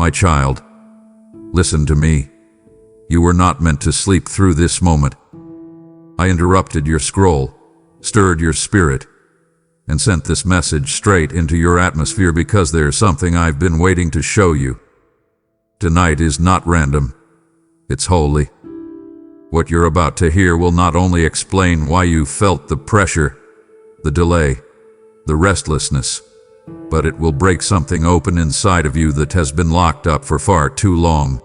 My child, listen to me. You were not meant to sleep through this moment. I interrupted your scroll, stirred your spirit, and sent this message straight into your atmosphere because there's something I've been waiting to show you. Tonight is not random. It's holy. What you're about to hear will not only explain why you felt the pressure, the delay, the restlessness, but it will break something open inside of you that has been locked up for far too long.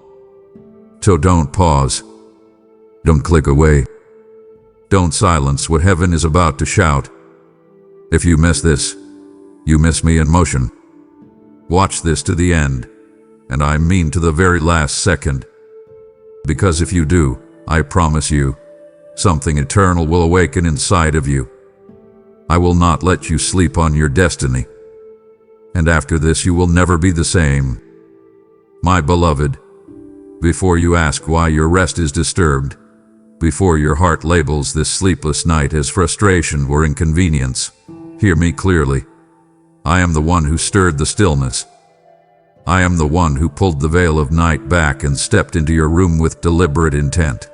So don't pause. Don't click away. Don't silence what heaven is about to shout. If you miss this, you miss me in motion. Watch this to the end, and I mean to the very last second. Because if you do, I promise you, something eternal will awaken inside of you. I will not let you sleep on your destiny. And after this you will never be the same. My beloved, before you ask why your rest is disturbed, before your heart labels this sleepless night as frustration or inconvenience, hear me clearly. I am the one who stirred the stillness. I am the one who pulled the veil of night back and stepped into your room with deliberate intent.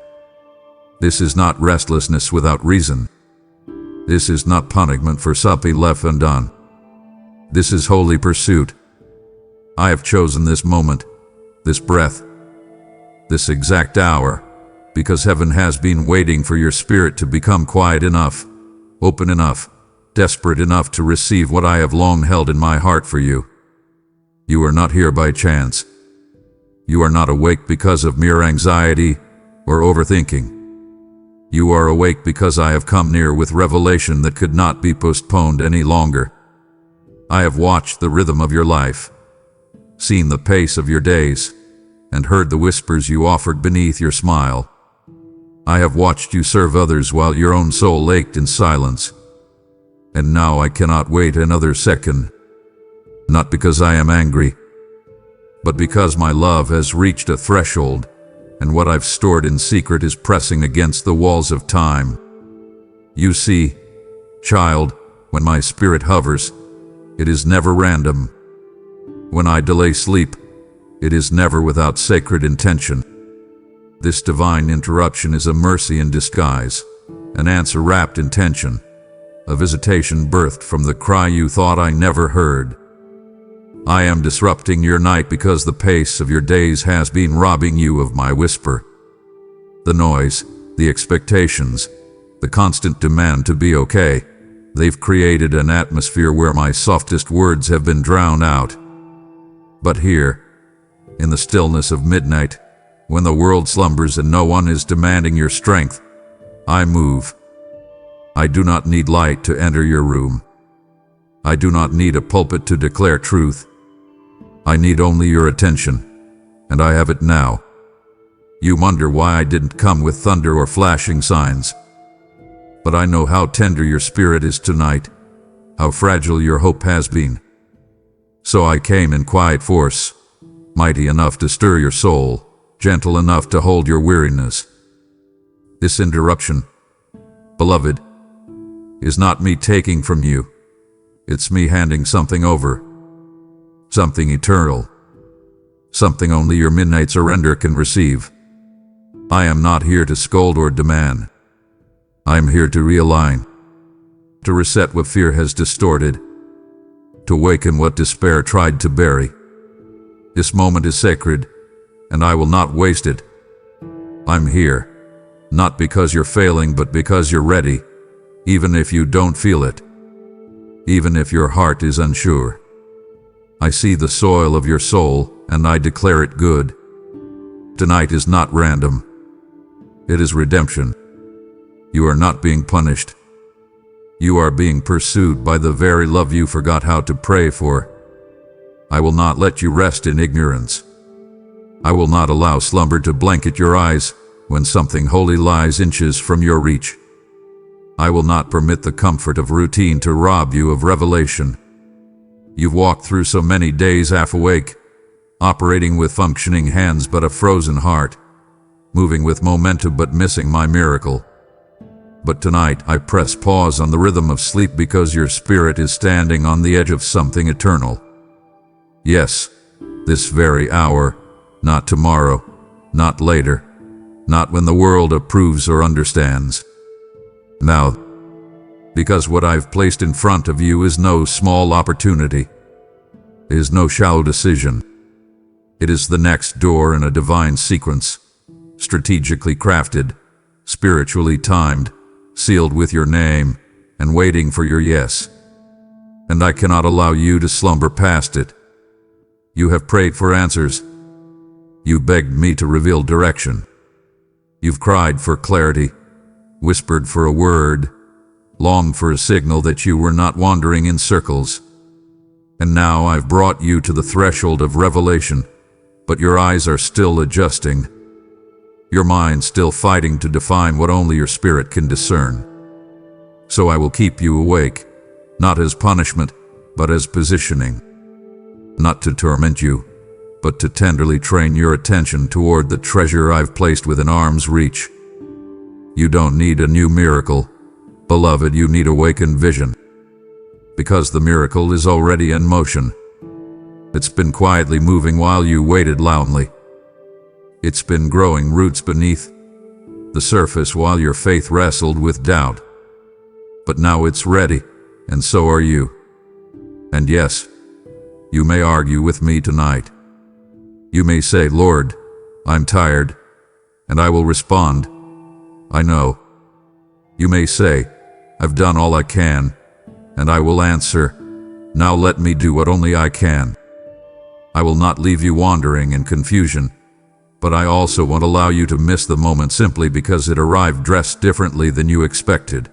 This is not restlessness without reason. This is not punishment for something left undone. This is holy pursuit. I have chosen this moment, this breath, this exact hour, because heaven has been waiting for your spirit to become quiet enough, open enough, desperate enough to receive what I have long held in my heart for you. You are not here by chance. You are not awake because of mere anxiety or overthinking. You are awake because I have come near with revelation that could not be postponed any longer. I have watched the rhythm of your life, seen the pace of your days, and heard the whispers you offered beneath your smile. I have watched you serve others while your own soul ached in silence. And now I cannot wait another second, not because I am angry, but because my love has reached a threshold, and what I've stored in secret is pressing against the walls of time. You see, child, when my spirit hovers, it is never random. When I delay sleep, it is never without sacred intention. This divine interruption is a mercy in disguise, an answer wrapped in tension, a visitation birthed from the cry you thought I never heard. I am disrupting your night because the pace of your days has been robbing you of my whisper. The noise, the expectations, the constant demand to be okay, they've created an atmosphere where my softest words have been drowned out. But here, in the stillness of midnight, when the world slumbers and no one is demanding your strength, I move. I do not need light to enter your room. I do not need a pulpit to declare truth. I need only your attention, and I have it now. You wonder why I didn't come with thunder or flashing signs. But I know how tender your spirit is tonight, how fragile your hope has been. So I came in quiet force, mighty enough to stir your soul, gentle enough to hold your weariness. This interruption, beloved, is not me taking from you. It's me handing something over. Something eternal. Something only your midnight surrender can receive. I am not here to scold or demand. I am here to realign, to reset what fear has distorted, to awaken what despair tried to bury. This moment is sacred, and I will not waste it. I'm here, not because you're failing, but because you're ready, even if you don't feel it, even if your heart is unsure. I see the soil of your soul, and I declare it good. Tonight is not random. It is redemption. You are not being punished. You are being pursued by the very love you forgot how to pray for. I will not let you rest in ignorance. I will not allow slumber to blanket your eyes when something holy lies inches from your reach. I will not permit the comfort of routine to rob you of revelation. You've walked through so many days half awake, operating with functioning hands but a frozen heart, moving with momentum but missing my miracle. But tonight I press pause on the rhythm of sleep because your spirit is standing on the edge of something eternal. Yes, This very hour, not tomorrow, not later, not when the world approves or understands. Now, because what I've placed in front of you is no small opportunity, is no shallow decision. It is the next door in a divine sequence, strategically crafted, spiritually timed, sealed with your name, and waiting for your yes. And I cannot allow you to slumber past it. You have prayed for answers. You've begged me to reveal direction. You've cried for clarity, whispered for a word, longed for a signal that you were not wandering in circles. And now I've brought you to the threshold of revelation, but your eyes are still adjusting. Your mind still fighting to define what only your spirit can discern. So I will keep you awake, not as punishment, but as positioning. Not to torment you, but to tenderly train your attention toward the treasure I've placed within arm's reach. You don't need a new miracle, beloved, you need awakened vision. Because the miracle is already in motion. It's been quietly moving while you waited loudly. It's been growing roots beneath the surface while your faith wrestled with doubt. But now it's ready, and so are you. And yes, you may argue with me tonight. You may say, Lord, I'm tired, and I will respond, I know. You may say, I've done all I can, and I will answer, now let me do what only I can. I will not leave you wandering in confusion, but I also won't allow you to miss the moment simply because it arrived dressed differently than you expected.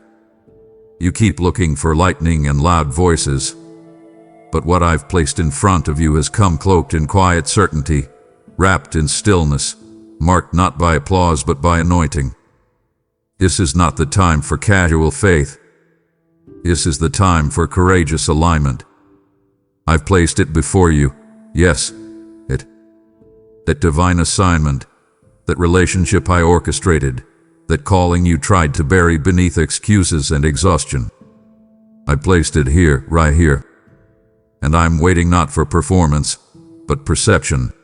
You keep looking for lightning and loud voices, but what I've placed in front of you has come cloaked in quiet certainty, wrapped in stillness, marked not by applause but by anointing. This is not the time for casual faith. This is the time for courageous alignment. I've placed it before you, yes, that divine assignment, that relationship I orchestrated, that calling you tried to bury beneath excuses and exhaustion. I placed it here, right here. And I'm waiting not for performance, but perception.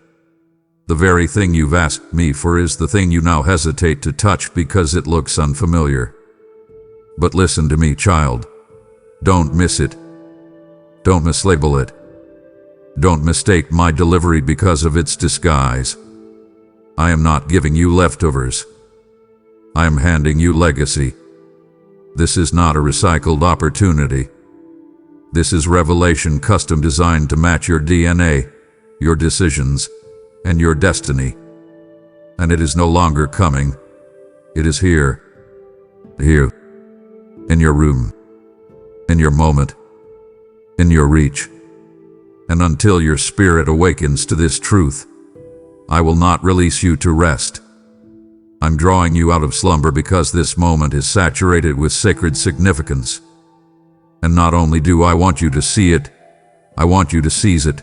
The very thing you've asked me for is the thing you now hesitate to touch because it looks unfamiliar. But listen to me, child. Don't miss it. Don't mislabel it. Don't mistake my delivery because of its disguise. I am not giving you leftovers. I am handing you legacy. This is not a recycled opportunity. This is revelation custom designed to match your DNA, your decisions, and your destiny. And it is no longer coming. It is here. Here. In your room. In your moment. In your reach. And until your spirit awakens to this truth, I will not release you to rest. I'm drawing you out of slumber because this moment is saturated with sacred significance. And not only do I want you to see it, I want you to seize it.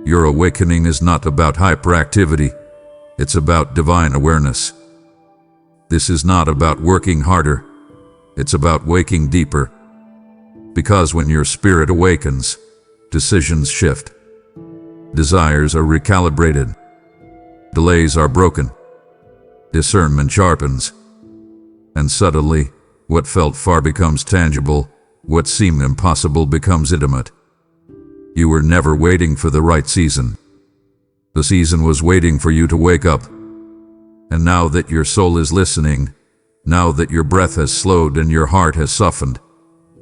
Your awakening is not about hyperactivity, it's about divine awareness. This is not about working harder, it's about waking deeper. Because when your spirit awakens, decisions shift. Desires are recalibrated. Delays are broken. Discernment sharpens. And suddenly, what felt far becomes tangible, what seemed impossible becomes intimate. You were never waiting for the right season. The season was waiting for you to wake up. And now that your soul is listening, now that your breath has slowed and your heart has softened,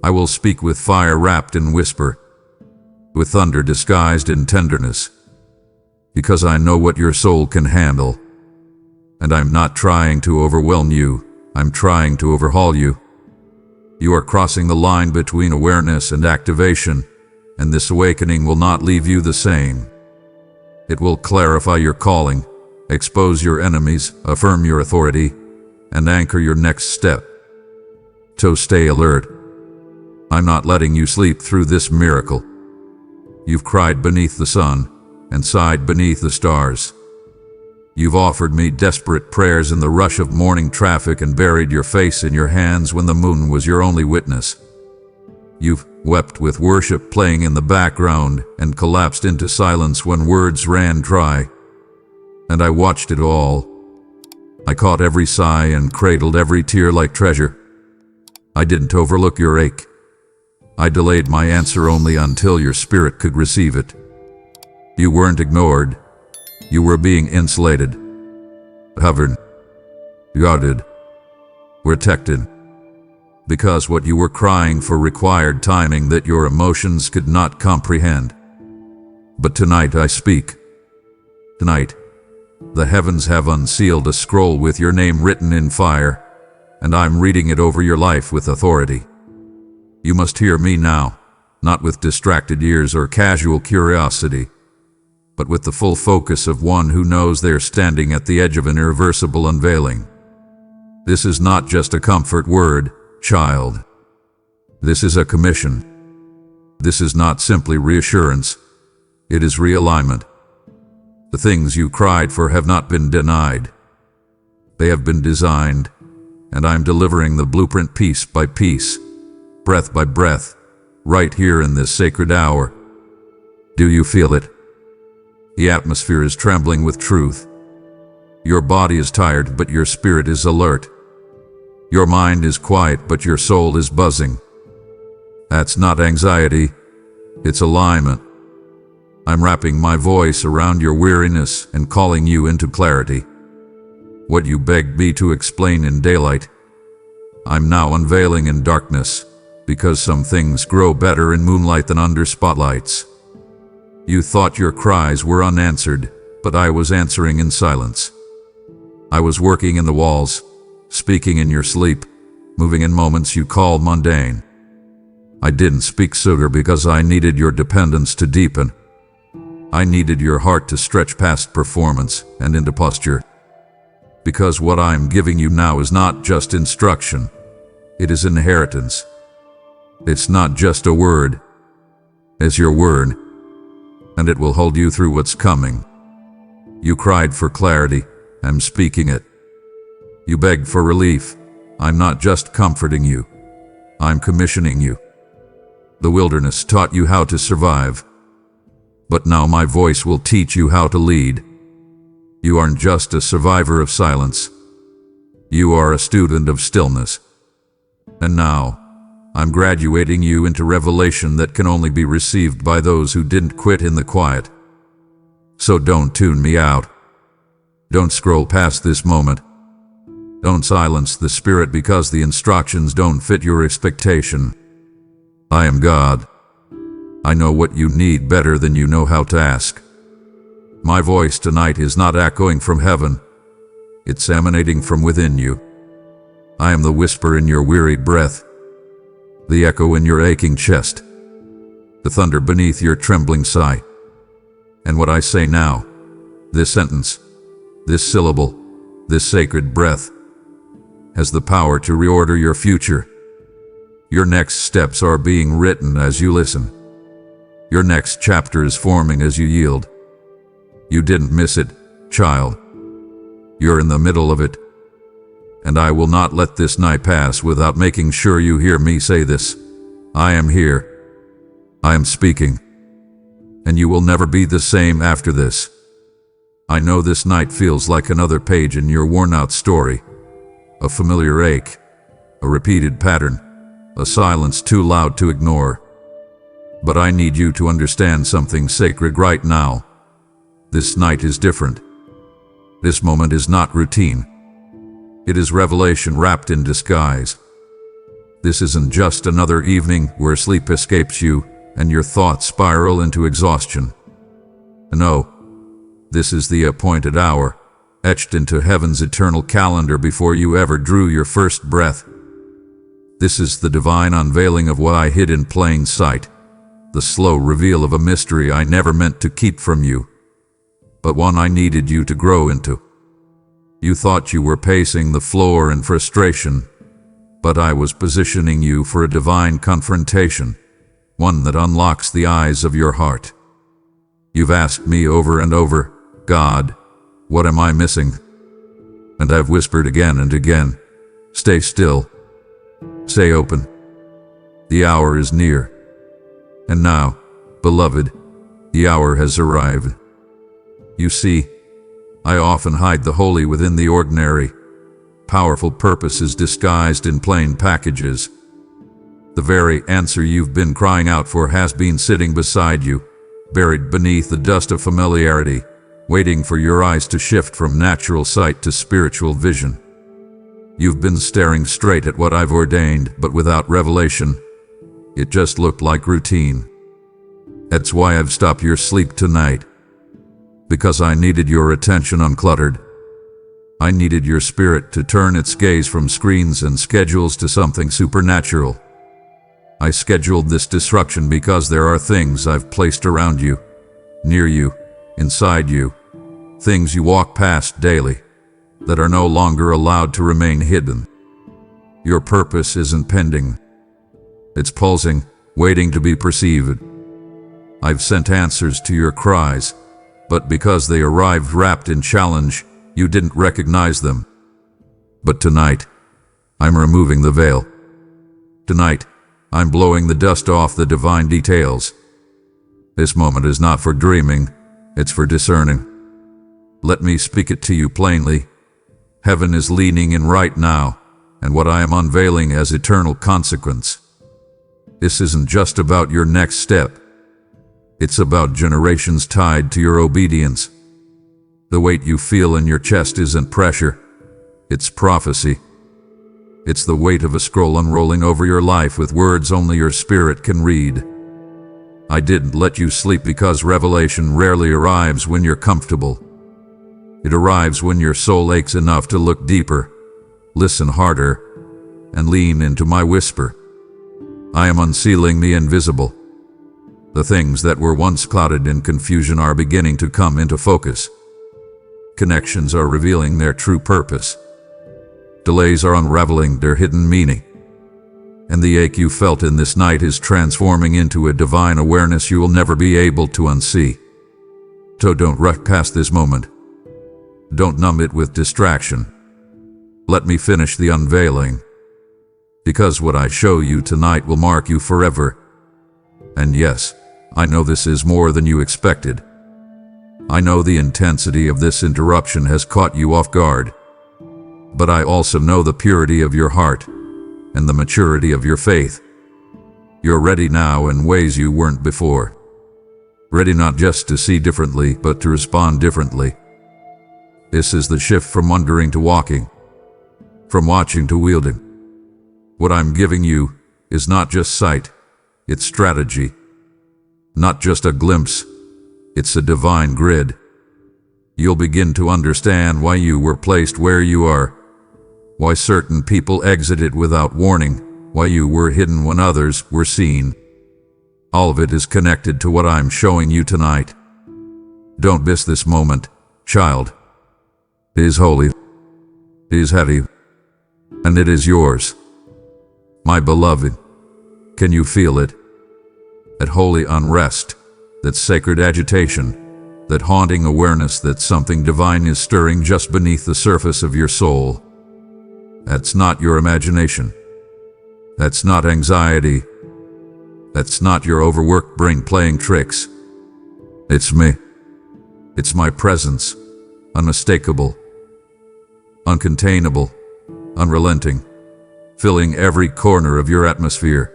I will speak with fire wrapped in whisper, with thunder disguised in tenderness, because I know what your soul can handle. And I'm not trying to overwhelm you, I'm trying to overhaul you. You are crossing the line between awareness and activation, and this awakening will not leave you the same. It will clarify your calling, expose your enemies, affirm your authority, and anchor your next step. So stay alert. I'm not letting you sleep through this miracle. You've cried beneath the sun and sighed beneath the stars. You've offered me desperate prayers in the rush of morning traffic and buried your face in your hands when the moon was your only witness. You've wept with worship playing in the background and collapsed into silence when words ran dry. And I watched it all. I caught every sigh and cradled every tear like treasure. I didn't overlook your ache. I delayed my answer only until your spirit could receive it. You weren't ignored. You were being insulated, covered, guarded, protected. Because what you were crying for required timing that your emotions could not comprehend. But tonight I speak. Tonight, the heavens have unsealed a scroll with your name written in fire, and I'm reading it over your life with authority. You must hear me now, not with distracted ears or casual curiosity, but with the full focus of one who knows they're standing at the edge of an irreversible unveiling. This is not just a comfort word, child. This is a commission. This is not simply reassurance. It is realignment. The things you cried for have not been denied. They have been designed, and I'm delivering the blueprint piece by piece, breath by breath, right here in this sacred hour. Do you feel it? The atmosphere is trembling with truth. Your body is tired, but your spirit is alert. Your mind is quiet, but your soul is buzzing. That's not anxiety, it's alignment. I'm wrapping my voice around your weariness and calling you into clarity. What you begged me to explain in daylight, I'm now unveiling in darkness, because some things grow better in moonlight than under spotlights. You thought your cries were unanswered, but I was answering in silence. I was working in the walls, speaking in your sleep, moving in moments you call mundane. I didn't speak sooner because I needed your dependence to deepen. I needed your heart to stretch past performance and into posture. Because what I'm giving you now is not just instruction, it is inheritance. It's not just a word, it's your word, and it will hold you through what's coming. You cried for clarity, I'm speaking it. You begged for relief, I'm not just comforting you, I'm commissioning you. The wilderness taught you how to survive, but now my voice will teach you how to lead. You aren't just a survivor of silence, you are a student of stillness. And now, I'm graduating you into revelation that can only be received by those who didn't quit in the quiet. So don't tune me out. Don't scroll past this moment. Don't silence the spirit because the instructions don't fit your expectation. I am God. I know what you need better than you know how to ask. My voice tonight is not echoing from heaven. It's emanating from within you. I am the whisper in your wearied breath, the echo in your aching chest, the thunder beneath your trembling sigh. And what I say now, this sentence, this syllable, this sacred breath, has the power to reorder your future. Your next steps are being written as you listen. Your next chapter is forming as you yield. You didn't miss it, child. You're in the middle of it. And I will not let this night pass without making sure you hear me say this. I am here. I am speaking. And you will never be the same after this. I know this night feels like another page in your worn-out story. A familiar ache, a repeated pattern, a silence too loud to ignore. But I need you to understand something sacred right now. This night is different. This moment is not routine. It is revelation wrapped in disguise. This isn't just another evening where sleep escapes you and your thoughts spiral into exhaustion. No, this is the appointed hour, etched into heaven's eternal calendar before you ever drew your first breath. This is the divine unveiling of what I hid in plain sight, the slow reveal of a mystery I never meant to keep from you, but one I needed you to grow into. You thought you were pacing the floor in frustration, but I was positioning you for a divine confrontation, one that unlocks the eyes of your heart. You've asked me over and over, God, what am I missing? And I've whispered again and again, stay still, stay open. The hour is near. And now, beloved, the hour has arrived. You see, I often hide the holy within the ordinary. Powerful purposes disguised in plain packages. The very answer you've been crying out for has been sitting beside you, buried beneath the dust of familiarity, waiting for your eyes to shift from natural sight to spiritual vision. You've been staring straight at what I've ordained, but without revelation. It just looked like routine. That's why I've stopped your sleep tonight. Because I needed your attention uncluttered. I needed your spirit to turn its gaze from screens and schedules to something supernatural. I scheduled this disruption because there are things I've placed around you, near you, inside you, things you walk past daily, that are no longer allowed to remain hidden. Your purpose isn't pending. It's pulsing, waiting to be perceived. I've sent answers to your cries, but because they arrived wrapped in challenge, you didn't recognize them. But tonight, I'm removing the veil. Tonight, I'm blowing the dust off the divine details. This moment is not for dreaming, it's for discerning. Let me speak it to you plainly. Heaven is leaning in right now, and what I am unveiling has eternal consequence. This isn't just about your next step. It's about generations tied to your obedience. The weight you feel in your chest isn't pressure, it's prophecy. It's the weight of a scroll unrolling over your life with words only your spirit can read. I didn't let you sleep because revelation rarely arrives when you're comfortable. It arrives when your soul aches enough to look deeper, listen harder, and lean into my whisper. I am unsealing the invisible. The things that were once clouded in confusion are beginning to come into focus. Connections are revealing their true purpose. Delays are unraveling their hidden meaning. And the ache you felt in this night is transforming into a divine awareness you will never be able to unsee. So don't rush past this moment. Don't numb it with distraction. Let me finish the unveiling. Because what I show you tonight will mark you forever. And yes, I know this is more than you expected. I know the intensity of this interruption has caught you off guard. But I also know the purity of your heart and the maturity of your faith. You're ready now in ways you weren't before. Ready not just to see differently, but to respond differently. This is the shift from wondering to walking, from watching to wielding. What I'm giving you is not just sight, it's strategy. Not just a glimpse, it's a divine grid. You'll begin to understand why you were placed where you are, why certain people exited without warning, why you were hidden when others were seen. All of it is connected to what I'm showing you tonight. Don't miss this moment, child. It is holy, it is heavy, and it is yours. My beloved, can you feel it? That holy unrest, that sacred agitation, that haunting awareness that something divine is stirring just beneath the surface of your soul. That's not your imagination. That's not anxiety. That's not your overworked brain playing tricks. It's me. It's my presence, unmistakable, uncontainable, unrelenting, filling every corner of your atmosphere.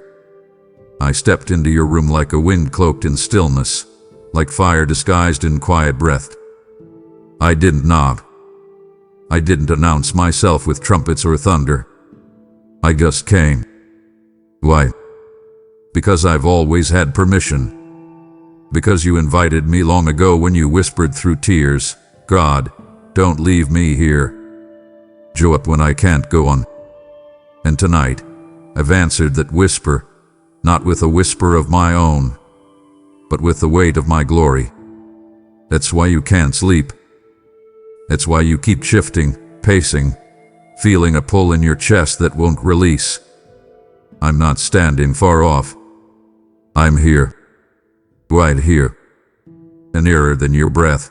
I stepped into your room like a wind cloaked in stillness, like fire disguised in quiet breath. I didn't knock. I didn't announce myself with trumpets or thunder. I just came. Why? Because I've always had permission. Because you invited me long ago when you whispered through tears, God, don't leave me here. Show up when I can't go on. And tonight, I've answered that whisper, not with a whisper of my own, but with the weight of my glory. That's why you can't sleep. That's why you keep shifting, pacing, feeling a pull in your chest that won't release. I'm not standing far off. I'm here. Right here. Nearer than your breath.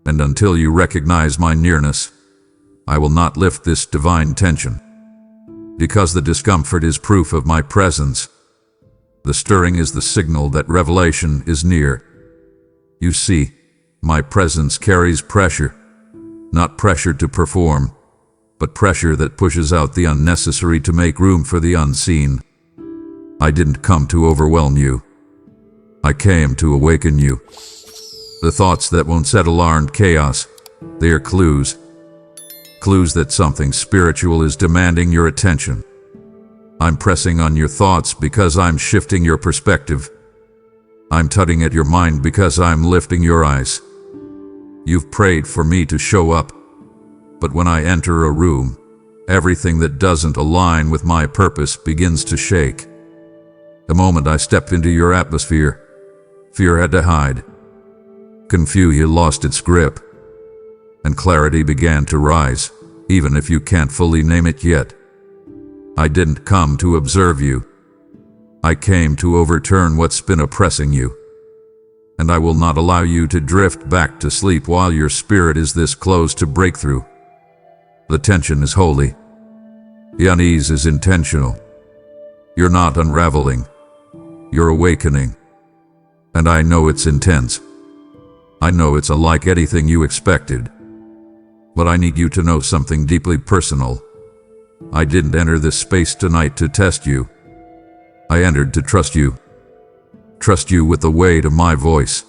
And until you recognize my nearness, I will not lift this divine tension. Because the discomfort is proof of my presence, The stirring is the signal that revelation is near. You see, my presence carries pressure, not pressure to perform, but pressure that pushes out the unnecessary to make room for the unseen. I didn't come to overwhelm you. I came to awaken you. The thoughts that won't settle aren't chaos. They are clues. Clues that something spiritual is demanding your attention. I'm pressing on your thoughts because I'm shifting your perspective. I'm tugging at your mind because I'm lifting your eyes. You've prayed for me to show up, but when I enter a room, everything that doesn't align with my purpose begins to shake. The moment I stepped into your atmosphere, fear had to hide. Confusion lost its grip, and clarity began to rise, even if you can't fully name it yet. I didn't come to observe you. I came to overturn what's been oppressing you. And I will not allow you to drift back to sleep while your spirit is this close to breakthrough. The tension is holy. The unease is intentional. You're not unraveling. You're awakening. And I know it's intense. I know it's unlike anything you expected. But I need you to know something deeply personal. I didn't enter this space tonight to test you. I entered to trust you. Trust you with the weight of my voice.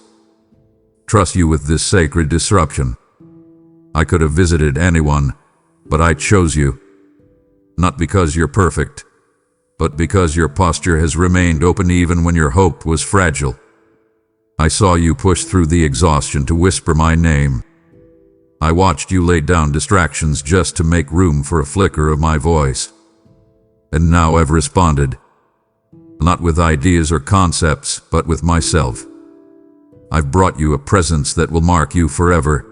Trust you with this sacred disruption. I could have visited anyone, but I chose you. Not because you're perfect, but because your posture has remained open even when your hope was fragile. I saw you push through the exhaustion to whisper my name. I watched you lay down distractions just to make room for a flicker of my voice. And now I've responded. Not with ideas or concepts, but with myself. I've brought you a presence that will mark you forever.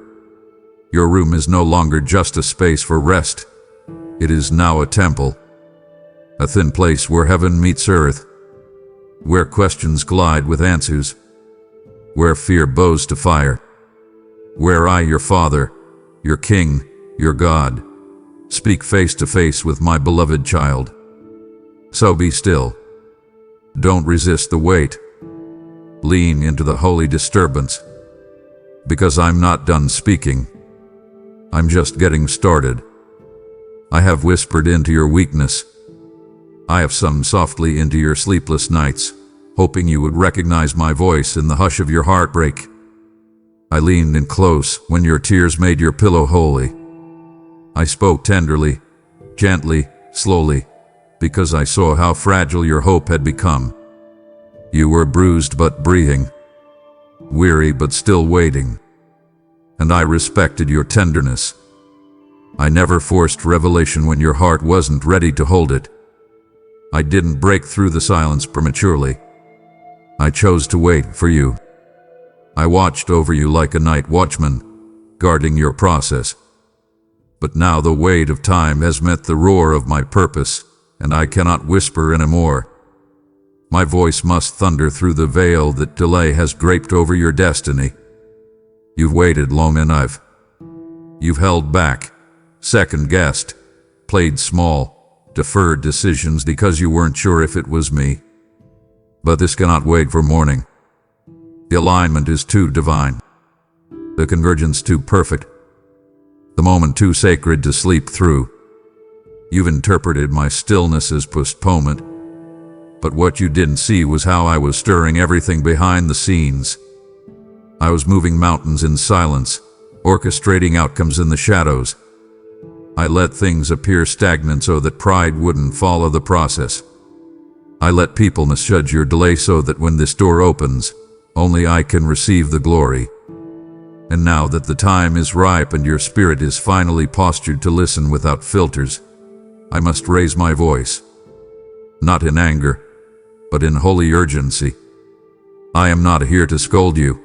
Your room is no longer just a space for rest. It is now a temple. A thin place where heaven meets earth. Where questions collide with answers. Where fear bows to fire. Where I, your Father, your King, your God, speak face to face with my beloved child. So be still. Don't resist the weight. Lean into the holy disturbance. Because I'm not done speaking. I'm just getting started. I have whispered into your weakness. I have sung softly into your sleepless nights, hoping you would recognize my voice in the hush of your heartbreak. I leaned in close when your tears made your pillow holy. I spoke tenderly, gently, slowly, because I saw how fragile your hope had become. You were bruised but breathing, weary but still waiting. And I respected your tenderness. I never forced revelation when your heart wasn't ready to hold it. I didn't break through the silence prematurely. I chose to wait for you. I watched over you like a night watchman, guarding your process. But now the weight of time has met the roar of my purpose, and I cannot whisper anymore. My voice must thunder through the veil that delay has draped over your destiny. You've waited long enough. You've held back, second-guessed, played small, deferred decisions because you weren't sure if it was me. But this cannot wait for morning. The alignment is too divine. The convergence too perfect. The moment too sacred to sleep through. You've interpreted my stillness as postponement. But what you didn't see was how I was stirring everything behind the scenes. I was moving mountains in silence, orchestrating outcomes in the shadows. I let things appear stagnant so that pride wouldn't follow the process. I let people misjudge your delay so that when this door opens, only I can receive the glory. And now that the time is ripe and your spirit is finally postured to listen without filters, I must raise my voice. Not in anger, but in holy urgency. I am not here to scold you.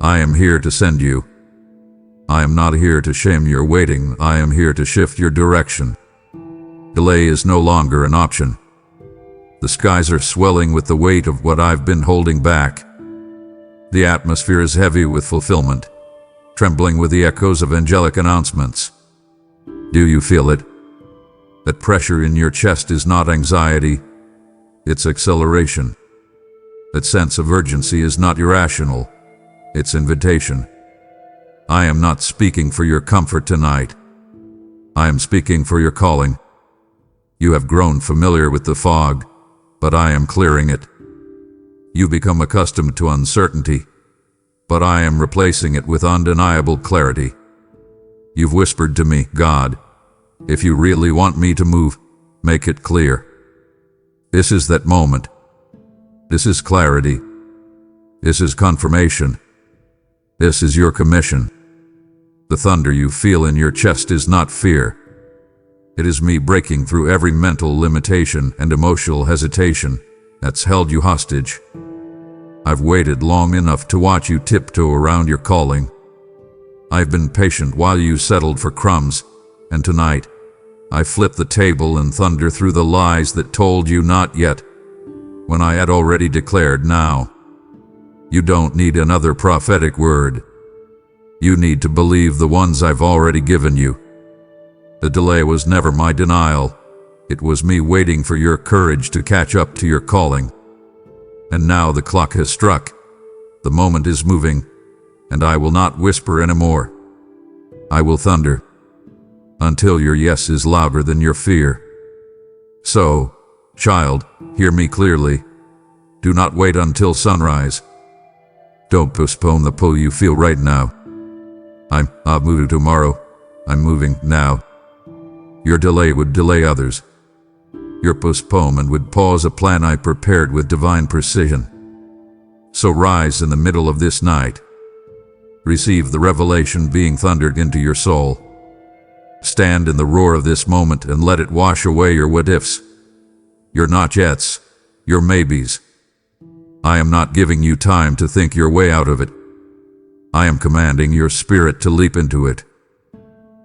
I am here to send you. I am not here to shame your waiting. I am here to shift your direction. Delay is no longer an option. The skies are swelling with the weight of what I've been holding back. The atmosphere is heavy with fulfillment, trembling with the echoes of angelic announcements. Do you feel it? That pressure in your chest is not anxiety. It's acceleration. That sense of urgency is not irrational. It's invitation. I am not speaking for your comfort tonight. I am speaking for your calling. You have grown familiar with the fog, but I am clearing it. You become accustomed to uncertainty, but I am replacing it with undeniable clarity. You've whispered to me, God, if you really want me to move, make it clear. This is that moment. This is clarity. This is confirmation. This is your commission. The thunder you feel in your chest is not fear. It is me breaking through every mental limitation and emotional hesitation that's held you hostage. I've waited long enough to watch you tiptoe around your calling. I've been patient while you settled for crumbs, and tonight, I flip the table and thunder through the lies that told you not yet, when I had already declared now. You don't need another prophetic word. You need to believe the ones I've already given you. The delay was never my denial. It was me waiting for your courage to catch up to your calling. And now the clock has struck. The moment is moving, and I will not whisper anymore. I will thunder until your yes is louder than your fear. So, child, hear me clearly. Do not wait until sunrise. Don't postpone the pull you feel right now. I'll move tomorrow. I'm moving now. Your delay would delay others. Your postponement would pause a plan I prepared with divine precision. So rise in the middle of this night. Receive the revelation being thundered into your soul. Stand in the roar of this moment and let it wash away your what-ifs, your not-yets, your maybes. I am not giving you time to think your way out of it. I am commanding your spirit to leap into it.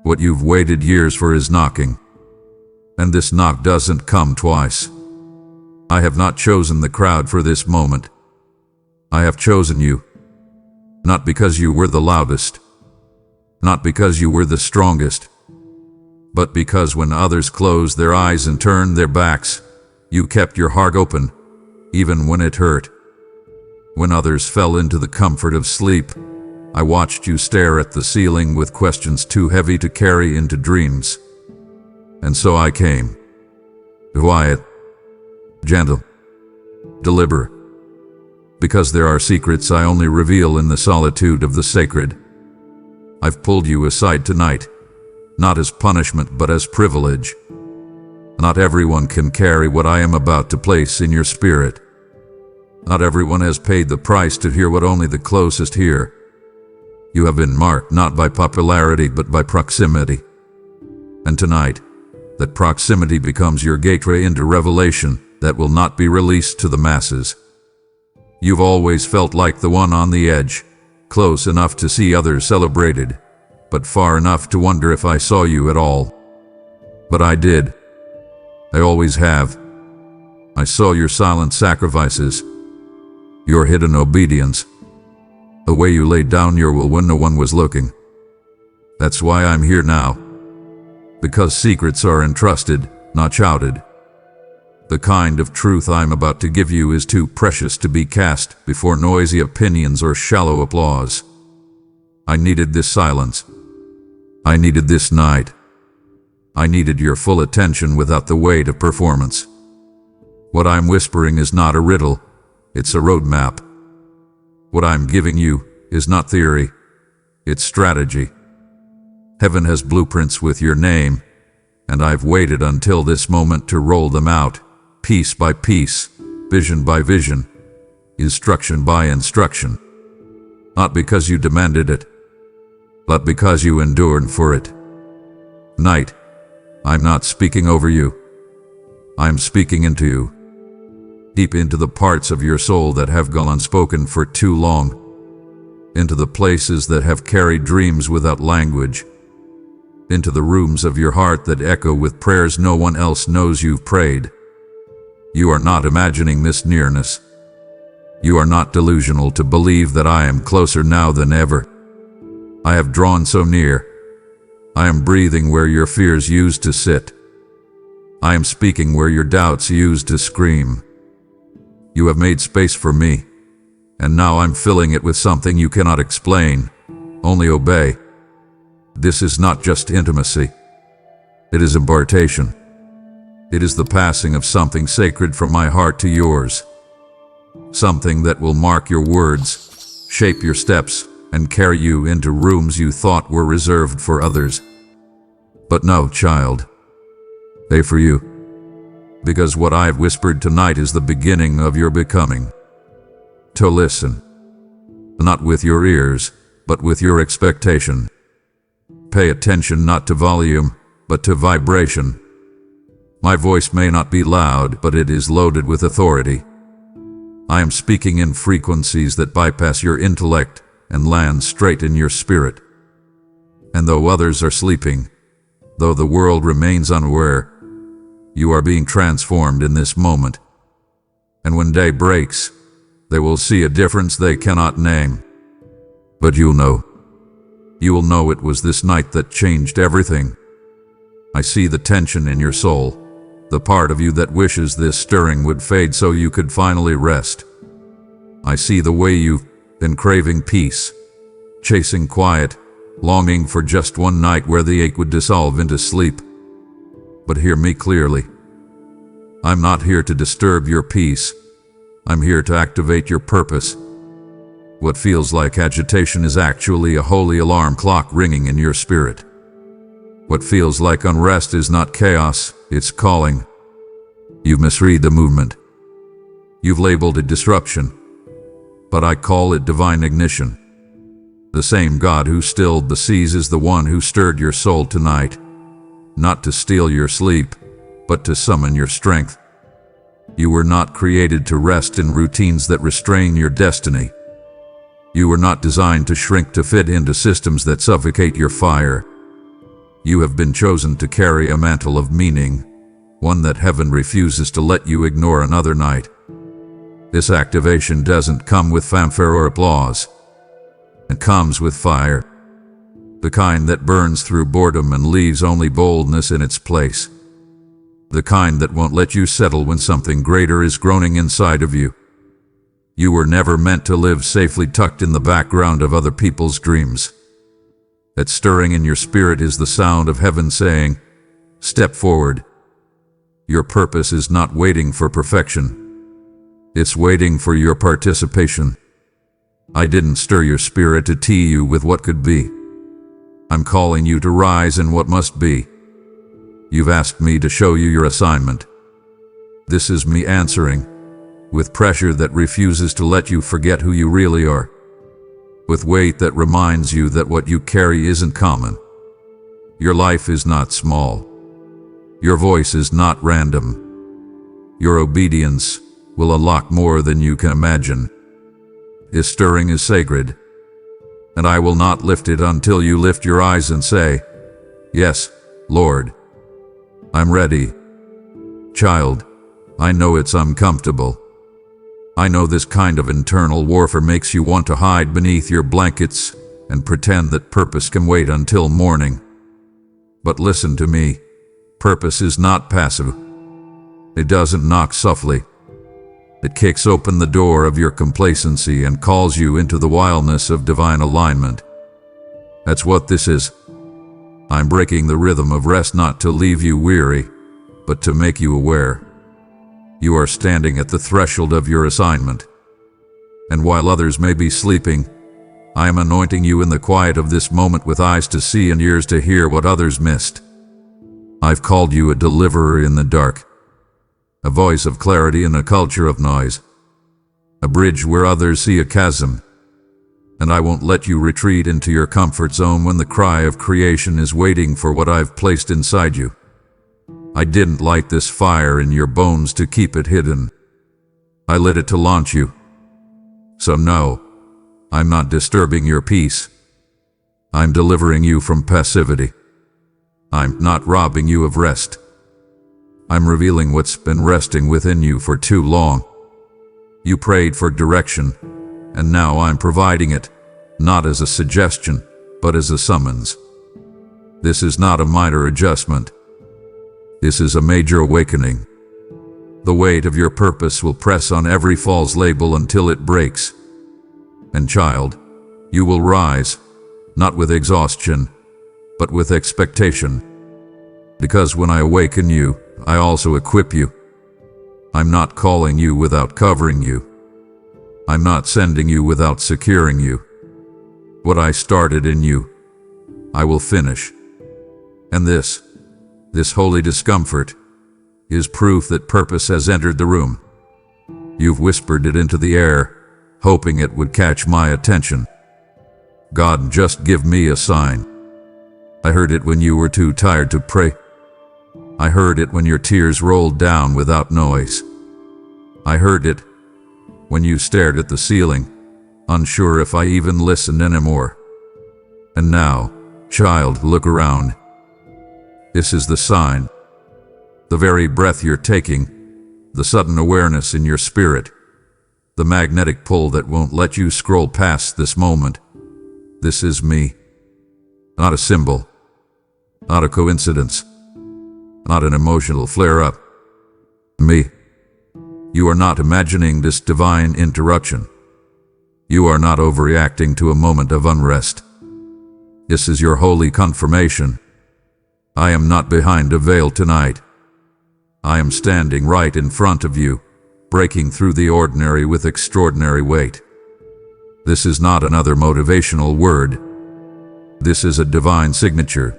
What you've waited years for is knocking. And this knock doesn't come twice. I have not chosen the crowd for this moment. I have chosen you. Not because you were the loudest. Not because you were the strongest. But because when others closed their eyes and turned their backs, you kept your heart open, even when it hurt. When others fell into the comfort of sleep, I watched you stare at the ceiling with questions too heavy to carry into dreams. And so I came. Quiet, gentle, deliberate. Because there are secrets I only reveal in the solitude of the sacred. I've pulled you aside tonight, not as punishment but as privilege. Not everyone can carry what I am about to place in your spirit. Not everyone has paid the price to hear what only the closest hear. You have been marked not by popularity but by proximity. And tonight, that proximity becomes your gateway into revelation that will not be released to the masses. You've always felt like the one on the edge, close enough to see others celebrated, but far enough to wonder if I saw you at all. But I did. I always have. I saw your silent sacrifices, your hidden obedience, the way you laid down your will when no one was looking. That's why I'm here now. Because secrets are entrusted, not shouted. The kind of truth I'm about to give you is too precious to be cast before noisy opinions or shallow applause. I needed this silence. I needed this night. I needed your full attention without the weight of performance. What I'm whispering is not a riddle, it's a roadmap. What I'm giving you is not theory, it's strategy. Heaven has blueprints with your name, and I've waited until this moment to roll them out, piece by piece, vision by vision, instruction by instruction. Not because you demanded it, but because you endured for it. Night, I'm not speaking over you. I'm speaking into you. Deep into the parts of your soul that have gone unspoken for too long. Into the places that have carried dreams without language. Into the rooms of your heart that echo with prayers no one else knows you've prayed. You are not imagining this nearness. You are not delusional to believe that I am closer now than ever. I have drawn so near. I am breathing where your fears used to sit. I am speaking where your doubts used to scream. You have made space for me, and now I'm filling it with something you cannot explain, only obey. This is not just intimacy. It is impartation. It is the passing of something sacred from my heart to yours. Something that will mark your words, shape your steps, and carry you into rooms you thought were reserved for others. But no, child, they for you. Because what I have whispered tonight is the beginning of your becoming. To listen, not with your ears, but with your expectation. Pay attention not to volume, but to vibration. My voice may not be loud, but it is loaded with authority. I am speaking in frequencies that bypass your intellect and land straight in your spirit. And though others are sleeping, though the world remains unaware, you are being transformed in this moment. And when day breaks, they will see a difference they cannot name. But you'll know. You will know it was this night that changed everything. I see the tension in your soul, the part of you that wishes this stirring would fade so you could finally rest. I see the way you've been craving peace, chasing quiet, longing for just one night where the ache would dissolve into sleep. But hear me clearly. I'm not here to disturb your peace. I'm here to activate your purpose. What feels like agitation is actually a holy alarm clock ringing in your spirit. What feels like unrest is not chaos, it's calling. You've misread the movement. You've labeled it disruption, but I call it divine ignition. The same God who stilled the seas is the one who stirred your soul tonight, not to steal your sleep, but to summon your strength. You were not created to rest in routines that restrain your destiny. You were not designed to shrink to fit into systems that suffocate your fire. You have been chosen to carry a mantle of meaning, one that heaven refuses to let you ignore another night. This activation doesn't come with fanfare or applause. It comes with fire, the kind that burns through boredom and leaves only boldness in its place. The kind that won't let you settle when something greater is groaning inside of you. You were never meant to live safely tucked in the background of other people's dreams. That stirring in your spirit is the sound of heaven saying, "Step forward." Your purpose is not waiting for perfection. It's waiting for your participation. I didn't stir your spirit to tea you with what could be. I'm calling you to rise in what must be. You've asked me to show you your assignment. This is me answering, with pressure that refuses to let you forget who you really are, with weight that reminds you that what you carry isn't common. Your life is not small. Your voice is not random. Your obedience will unlock more than you can imagine. This stirring is sacred, and I will not lift it until you lift your eyes and say, "Yes, Lord, I'm ready." Child, I know it's uncomfortable. I know this kind of internal warfare makes you want to hide beneath your blankets and pretend that purpose can wait until morning. But listen to me. Purpose is not passive. It doesn't knock softly. It kicks open the door of your complacency and calls you into the wildness of divine alignment. That's what this is. I'm breaking the rhythm of rest not to leave you weary, but to make you aware. You are standing at the threshold of your assignment. And while others may be sleeping, I am anointing you in the quiet of this moment with eyes to see and ears to hear what others missed. I've called you a deliverer in the dark, a voice of clarity in a culture of noise, a bridge where others see a chasm. And I won't let you retreat into your comfort zone when the cry of creation is waiting for what I've placed inside you. I didn't light this fire in your bones to keep it hidden. I lit it to launch you. So no, I'm not disturbing your peace. I'm delivering you from passivity. I'm not robbing you of rest. I'm revealing what's been resting within you for too long. You prayed for direction, and now I'm providing it, not as a suggestion, but as a summons. This is not a minor adjustment. This is a major awakening. The weight of your purpose will press on every false label until it breaks. And child, you will rise, not with exhaustion, but with expectation. Because when I awaken you, I also equip you. I'm not calling you without covering you. I'm not sending you without securing you. What I started in you, I will finish. And this holy discomfort, is proof that purpose has entered the room. You've whispered it into the air, hoping it would catch my attention. God, just give me a sign. I heard it when you were too tired to pray. I heard it when your tears rolled down without noise. I heard it when you stared at the ceiling, unsure if I even listened anymore. And now, child, look around. This is the sign. The very breath you're taking, the sudden awareness in your spirit, the magnetic pull that won't let you scroll past this moment. This is me. Not a symbol, not a coincidence, not an emotional flare-up. Me. You are not imagining this divine interruption. You are not overreacting to a moment of unrest. This is your holy confirmation. I am not behind a veil tonight. I am standing right in front of you, breaking through the ordinary with extraordinary weight. This is not another motivational word. This is a divine signature.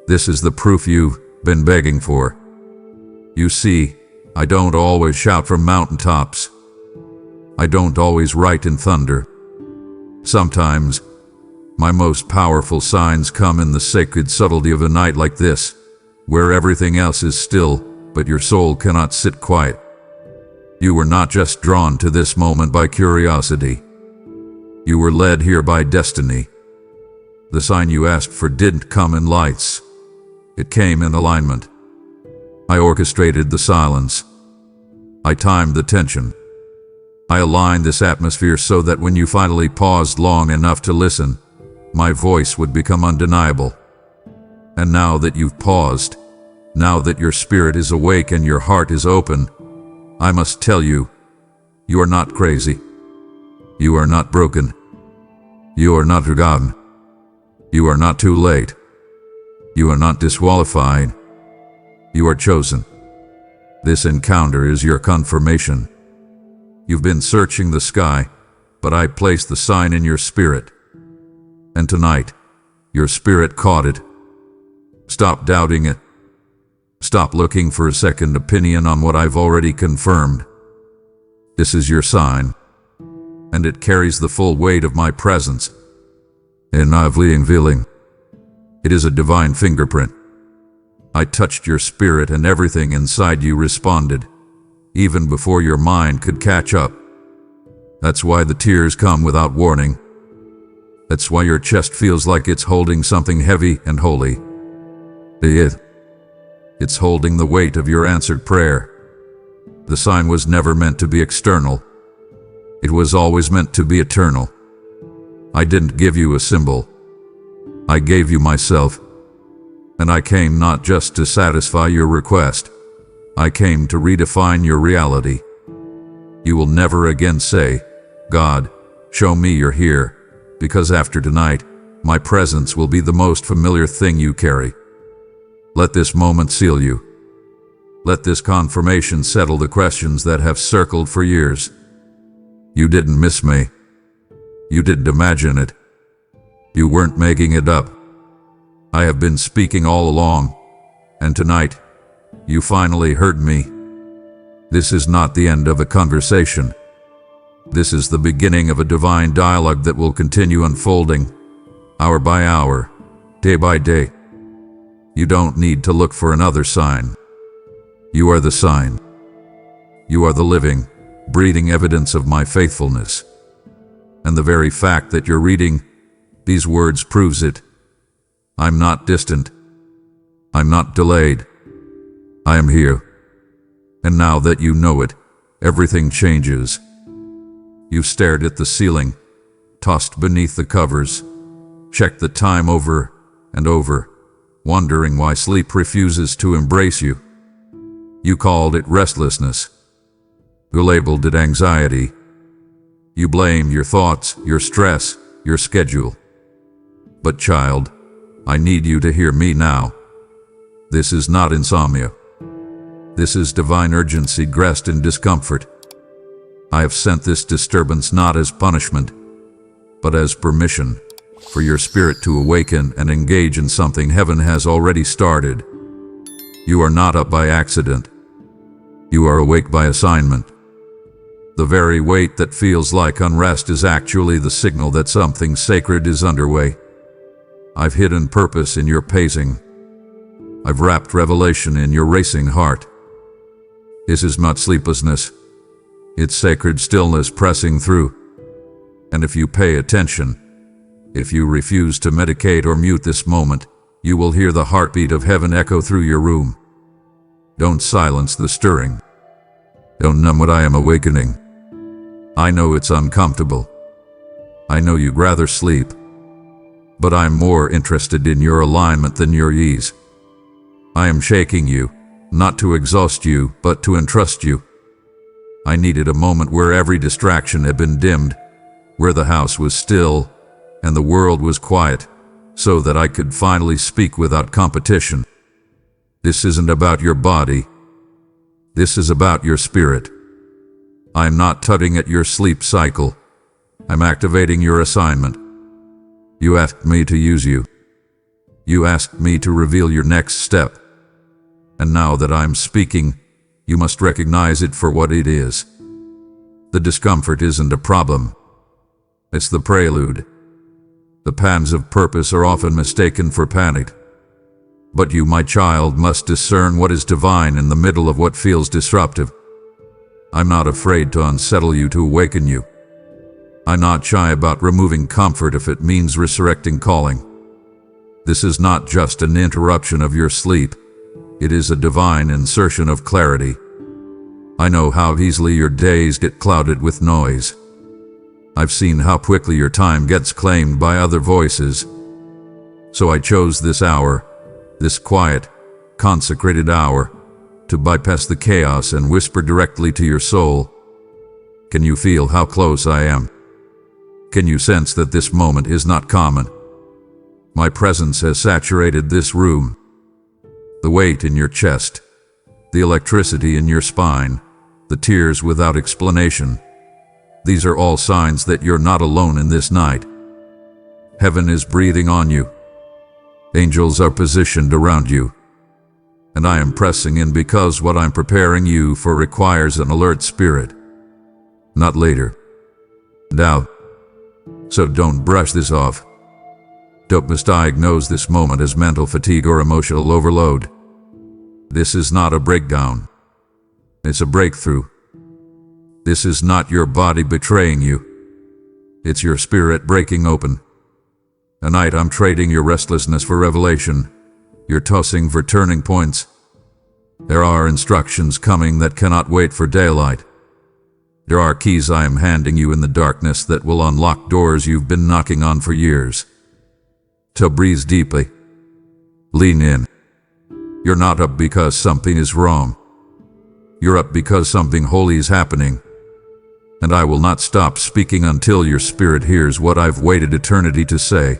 This is the proof you've been begging for. You see, I don't always shout from mountaintops. I don't always write in thunder. Sometimes, my most powerful signs come in the sacred subtlety of a night like this, where everything else is still, but your soul cannot sit quiet. You were not just drawn to this moment by curiosity. You were led here by destiny. The sign you asked for didn't come in lights. It came in alignment. I orchestrated the silence. I timed the tension. I aligned this atmosphere so that when you finally paused long enough to listen, my voice would become undeniable. And now that you've paused, now that your spirit is awake and your heart is open, I must tell you, you are not crazy. You are not broken. You are not forgotten. You are not too late. You are not disqualified. You are chosen. This encounter is your confirmation. You've been searching the sky, but I placed the sign in your spirit. And tonight, your spirit caught it. Stop doubting it. Stop looking for a second opinion on what I've already confirmed. This is your sign, and it carries the full weight of my presence. Feeling. It is a divine fingerprint. I touched your spirit and everything inside you responded, even before your mind could catch up. That's why the tears come without warning. That's why your chest feels like it's holding something heavy and holy. It's holding the weight of your answered prayer. The sign was never meant to be external. It was always meant to be eternal. I didn't give you a symbol. I gave you myself. And I came not just to satisfy your request. I came to redefine your reality. You will never again say, God, show me you're here, because after tonight, my presence will be the most familiar thing you carry. Let this moment seal you. Let this confirmation settle the questions that have circled for years. You didn't miss me. You didn't imagine it. You weren't making it up. I have been speaking all along, and tonight, you finally heard me. This is not the end of a conversation. This is the beginning of a divine dialogue that will continue unfolding, hour by hour, day by day. You don't need to look for another sign. You are the sign. You are the living, breathing evidence of my faithfulness. And the very fact that you're reading these words proves it. I'm not distant. I'm not delayed. I am here. And now that you know it, everything changes. You've stared at the ceiling, tossed beneath the covers, checked the time over and over, wondering why sleep refuses to embrace you. You called it restlessness. You labeled it anxiety. You blame your thoughts, your stress, your schedule. But child, I need you to hear me now. This is not insomnia. This is divine urgency dressed in discomfort. I have sent this disturbance not as punishment, but as permission for your spirit to awaken and engage in something heaven has already started. You are not up by accident. You are awake by assignment. The very weight that feels like unrest is actually the signal that something sacred is underway. I've hidden purpose in your pacing. I've wrapped revelation in your racing heart. This is not sleeplessness. It's sacred stillness pressing through. And if you pay attention, if you refuse to medicate or mute this moment, you will hear the heartbeat of heaven echo through your room. Don't silence the stirring. Don't numb what I am awakening. I know it's uncomfortable. I know you'd rather sleep. But I'm more interested in your alignment than your ease. I am shaking you, not to exhaust you, but to entrust you. I needed a moment where every distraction had been dimmed, where the house was still and the world was quiet, so that I could finally speak without competition. This isn't about your body. This is about your spirit. I'm not tugging at your sleep cycle. I'm activating your assignment. You asked me to use you. You asked me to reveal your next step. And now that I'm speaking, you must recognize it for what it is. The discomfort isn't a problem. It's the prelude. The pangs of purpose are often mistaken for panic. But you, my child, must discern what is divine in the middle of what feels disruptive. I'm not afraid to unsettle you to awaken you. I'm not shy about removing comfort if it means resurrecting calling. This is not just an interruption of your sleep. It is a divine insertion of clarity. I know how easily your days get clouded with noise. I've seen how quickly your time gets claimed by other voices. So I chose this hour, this quiet, consecrated hour, to bypass the chaos and whisper directly to your soul. Can you feel how close I am? Can you sense that this moment is not common? My presence has saturated this room. The weight in your chest, the electricity in your spine, the tears without explanation. These are all signs that you're not alone in this night. Heaven is breathing on you. Angels are positioned around you. And I am pressing in because what I'm preparing you for requires an alert spirit. Not later. Doubt. So don't brush this off. Don't misdiagnose this moment as mental fatigue or emotional overload. This is not a breakdown. It's a breakthrough. This is not your body betraying you. It's your spirit breaking open. Tonight I'm trading your restlessness for revelation, your tossing for turning points. There are instructions coming that cannot wait for daylight. There are keys I am handing you in the darkness that will unlock doors you've been knocking on for years. So breathe deeply. Lean in. You're not up because something is wrong. You're up because something holy is happening. And I will not stop speaking until your spirit hears what I've waited eternity to say.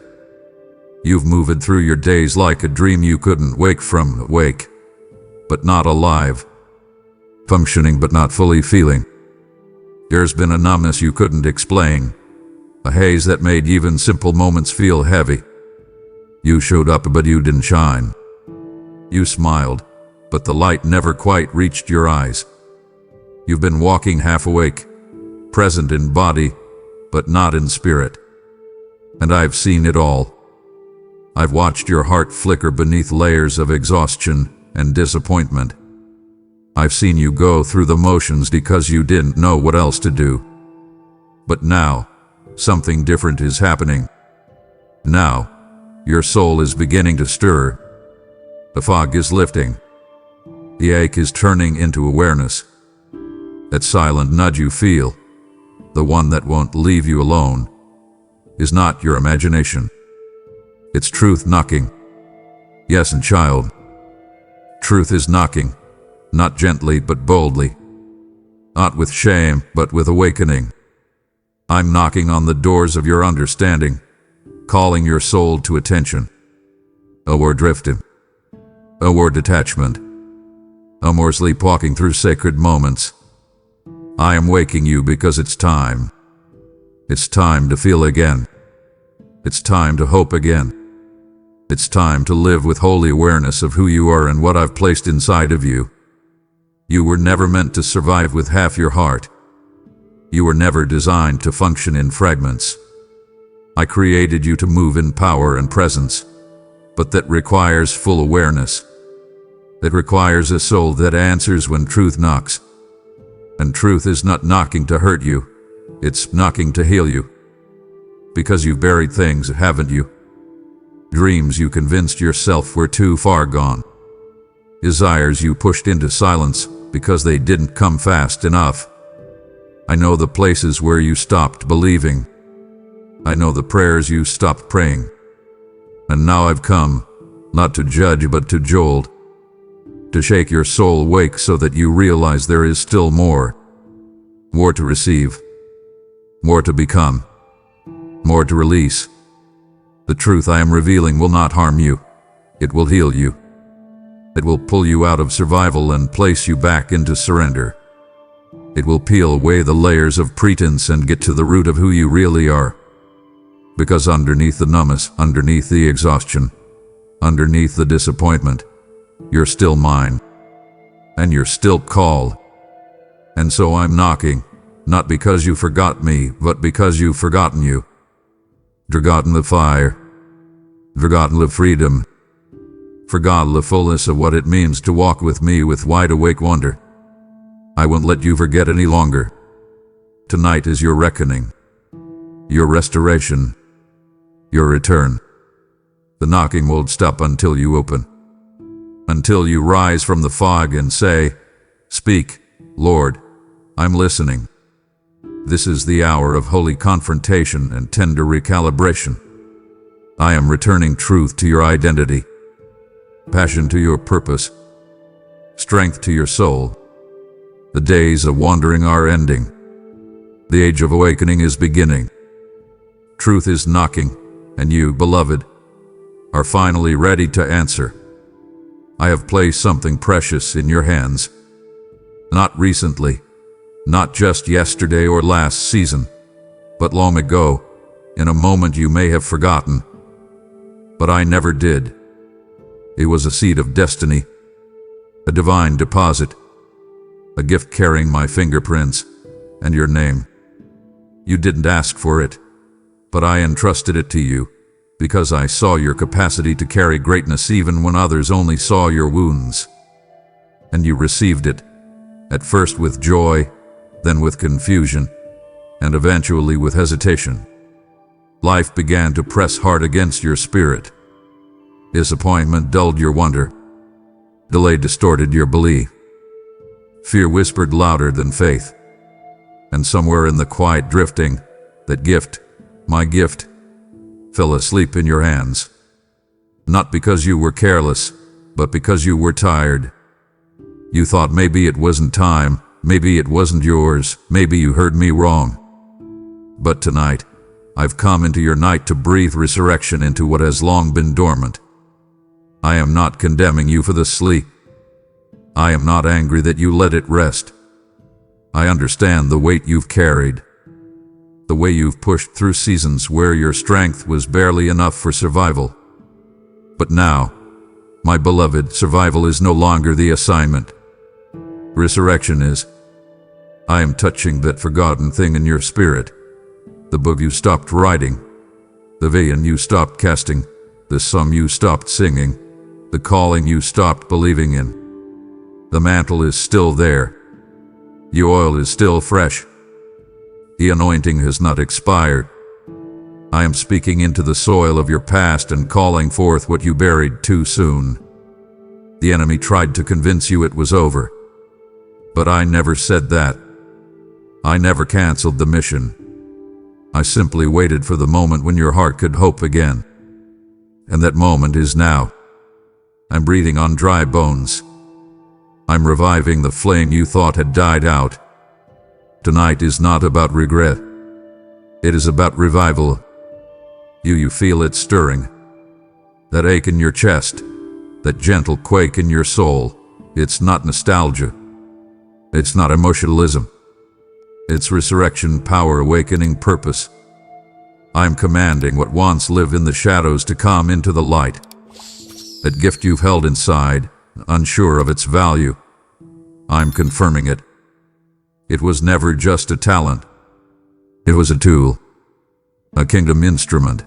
You've moved through your days like a dream you couldn't wake from, awake, but not alive. Functioning but not fully feeling. There's been a numbness you couldn't explain. A haze that made even simple moments feel heavy. You showed up but you didn't shine. You smiled, but the light never quite reached your eyes. You've been walking half awake, present in body, but not in spirit. And I've seen it all. I've watched your heart flicker beneath layers of exhaustion and disappointment. I've seen you go through the motions because you didn't know what else to do. But now, something different is happening. Now, your soul is beginning to stir. The fog is lifting. The ache is turning into awareness. That silent nudge you feel, the one that won't leave you alone, is not your imagination. It's truth knocking. Yes, and child, truth is knocking. not gently but boldly, not with shame but with awakening. I'm knocking on the doors of your understanding, calling your soul to attention. A more drifting, a more detachment, a more sleepwalking through sacred moments. I am waking you because it's time. It's time to feel again. It's time to hope again. It's time to live with holy awareness of who you are and what I've placed inside of you. You were never meant to survive with half your heart. You were never designed to function in fragments. I created you to move in power and presence, but that requires full awareness. It requires a soul that answers when truth knocks. And truth is not knocking to hurt you, it's knocking to heal you. Because you've buried things, haven't you? Dreams you convinced yourself were too far gone. Desires you pushed into silence because they didn't come fast enough. I know the places where you stopped believing. I know the prayers you stopped praying. And now I've come, not to judge but to jolt, to shake your soul awake so that you realize there is still more. More to receive. More to become. More to release. The truth I am revealing will not harm you. It will heal you. It will pull you out of survival and place you back into surrender. It will peel away the layers of pretense and get to the root of who you really are. Because underneath the numbness, underneath the exhaustion, underneath the disappointment, you're still mine. And you're still called. And so I'm knocking, not because you forgot me, but because you've forgotten you. Forgotten the fire. Forgotten the freedom. Forgotten the fullness of what it means to walk with me with wide-awake wonder. I won't let you forget any longer. Tonight is your reckoning. Your restoration. Your return. The knocking won't stop until you open. Until you rise from the fog and say, "Speak, Lord, I'm listening." This is the hour of holy confrontation and tender recalibration. I am returning truth to your identity, passion to your purpose, strength to your soul. The days of wandering are ending. The age of awakening is beginning. Truth is knocking, and you, beloved, are finally ready to answer. I have placed something precious in your hands. Not recently, not just yesterday or last season, but long ago, in a moment you may have forgotten. But I never did. It was a seed of destiny, a divine deposit, a gift carrying my fingerprints and your name. You didn't ask for it, but I entrusted it to you because I saw your capacity to carry greatness even when others only saw your wounds. And you received it, at first with joy, then with confusion, and eventually with hesitation. Life began to press hard against your spirit. Disappointment dulled your wonder. Delay distorted your belief. Fear whispered louder than faith. And somewhere in the quiet drifting, that gift, my gift, fell asleep in your hands. Not because you were careless, but because you were tired. You thought maybe it wasn't time, maybe it wasn't yours, maybe you heard me wrong. But tonight, I've come into your night to breathe resurrection into what has long been dormant. I am not condemning you for the sleep. I am not angry that you let it rest. I understand the weight you've carried, the way you've pushed through seasons where your strength was barely enough for survival. But now, my beloved, survival is no longer the assignment. Resurrection is. I am touching that forgotten thing in your spirit, the book you stopped writing, the vision you stopped casting, the song you stopped singing, the calling you stopped believing in. The mantle is still there. The oil is still fresh. The anointing has not expired. I am speaking into the soil of your past and calling forth what you buried too soon. The enemy tried to convince you it was over. But I never said that. I never canceled the mission. I simply waited for the moment when your heart could hope again. And that moment is now. I'm breathing on dry bones. I'm reviving the flame you thought had died out. Tonight is not about regret. It is about revival. You feel it stirring. That ache in your chest, that gentle quake in your soul. It's not nostalgia. It's not emotionalism. It's resurrection power awakening purpose. I'm commanding what once lived in the shadows to come into the light. That gift you've held inside, unsure of its value, I'm confirming it. It was never just a talent. It was a tool, a kingdom instrument,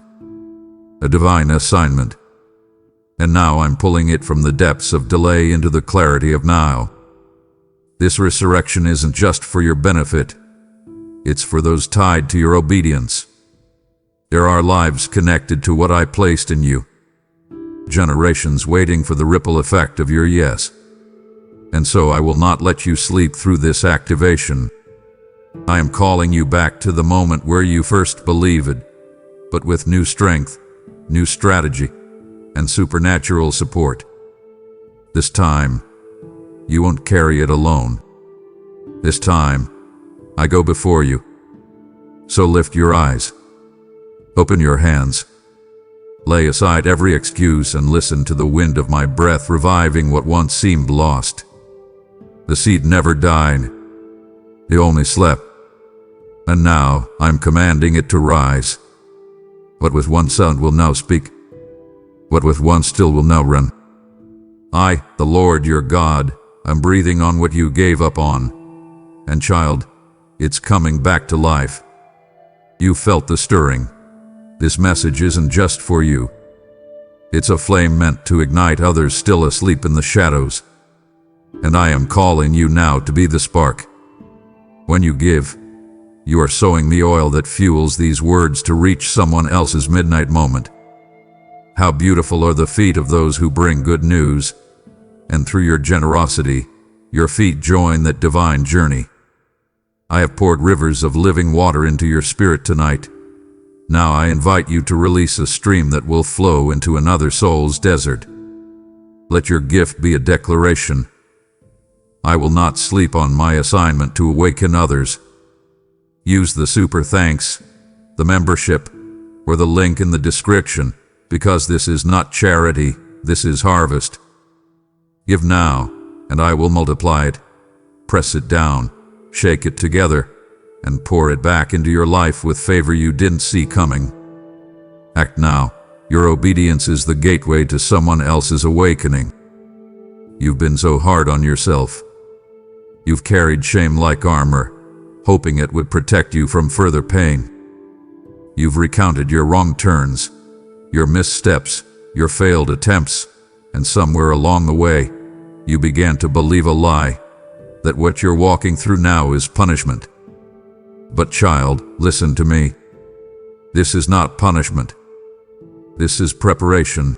a divine assignment. And now I'm pulling it from the depths of delay into the clarity of now. This resurrection isn't just for your benefit. It's for those tied to your obedience. There are lives connected to what I placed in you. Generations waiting for the ripple effect of your yes. And so I will not let you sleep through this activation. I am calling you back to the moment where you first believed, but with new strength, new strategy, and supernatural support. This time, you won't carry it alone. This time, I go before you. So lift your eyes. Open your hands. Lay aside every excuse and listen to the wind of my breath reviving what once seemed lost. The seed never died. It only slept. And now I'm commanding it to rise. What with one sound will now speak. What with one still will now run. I, the Lord your God, am breathing on what you gave up on. And child, it's coming back to life. You felt the stirring. This message isn't just for you. It's a flame meant to ignite others still asleep in the shadows. And I am calling you now to be the spark. When you give, you are sowing the oil that fuels these words to reach someone else's midnight moment. How beautiful are the feet of those who bring good news, and through your generosity, your feet join that divine journey. I have poured rivers of living water into your spirit tonight. Now I invite you to release a stream that will flow into another soul's desert. Let your gift be a declaration. I will not sleep on my assignment to awaken others. Use the super thanks, the membership, or the link in the description, because this is not charity, this is harvest. Give now, and I will multiply it. Press it down, shake it together, and pour it back into your life with favor you didn't see coming. Act now. Your obedience is the gateway to someone else's awakening. You've been so hard on yourself. You've carried shame like armor, hoping it would protect you from further pain. You've recounted your wrong turns, your missteps, your failed attempts, and somewhere along the way, you began to believe a lie, that what you're walking through now is punishment. But child, listen to me. This is not punishment. This is preparation.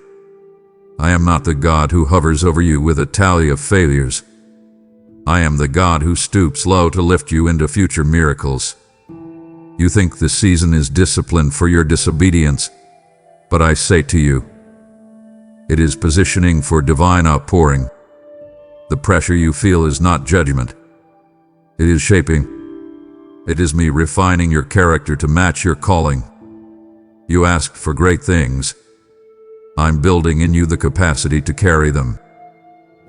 I am not the God who hovers over you with a tally of failures. I am the God who stoops low to lift you into future miracles. You think this season is discipline for your disobedience, but I say to you, it is positioning for divine outpouring. The pressure you feel is not judgment. It is shaping. It is me refining your character to match your calling. You asked for great things. I'm building in you the capacity to carry them.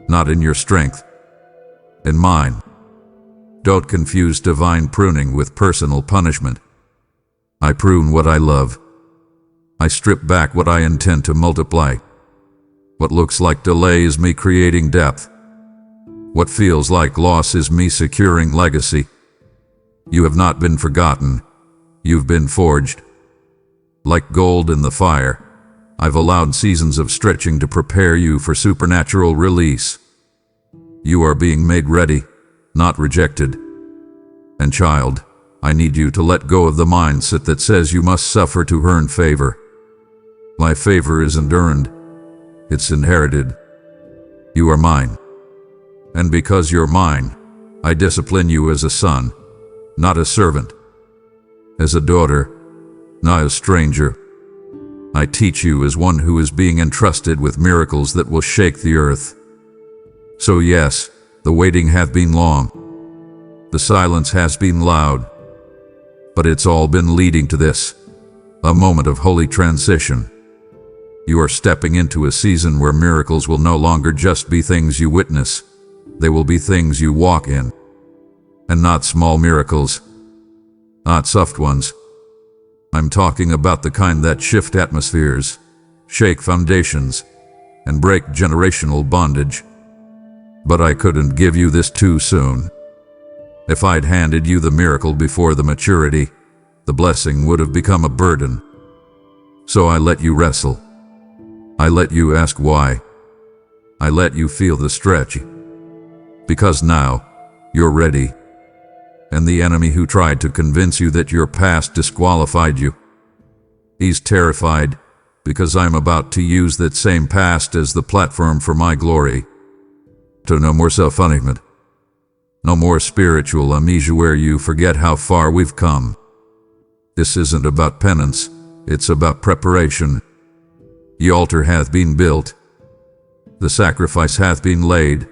Not in your strength. In mine. Don't confuse divine pruning with personal punishment. I prune what I love. I strip back what I intend to multiply. What looks like delay is me creating depth. What feels like loss is me securing legacy. You have not been forgotten. You've been forged. Like gold in the fire, I've allowed seasons of stretching to prepare you for supernatural release. You are being made ready, not rejected. And child, I need you to let go of the mindset that says you must suffer to earn favor. My favor isn't earned. It's inherited. You are mine. And because you're mine, I discipline you as a son, not a servant. As a daughter, not a stranger. I teach you as one who is being entrusted with miracles that will shake the earth. So yes, The waiting hath been long. The silence has been loud. But it's all been leading to this, a moment of holy transition. You are stepping into a season where miracles will no longer just be things you witness. They will be things you walk in. And not small miracles. Not soft ones. I'm talking about the kind that shift atmospheres, shake foundations, and break generational bondage. But I couldn't give you this too soon. If I'd handed you the miracle before the maturity, the blessing would have become a burden. So I let you wrestle. I let you ask why. I let you feel the stretch. Because now, you're ready. And the enemy who tried to convince you that your past disqualified you, he's terrified because I'm about to use that same past as the platform for my glory. To no more self-punishment. No more spiritual amnesia where you forget how far we've come. This isn't about penance, it's about preparation. The altar hath been built. The sacrifice hath been laid.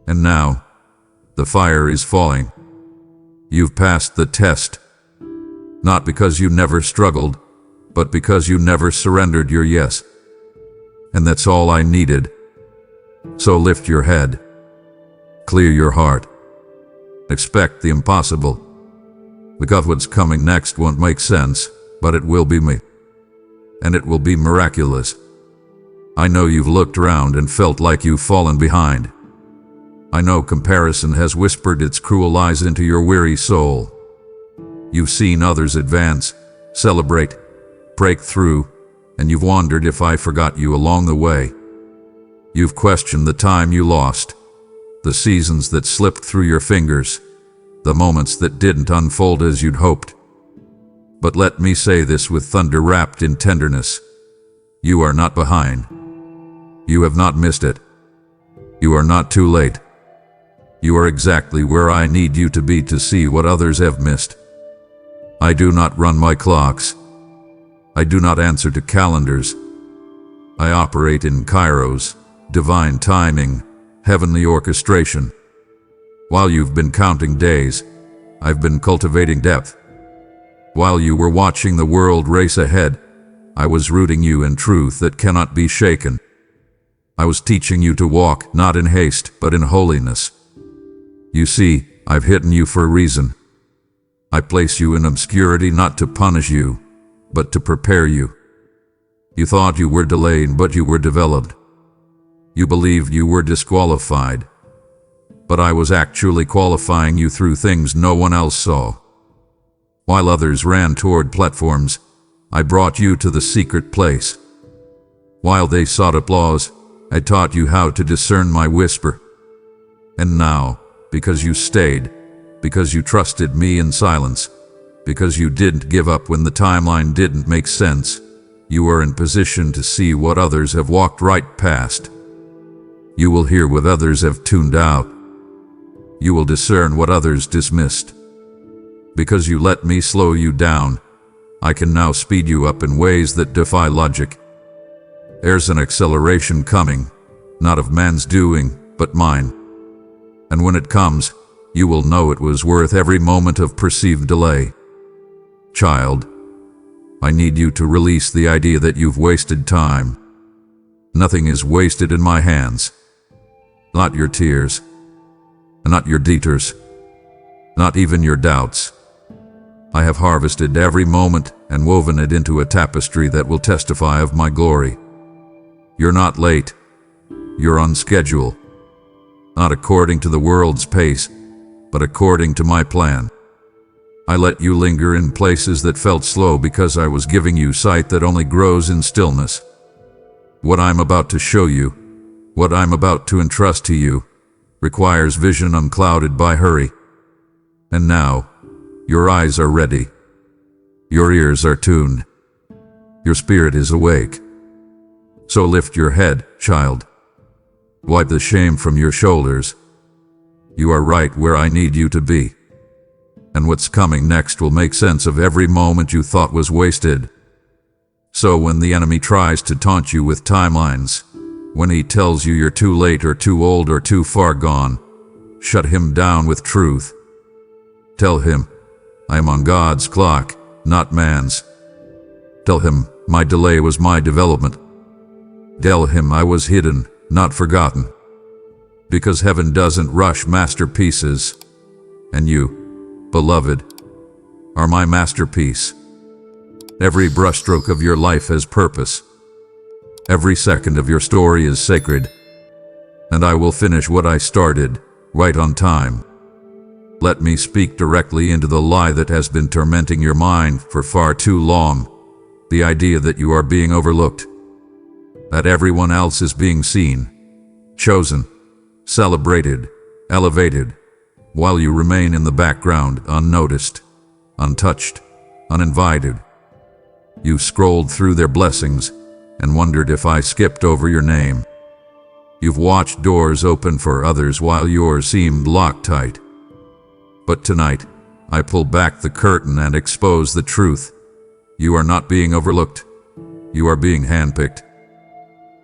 And now, the fire is falling. You've passed the test. Not because you never struggled, but because you never surrendered your yes. And that's all I needed. So lift your head. Clear your heart. Expect the impossible. Because what's coming next won't make sense, but it will be me. And it will be miraculous. I know you've looked around and felt like you've fallen behind. I know comparison has whispered its cruel lies into your weary soul. You've seen others advance, celebrate, break through, and you've wondered if I forgot you along the way. You've questioned the time you lost, the seasons that slipped through your fingers, the moments that didn't unfold as you'd hoped. But let me say this with thunder wrapped in tenderness. You are not behind. You have not missed it. You are not too late. You are exactly where I need you to be to see what others have missed. I do not run my clocks. I do not answer to calendars. I operate in kairos, divine timing, heavenly orchestration. While you've been counting days, I've been cultivating depth. While you were watching the world race ahead, I was rooting you in truth that cannot be shaken. I was teaching you to walk not in haste, but in holiness. You see, I've hidden you for a reason. I place you in obscurity not to punish you, but to prepare you. You thought you were delayed, but you were developed. You believed you were disqualified, but I was actually qualifying you through things no one else saw. While others ran toward platforms, I brought you to the secret place. While they sought applause, I taught you how to discern my whisper. And now, because you stayed, because you trusted me in silence, because you didn't give up when the timeline didn't make sense, you are in position to see what others have walked right past. You will hear what others have tuned out. You will discern what others dismissed. Because you let me slow you down, I can now speed you up in ways that defy logic. There's an acceleration coming, not of man's doing, but mine. And when it comes, you will know it was worth every moment of perceived delay. Child, I need you to release the idea that you've wasted time. Nothing is wasted in my hands. Not your tears. Not your detours. Not even your doubts. I have harvested every moment and woven it into a tapestry that will testify of my glory. You're not late. You're on schedule. Not according to the world's pace, but according to my plan. I let you linger in places that felt slow because I was giving you sight that only grows in stillness. What I'm about to show you, what I'm about to entrust to you, requires vision unclouded by hurry. And now, your eyes are ready. Your ears are tuned. Your spirit is awake. So lift your head, child. Wipe the shame from your shoulders. You are right where I need you to be. And what's coming next will make sense of every moment you thought was wasted. So when the enemy tries to taunt you with timelines, when he tells you you're too late or too old or too far gone, Shut him down with truth. Tell him, I am on God's clock, not man's. Tell him, my delay was my development. Tell him I was hidden, not forgotten. Because heaven doesn't rush masterpieces, and you, beloved, are my masterpiece. Every brushstroke of your life has purpose. Every second of your story is sacred. And I will finish what I started, right on time. Let me speak directly into the lie that has been tormenting your mind for far too long. The idea that you are being overlooked. That everyone else is being seen, chosen, celebrated, elevated, while you remain in the background, unnoticed, untouched, uninvited. You scrolled through their blessings and wondered if I skipped over your name. You've watched doors open for others while yours seemed locked tight. But tonight, I pull back the curtain and expose the truth. You are not being overlooked. You are being handpicked.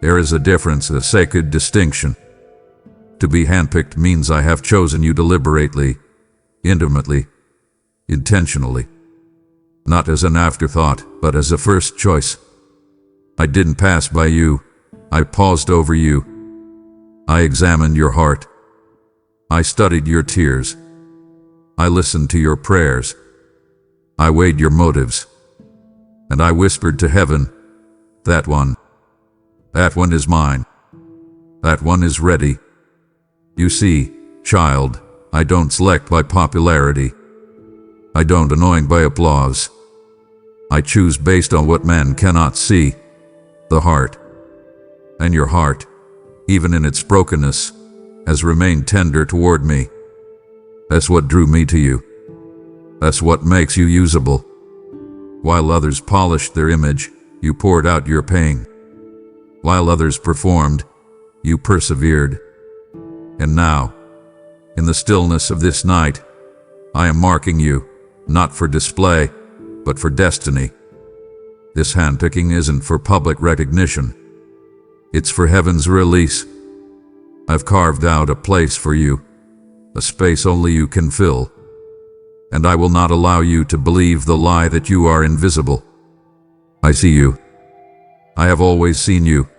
There is a difference, a sacred distinction. To be handpicked means I have chosen you deliberately, intimately, intentionally. Not as an afterthought, but as a first choice. I didn't pass by you. I paused over you. I examined your heart. I studied your tears. I listened to your prayers. I weighed your motives. And I whispered to heaven, that one is mine. That one is ready. You see, child, I don't select by popularity. I don't anoint by applause. I choose based on what men cannot see, the heart. And your heart, even in its brokenness, has remained tender toward me. That's what drew me to you. That's what makes you usable. While others polished their image, you poured out your pain. While others performed, you persevered. And now, in the stillness of this night, I am marking you, not for display, but for destiny. This handpicking isn't for public recognition. It's for heaven's release. I've carved out a place for you, a space only you can fill. And I will not allow you to believe the lie that you are invisible. I see you. I have always seen you.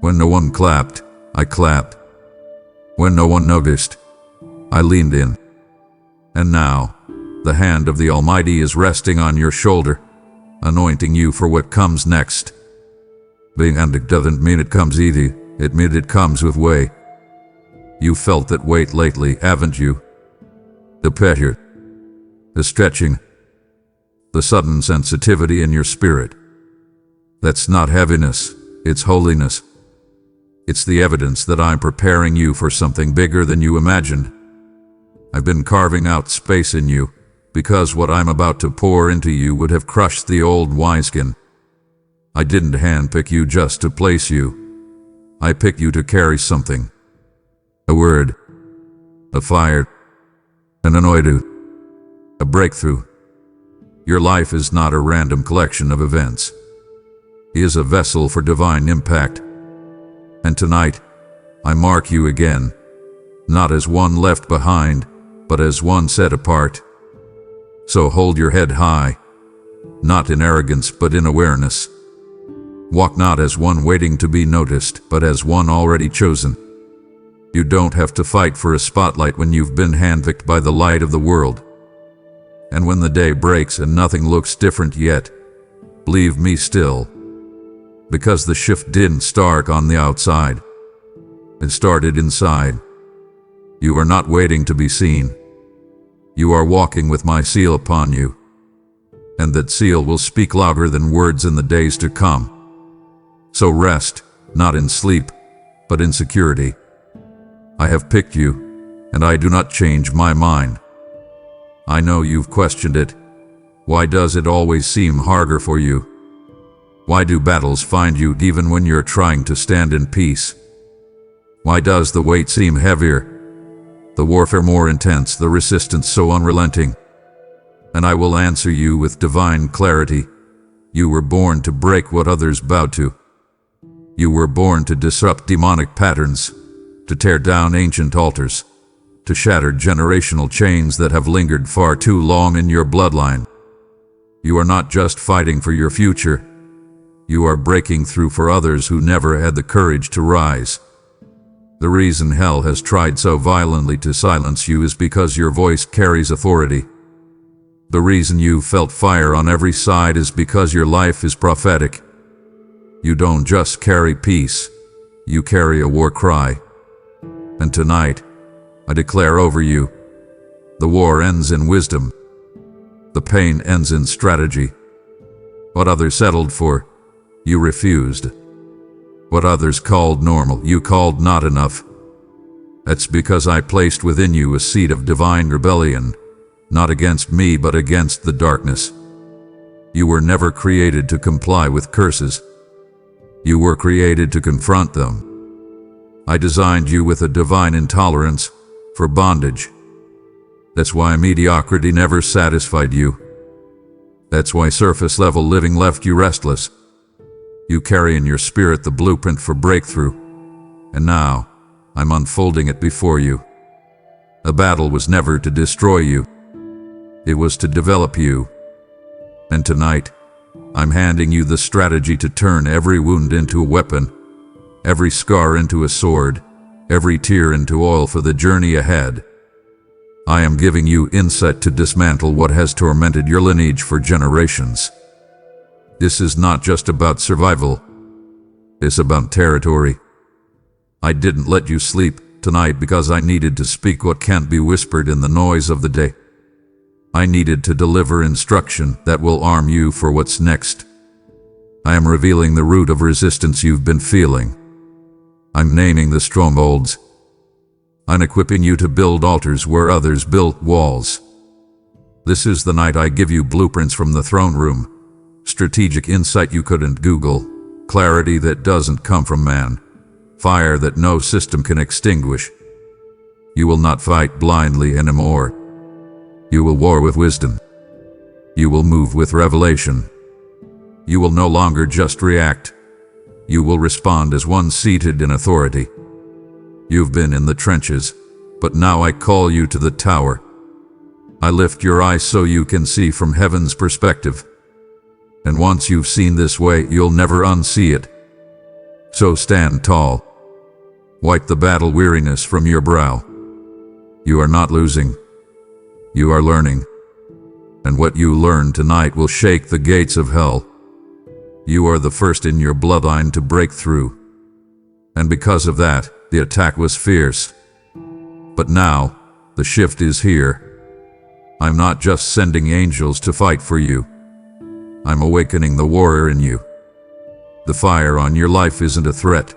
When no one clapped, I clapped. When no one noticed, I leaned in. And now, the hand of the Almighty is resting on your shoulder, anointing you for what comes next. Being handpicked doesn't mean it comes easy, it means it comes with weight. You felt that weight lately, haven't you? The pressure, the stretching, the sudden sensitivity in your spirit. That's not heaviness, it's holiness. It's the evidence that I'm preparing you for something bigger than you imagined. I've been carving out space in you, because what I'm about to pour into you would have crushed the old wineskin. I didn't handpick you just to place you. I picked you to carry something. A word, a fire, an anointing, a breakthrough. Your life is not a random collection of events. It is a vessel for divine impact. And tonight, I mark you again, not as one left behind, but as one set apart. So hold your head high, not in arrogance but in awareness. Walk not as one waiting to be noticed, but as one already chosen. You don't have to fight for a spotlight when you've been handpicked by the light of the world. And when the day breaks and nothing looks different yet, believe me still. Because the shift didn't start on the outside. It started inside. You are not waiting to be seen. You are walking with my seal upon you. And that seal will speak louder than words in the days to come. So rest, not in sleep, but in security. I have picked you, and I do not change my mind. I know you've questioned it. Why does it always seem harder for you? Why do battles find you even when you're trying to stand in peace? Why does the weight seem heavier? The warfare more intense, the resistance so unrelenting? And I will answer you with divine clarity. You were born to break what others bowed to. You were born to disrupt demonic patterns, to tear down ancient altars, to shatter generational chains that have lingered far too long in your bloodline. You are not just fighting for your future. You are breaking through for others who never had the courage to rise. The reason hell has tried so violently to silence you is because your voice carries authority. The reason you've felt fire on every side is because your life is prophetic. You don't just carry peace, you carry a war cry. And tonight, I declare over you, the war ends in wisdom. The pain ends in strategy. What others settled for, you refused. What others called normal, you called not enough. That's because I placed within you a seed of divine rebellion, not against me but against the darkness. You were never created to comply with curses. You were created to confront them. I designed you with a divine intolerance for bondage. That's why mediocrity never satisfied you. That's why surface-level living left you restless. You carry in your spirit the blueprint for breakthrough, and now I'm unfolding it before you. The battle was never to destroy you. It was to develop you. And tonight, I'm handing you the strategy to turn every wound into a weapon, every scar into a sword, every tear into oil for the journey ahead. I am giving you insight to dismantle what has tormented your lineage for generations. This is not just about survival. It's about territory. I didn't let you sleep tonight because I needed to speak what can't be whispered in the noise of the day. I needed to deliver instruction that will arm you for what's next. I am revealing the root of resistance you've been feeling. I'm naming the strongholds. I'm equipping you to build altars where others built walls. This is the night I give you blueprints from the throne room, strategic insight you couldn't Google, clarity that doesn't come from man, fire that no system can extinguish. You will not fight blindly anymore. You will war with wisdom. You will move with revelation. You will no longer just react. You will respond as one seated in authority. You've been in the trenches, but now I call you to the tower. I lift your eyes so you can see from heaven's perspective. And once you've seen this way, you'll never unsee it. So stand tall. Wipe the battle weariness from your brow. You are not losing. You are learning. And what you learn tonight will shake the gates of hell. You are the first in your bloodline to break through. And because of that, the attack was fierce. But now, the shift is here. I'm not just sending angels to fight for you. I'm awakening the warrior in you. The fire on your life isn't a threat.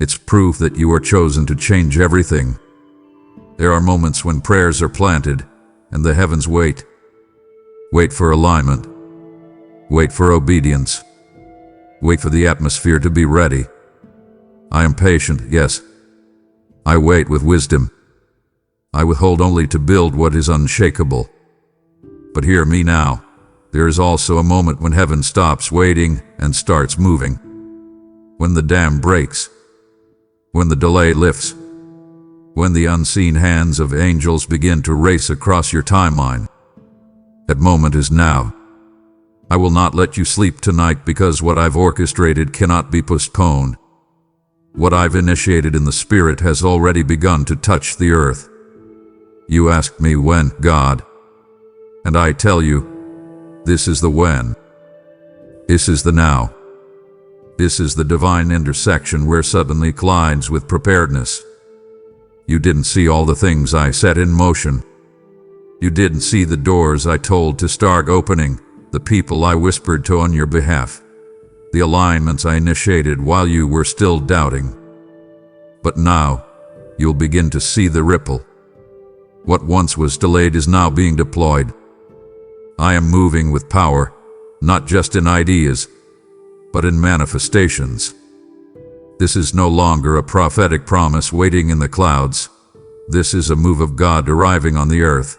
It's proof that you are chosen to change everything. There are moments when prayers are planted, and the heavens wait. Wait for alignment. Wait for obedience. Wait for the atmosphere to be ready. I am patient, yes. I wait with wisdom. I withhold only to build what is unshakable. But hear me now. There is also a moment when heaven stops waiting and starts moving. When the dam breaks. When the delay lifts. When the unseen hands of angels begin to race across your timeline. That moment is now. I will not let you sleep tonight because what I've orchestrated cannot be postponed. What I've initiated in the Spirit has already begun to touch the earth. You asked me when, God. And I tell you, this is the when. This is the now. This is the divine intersection where suddenly collides with preparedness. You didn't see all the things I set in motion. You didn't see the doors I told to start opening, the people I whispered to on your behalf, the alignments I initiated while you were still doubting. But now, you'll begin to see the ripple. What once was delayed is now being deployed. I am moving with power, not just in ideas, but in manifestations. This is no longer a prophetic promise waiting in the clouds. This is a move of God arriving on the earth.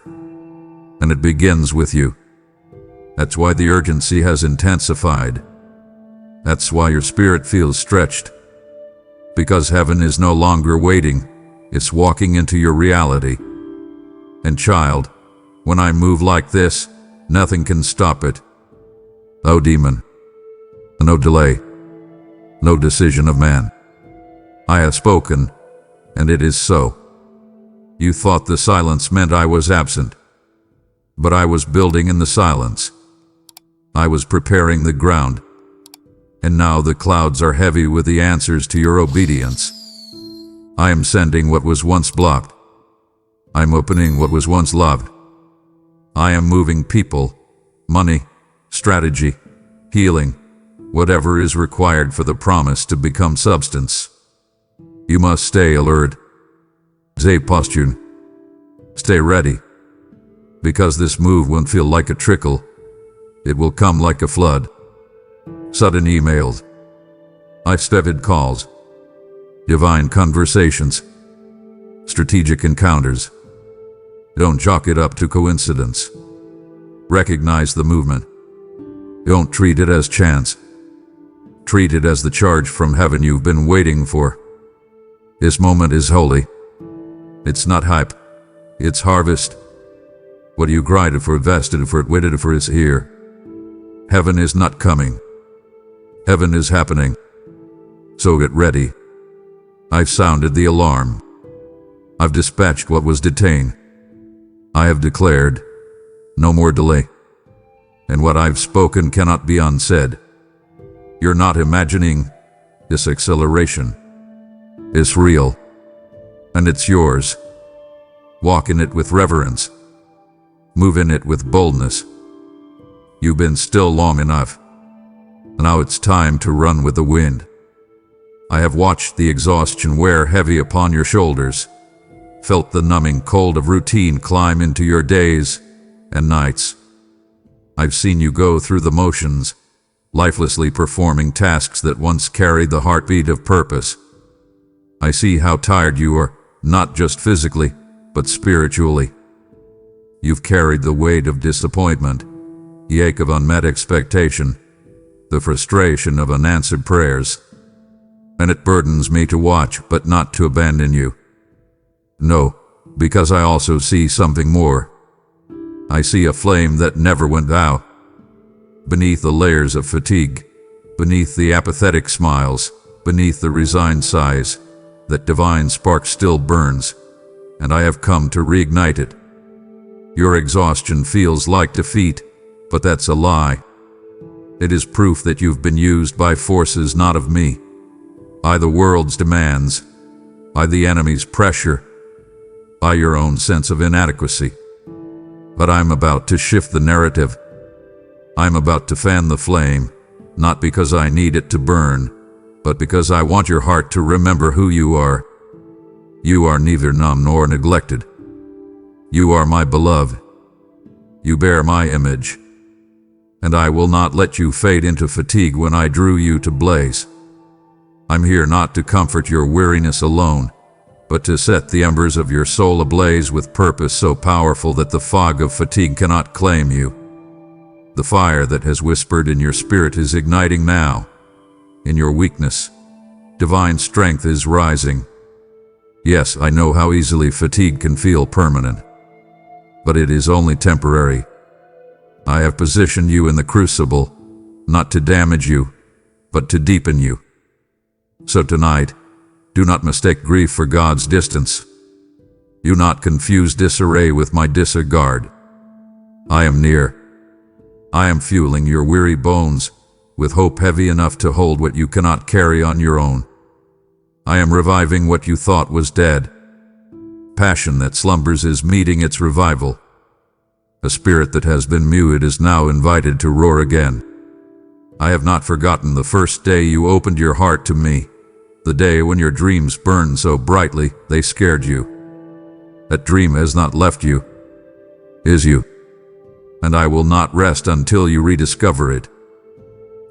And it begins with you. That's why the urgency has intensified. That's why your spirit feels stretched. Because heaven is no longer waiting, It's walking into your reality. And child, when I move like this, nothing can stop it. Oh demon, no delay, no decision of man. I have spoken, and it is so. You thought the silence meant I was absent, but I was building in the silence. I was preparing the ground, and now the clouds are heavy with the answers to your obedience. I am sending what was once blocked. I'm opening what was once loved. I am moving people, money, strategy, healing, whatever is required for the promise to become substance. You must stay alert. Stay postured. Stay ready. Because this move won't feel like a trickle. It will come like a flood. Sudden emails. Unexpected calls. Divine conversations. Strategic encounters. Don't chalk it up to coincidence. Recognize the movement. Don't treat it as chance. Treat it as the charge from heaven you've been waiting for. This moment is holy. It's not hype. It's harvest. What you grinded for, vested for, waited for is here. Heaven is not coming. Heaven is happening. So get ready. I've sounded the alarm. I've dispatched what was detained. I have declared, no more delay. And what I've spoken cannot be unsaid. You're not imagining. This acceleration is real, and it's yours. Walk in it with reverence. Move in it with boldness. You've been still long enough. Now it's time to run with the wind. I have watched the exhaustion wear heavy upon your shoulders, felt the numbing cold of routine climb into your days and nights. I've seen you go through the motions, lifelessly performing tasks that once carried the heartbeat of purpose. I see how tired you are, not just physically, but spiritually. You've carried the weight of disappointment, the ache of unmet expectation, the frustration of unanswered prayers. And it burdens me to watch, but not to abandon you. No, because I also see something more. I see a flame that never went out. Beneath the layers of fatigue, beneath the apathetic smiles, beneath the resigned sighs, that divine spark still burns, and I have come to reignite it. Your exhaustion feels like defeat, but that's a lie. It is proof that you've been used by forces not of me, by the world's demands, by the enemy's pressure, by your own sense of inadequacy. But I'm about to shift the narrative. I'm about to fan the flame, not because I need it to burn, but because I want your heart to remember who you are. You are neither numb nor neglected. You are my beloved. You bear my image. And I will not let you fade into fatigue when I drew you to blaze. I'm here not to comfort your weariness alone, but to set the embers of your soul ablaze with purpose so powerful that the fog of fatigue cannot claim you. The fire that has whispered in your spirit is igniting now. In your weakness, divine strength is rising. Yes, I know how easily fatigue can feel permanent, but it is only temporary. I have positioned you in the crucible, not to damage you, but to deepen you. So tonight, do not mistake grief for God's distance. Do not confuse disarray with my disregard. I am near. I am fueling your weary bones with hope heavy enough to hold what you cannot carry on your own. I am reviving what you thought was dead. Passion that slumbers is meeting its revival. A spirit that has been muted is now invited to roar again. I have not forgotten the first day you opened your heart to me, the day when your dreams burned so brightly they scared you. That dream has not left you, is you, and I will not rest until you rediscover it.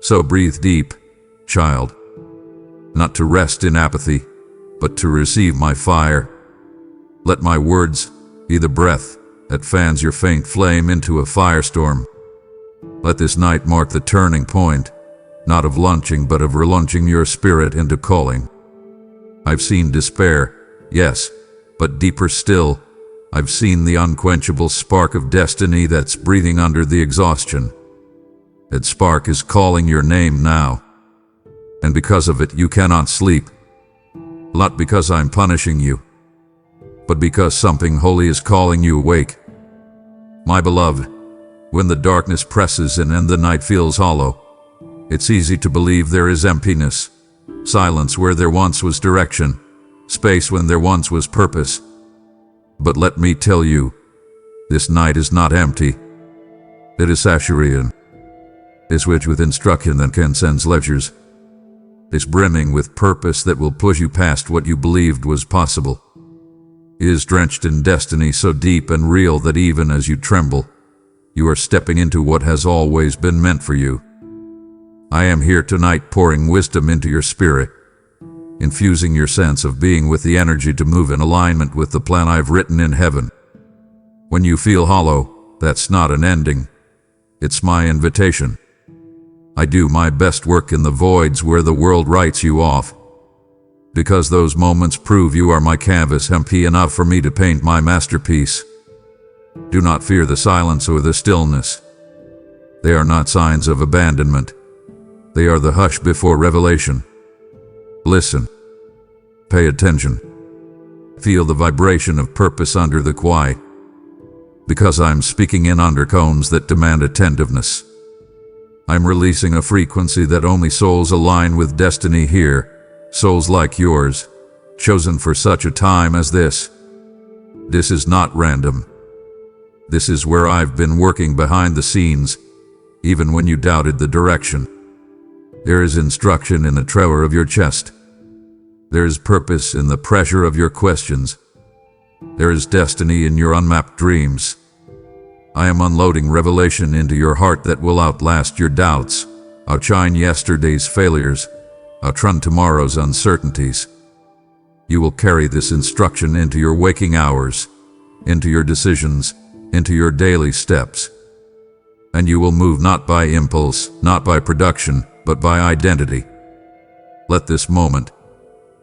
So breathe deep, child, not to rest in apathy, but to receive my fire. Let my words be the breath that fans your faint flame into a firestorm. Let this night mark the turning point, not of launching but of relaunching your spirit into calling. I've seen despair, yes, But deeper still, I've seen the unquenchable spark of destiny that's breathing under the exhaustion. That spark is calling your name now. And because of it, you cannot sleep. Not because I'm punishing you, but because something holy is calling you awake. My beloved, when the darkness presses in and the night feels hollow, it's easy to believe there is emptiness, silence where there once was direction, space when there once was purpose. But let me tell you, this night is not empty. It is saturated. It's rich with instruction that transcends lectures. It's brimming with purpose that will push you past what you believed was possible. It is drenched in destiny so deep and real that even as you tremble, you are stepping into what has always been meant for you. I am here tonight pouring wisdom into your spirit, infusing your sense of being with the energy to move in alignment with the plan I've written in heaven. When you feel hollow, that's not an ending. It's my invitation. I do my best work in the voids where the world writes you off, because those moments prove you are my canvas, empty enough for me to paint my masterpiece. Do not fear the silence or the stillness. They are not signs of abandonment. They are the hush before revelation. Listen. Pay attention. Feel the vibration of purpose under the quiet, because I'm speaking in undertones that demand attentiveness. I'm releasing a frequency that only souls align with destiny hear, souls like yours, chosen for such a time as this. This is not random. This is where I've been working behind the scenes, even when you doubted the direction. There is instruction in the tremor of your chest. There is purpose in the pressure of your questions. There is destiny in your unmapped dreams. I am unloading revelation into your heart that will outlast your doubts, outshine yesterday's failures, outrun tomorrow's uncertainties. You will carry this instruction into your waking hours, into your decisions, into your daily steps. And you will move not by impulse, not by production, but by identity. Let this moment,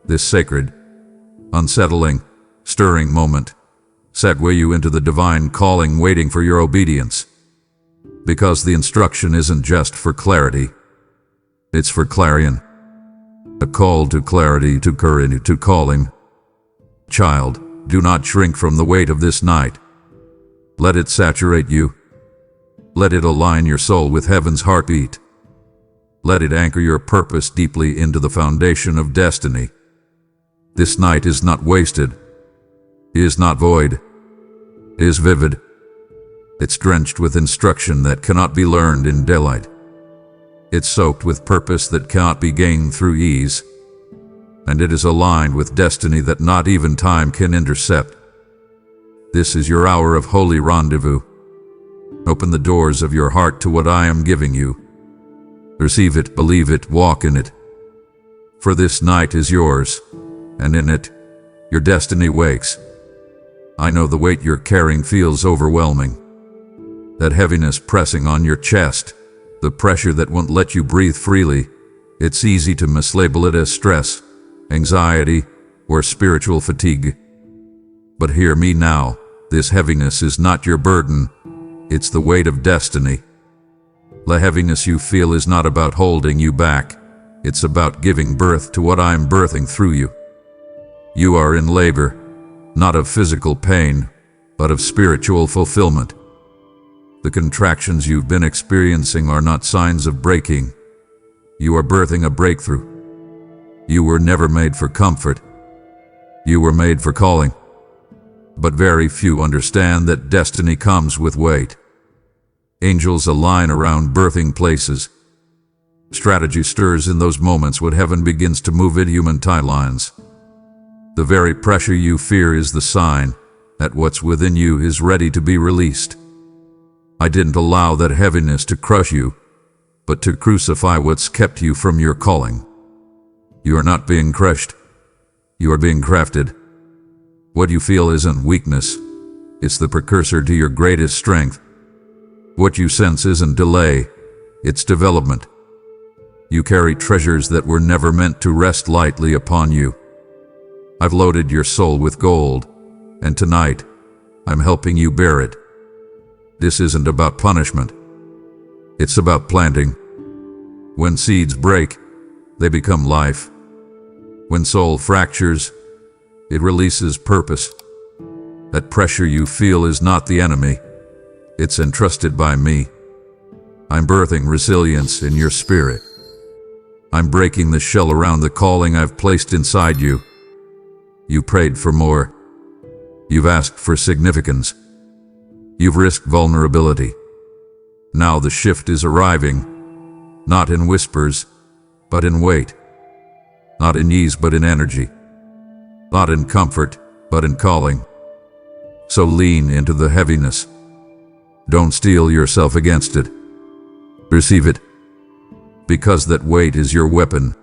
this sacred, unsettling, stirring moment, segue you into the divine calling waiting for your obedience. Because the instruction isn't just for clarity, it's for clarion. A call to clarity, to courage, to calling. Child, do not shrink from the weight of this night. Let it saturate you. Let it align your soul with heaven's heartbeat. Let it anchor your purpose deeply into the foundation of destiny. This night is not wasted. It is not void. It is vivid. It's drenched with instruction that cannot be learned in daylight. It's soaked with purpose that cannot be gained through ease. And it is aligned with destiny that not even time can intercept. This is your hour of holy rendezvous. Open the doors of your heart to what I am giving you. Receive it, believe it, walk in it. For this night is yours, and in it, your destiny wakes. I know the weight you're carrying feels overwhelming. That heaviness pressing on your chest, the pressure that won't let you breathe freely, it's easy to mislabel it as stress, anxiety, or spiritual fatigue. But hear me now, this heaviness is not your burden, it's the weight of destiny. The heaviness you feel is not about holding you back, it's about giving birth to what I'm birthing through you. You are in labor, not of physical pain, but of spiritual fulfillment. The contractions you've been experiencing are not signs of breaking. You are birthing a breakthrough. You were never made for comfort. You were made for calling. But very few understand that destiny comes with weight. Angels align around birthing places. Strategy stirs in those moments when heaven begins to move in human timelines. The very pressure you fear is the sign that what's within you is ready to be released. I didn't allow that heaviness to crush you, but to crucify what's kept you from your calling. You are not being crushed. You are being crafted. What you feel isn't weakness. It's the precursor to your greatest strength. What you sense isn't delay. It's development. You carry treasures that were never meant to rest lightly upon you. I've loaded your soul with gold, And tonight, I'm helping you bear it. This isn't about punishment. It's about planting. When seeds break, they become life. When soul fractures, it releases purpose. That pressure you feel is not the enemy. It's entrusted by me. I'm birthing resilience in your spirit. I'm breaking the shell around the calling I've placed inside you. You prayed for more. You've asked for significance. You've risked vulnerability. Now the shift is arriving, not in whispers, but in weight. Not in ease, but in energy. Not in comfort, but in calling. So lean into the heaviness. Don't steel yourself against it. Receive it. Because that weight is your weapon.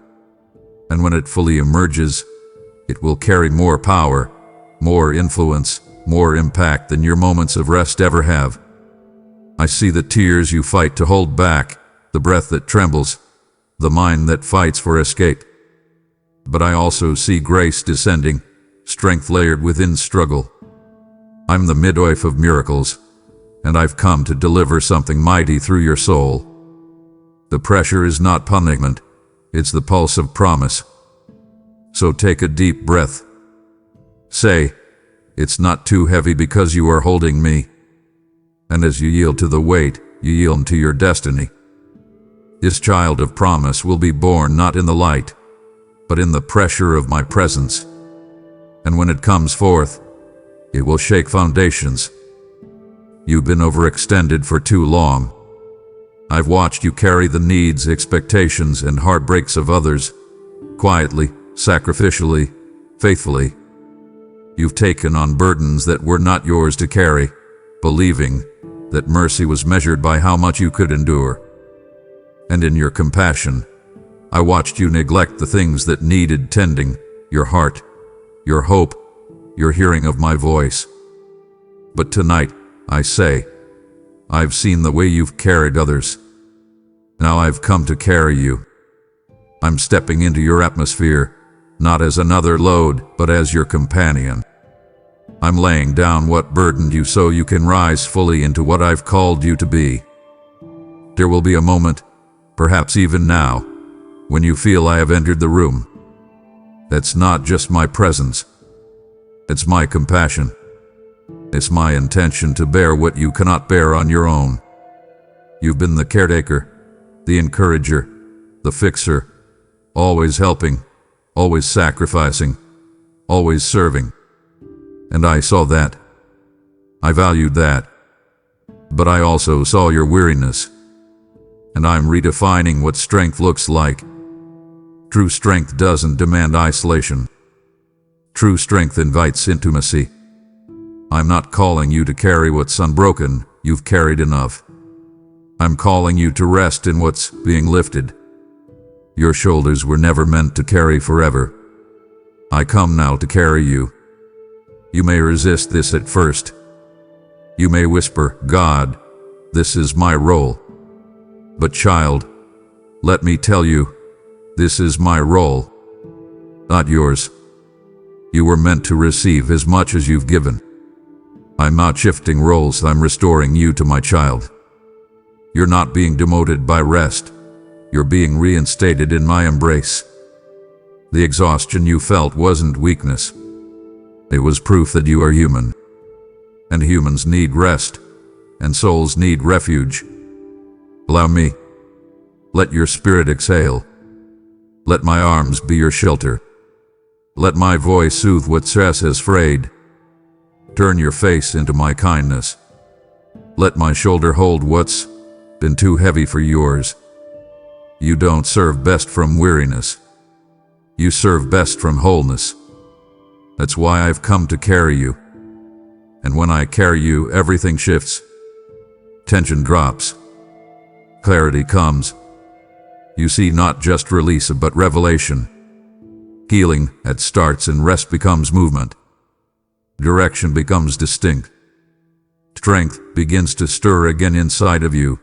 And when it fully emerges, it will carry more power, more influence, more impact than your moments of rest ever have. I see the tears you fight to hold back, the breath that trembles, the mind that fights for escape. But I also see grace descending, strength layered within struggle. I'm the midwife of miracles, and I've come to deliver something mighty through your soul. The pressure is not punishment, it's the pulse of promise. So take a deep breath. Say, it's not too heavy because you are holding me. And as you yield to the weight, you yield to your destiny. This child of promise will be born not in the light, but in the pressure of my presence. And when it comes forth, it will shake foundations. You've been overextended for too long. I've watched you carry the needs, expectations, and heartbreaks of others, quietly, sacrificially, faithfully. You've taken on burdens that were not yours to carry, believing that mercy was measured by how much you could endure. And in your compassion, I watched you neglect the things that needed tending, your heart, your hope, your hearing of my voice. But tonight, I say, I've seen the way you've carried others. Now I've come to carry you. I'm stepping into your atmosphere, not as another load, but as your companion. I'm laying down what burdened you so you can rise fully into what I've called you to be. There will be a moment, perhaps even now, when you feel I have entered the room. That's not just my presence. It's my compassion. It's my intention to bear what you cannot bear on your own. You've been the caretaker, the encourager, the fixer, always helping, always sacrificing, always serving. And I saw that. I valued that. But I also saw your weariness. And I'm redefining what strength looks like. True strength doesn't demand isolation. True strength invites intimacy. I'm not calling you to carry what's unbroken, you've carried enough. I'm calling you to rest in what's being lifted. Your shoulders were never meant to carry forever. I come now to carry you. You may resist this at first. You may whisper, God, this is my role. But child, let me tell you, this is my role, not yours. You were meant to receive as much as you've given. I'm not shifting roles, I'm restoring you to my child. You're not being demoted by rest. You're being reinstated in my embrace. The exhaustion you felt wasn't weakness. It was proof that you are human. And humans need rest, and souls need refuge. Allow me. Let your spirit exhale. Let my arms be your shelter. Let my voice soothe what stress has frayed. Turn your face into my kindness. Let my shoulder hold what's been too heavy for yours. You don't serve best from weariness. You serve best from wholeness. That's why I've come to carry you. And when I carry you, everything shifts. Tension drops. Clarity comes. You see not just release, but revelation. Healing that starts and rest becomes movement. Direction becomes distinct. Strength begins to stir again inside of you.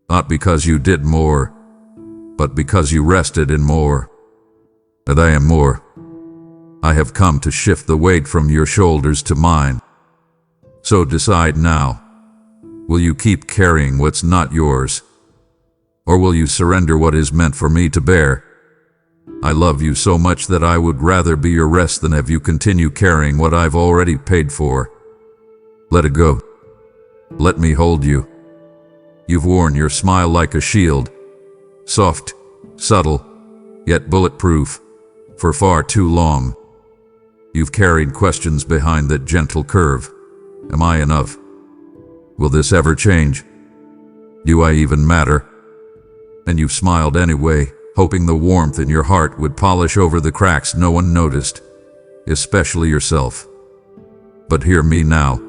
Not because you did more, but because you rested in more. And I am more. I have come to shift the weight from your shoulders to mine. So decide now. Will you keep carrying what's not yours? Or will you surrender what is meant for me to bear? I love you so much that I would rather be your rest than have you continue carrying what I've already paid for. Let it go. Let me hold you. You've worn your smile like a shield, soft, subtle, yet bulletproof, for far too long. You've carried questions behind that gentle curve. Am I enough? Will this ever change? Do I even matter? And you've smiled anyway, hoping the warmth in your heart would polish over the cracks no one noticed, especially yourself. But hear me now.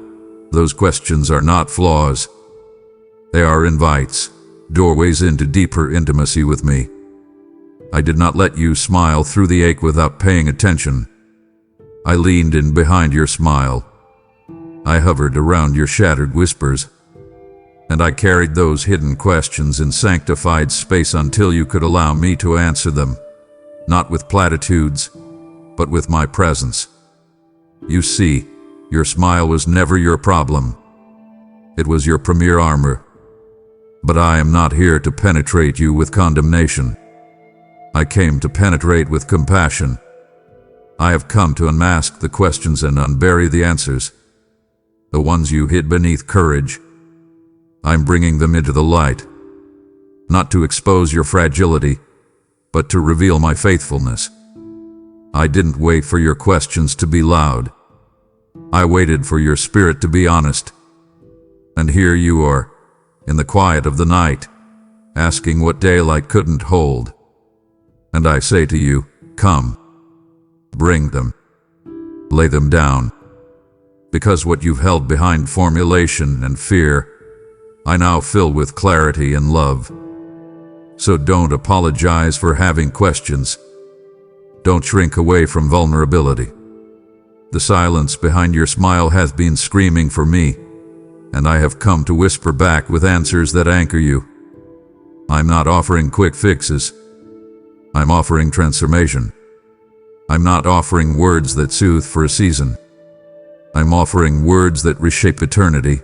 Those questions are not flaws. They are invites, doorways into deeper intimacy with me. I did not let you smile through the ache without paying attention. I leaned in behind your smile. I hovered around your shattered whispers. And I carried those hidden questions in sanctified space until you could allow me to answer them, not with platitudes, but with my presence. You see, your smile was never your problem. It was your premier armor. But I am not here to penetrate you with condemnation. I came to penetrate with compassion. I have come to unmask the questions and unbury the answers, the ones you hid beneath courage. I'm bringing them into the light, not to expose your fragility, but to reveal my faithfulness. I didn't wait for your questions to be loud. I waited for your spirit to be honest. And here you are, in the quiet of the night, asking what daylight couldn't hold. And I say to you, come. Bring them. Lay them down. Because what you've held behind formulation and fear, I now fill with clarity and love. So don't apologize for having questions. Don't shrink away from vulnerability. The silence behind your smile has been screaming for me, and I have come to whisper back with answers that anchor you. I'm not offering quick fixes. I'm offering transformation. I'm not offering words that soothe for a season. I'm offering words that reshape eternity.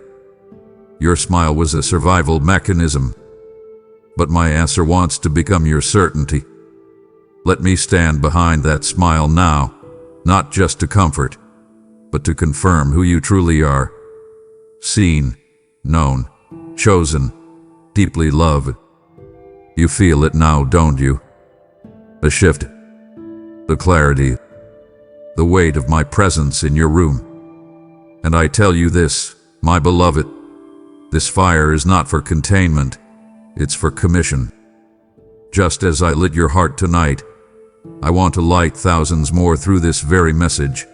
Your smile was a survival mechanism, but my answer wants to become your certainty. Let me stand behind that smile now, not just to comfort, but to confirm who you truly are. Seen, known, chosen, deeply loved. You feel it now, don't you? A shift, the clarity, the weight of my presence in your room. And I tell you this, my beloved, this fire is not for containment, it's for commission. Just as I lit your heart tonight, I want to light thousands more through this very message.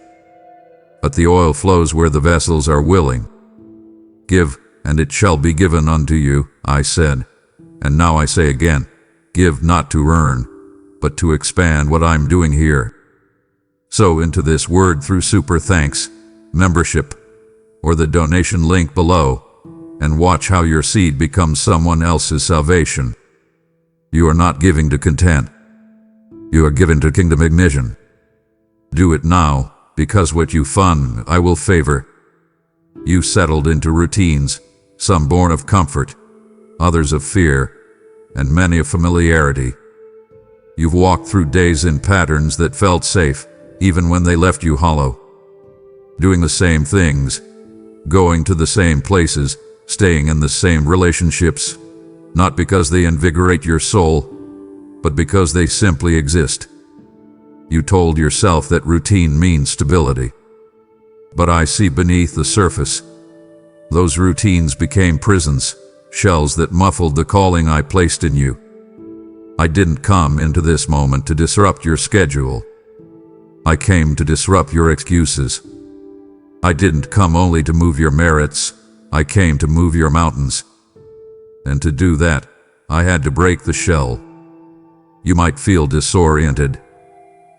But the oil flows where the vessels are willing. Give, and it shall be given unto you, I said. And now I say again, give not to earn, but to expand what I'm doing here. So into this word through super thanks, membership, or the donation link below, and watch how your seed becomes someone else's salvation. You are not giving to content. You are given to kingdom ignition. Do it now, because what you fund, I will favor. You settled into routines, some born of comfort, others of fear, and many of familiarity. You've walked through days in patterns that felt safe, even when they left you hollow. Doing the same things, going to the same places, staying in the same relationships, not because they invigorate your soul, but because they simply exist. You told yourself that routine means stability. But I see beneath the surface. Those routines became prisons, shells that muffled the calling I placed in you. I didn't come into this moment to disrupt your schedule. I came to disrupt your excuses. I didn't come only to move your merits, I came to move your mountains. And to do that, I had to break the shell. You might feel disoriented,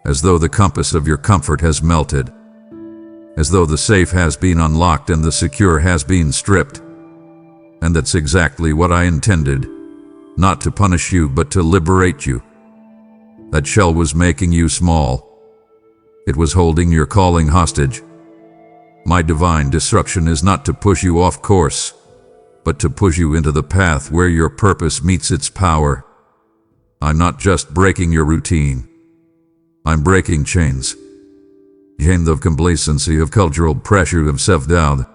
as though the compass of your comfort has melted, as though the safe has been unlocked and the secure has been stripped. And that's exactly what I intended, not to punish you but to liberate you. That shell was making you small, It was holding your calling hostage. My divine destruction is not to push you off course, but to push you into the path where your purpose meets its power. I'm not just breaking your routine. I'm breaking chains. Chains of complacency, of cultural pressure, of self-doubt.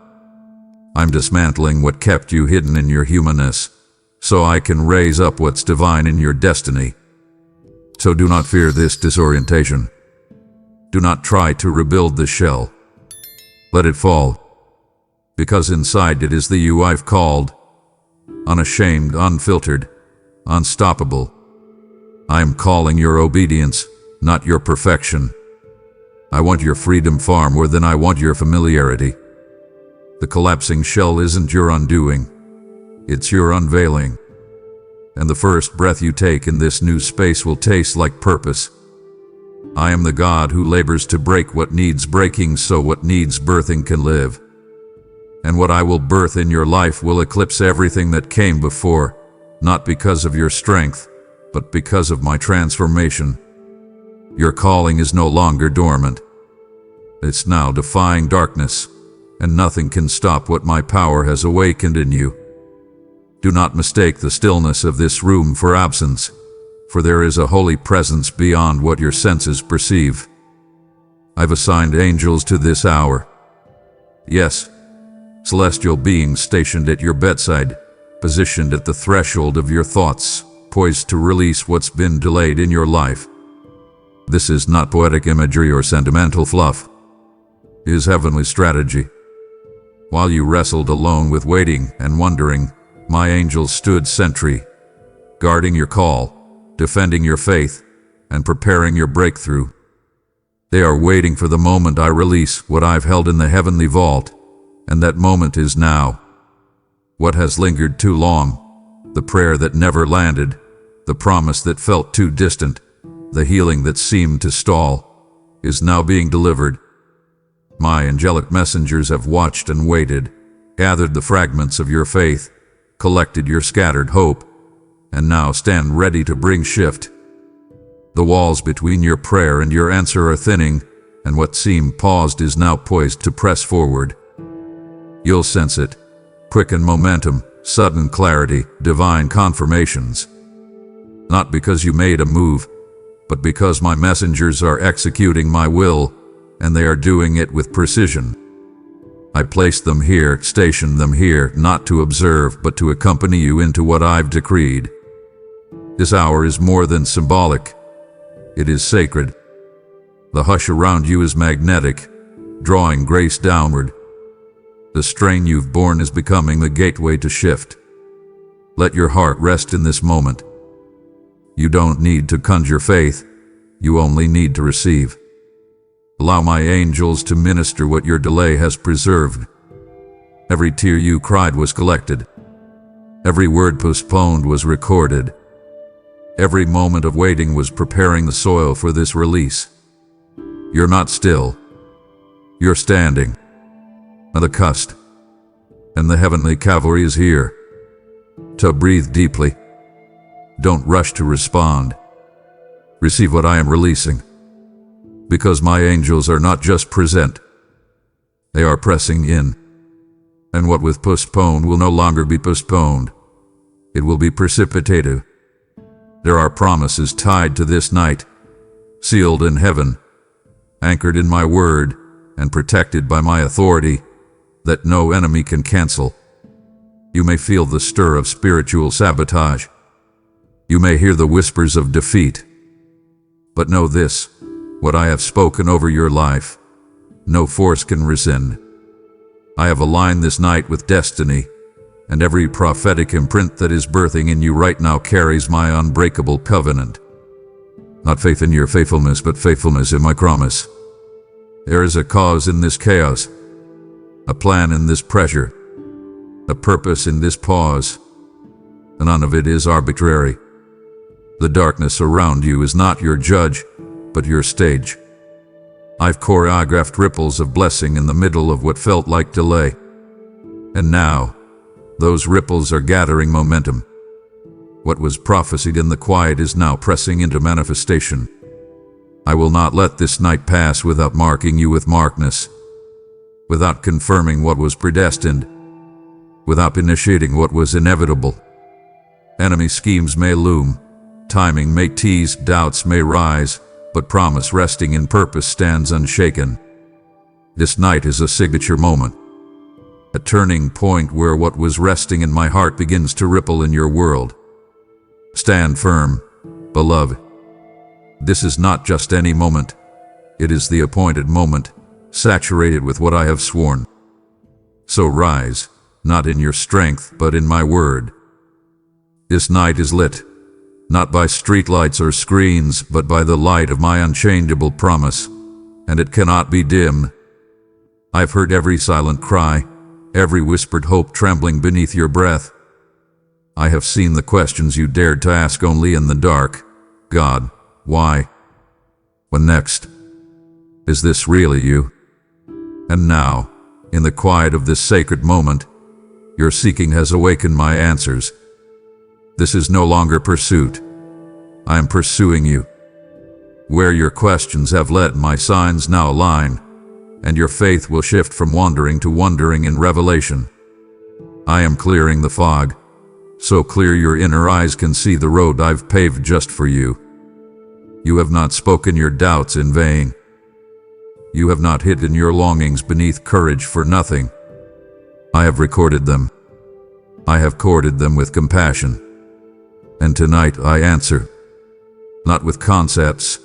I'm dismantling what kept you hidden in your humanness, so I can raise up what's divine in your destiny. So do not fear this disorientation. Do not try to rebuild the shell. Let it fall, because inside it is the you I've called, unashamed, unfiltered, unstoppable. I am calling your obedience, not your perfection. I want your freedom far more than I want your familiarity. The collapsing shell isn't your undoing, it's your unveiling. And the first breath you take in this new space will taste like purpose. I am the God who labors to break what needs breaking so what needs birthing can live. And what I will birth in your life will eclipse everything that came before, not because of your strength, but because of my transformation. Your calling is no longer dormant. It's now defying darkness, and nothing can stop what my power has awakened in you. Do not mistake the stillness of this room for absence, for there is a holy presence beyond what your senses perceive. I've assigned angels to this hour. Yes, celestial beings stationed at your bedside, positioned at the threshold of your thoughts, poised to release what's been delayed in your life. This is not poetic imagery or sentimental fluff. It is heavenly strategy. While you wrestled alone with waiting and wondering, my angels stood sentry, guarding your call, defending your faith, and preparing your breakthrough. They are waiting for the moment I release what I've held in the heavenly vault, and that moment is now. What has lingered too long, the prayer that never landed, the promise that felt too distant, the healing that seemed to stall, is now being delivered. My angelic messengers have watched and waited, gathered the fragments of your faith, collected your scattered hope, and now stand ready to bring shift. The walls between your prayer and your answer are thinning, and what seemed paused is now poised to press forward. You'll sense it. Quicken momentum, sudden clarity, divine confirmations. Not because you made a move, but because my messengers are executing my will, and they are doing it with precision. I placed them here, stationed them here, not to observe, but to accompany you into what I've decreed. This hour is more than symbolic. It is sacred. The hush around you is magnetic, drawing grace downward. The strain you've borne is becoming the gateway to shift. Let your heart rest in this moment. You don't need to conjure faith, you only need to receive. Allow my angels to minister what your delay has preserved. Every tear you cried was collected. Every word postponed was recorded. Every moment of waiting was preparing the soil for this release. You're not still. You're standing on the cusp, and the heavenly cavalry is here. So breathe deeply. Don't rush to respond. Receive what I am releasing. Because my angels are not just present, they are pressing in. And what was postponed will no longer be postponed. It will be precipitative. There are promises tied to this night, sealed in heaven, anchored in my word, and protected by my authority, that no enemy can cancel. You may feel the stir of spiritual sabotage. You may hear the whispers of defeat. But know this, what I have spoken over your life, no force can rescind. I have aligned this night with destiny, and every prophetic imprint that is birthing in you right now carries my unbreakable covenant. Not faith in your faithfulness, but faithfulness in my promise. There is a cause in this chaos, a plan in this pressure, a purpose in this pause, and none of it is arbitrary. The darkness around you is not your judge, but your stage. I've choreographed ripples of blessing in the middle of what felt like delay. And now, those ripples are gathering momentum. What was prophesied in the quiet is now pressing into manifestation. I will not let this night pass without marking you with markness, without confirming what was predestined, without initiating what was inevitable. Enemy schemes may loom, timing may tease, doubts may rise, but promise resting in purpose stands unshaken. This night is a signature moment, a turning point where what was resting in my heart begins to ripple in your world. Stand firm, beloved. This is not just any moment. It is the appointed moment, saturated with what I have sworn. So rise, not in your strength, but in my word. This night is lit, not by streetlights or screens, but by the light of my unchangeable promise, and it cannot be dimmed. I've heard every silent cry, every whispered hope trembling beneath your breath. I have seen the questions you dared to ask only in the dark. God, why? When next? Is this really you? And now, in the quiet of this sacred moment, your seeking has awakened my answers. This is no longer pursuit. I am pursuing you. Where your questions have led, my signs now align, and your faith will shift from wandering to wondering in revelation. I am clearing the fog, so clear your inner eyes can see the road I've paved just for you. You have not spoken your doubts in vain. You have not hidden your longings beneath courage for nothing. I have recorded them. I have courted them with compassion. And tonight I answer, not with concepts,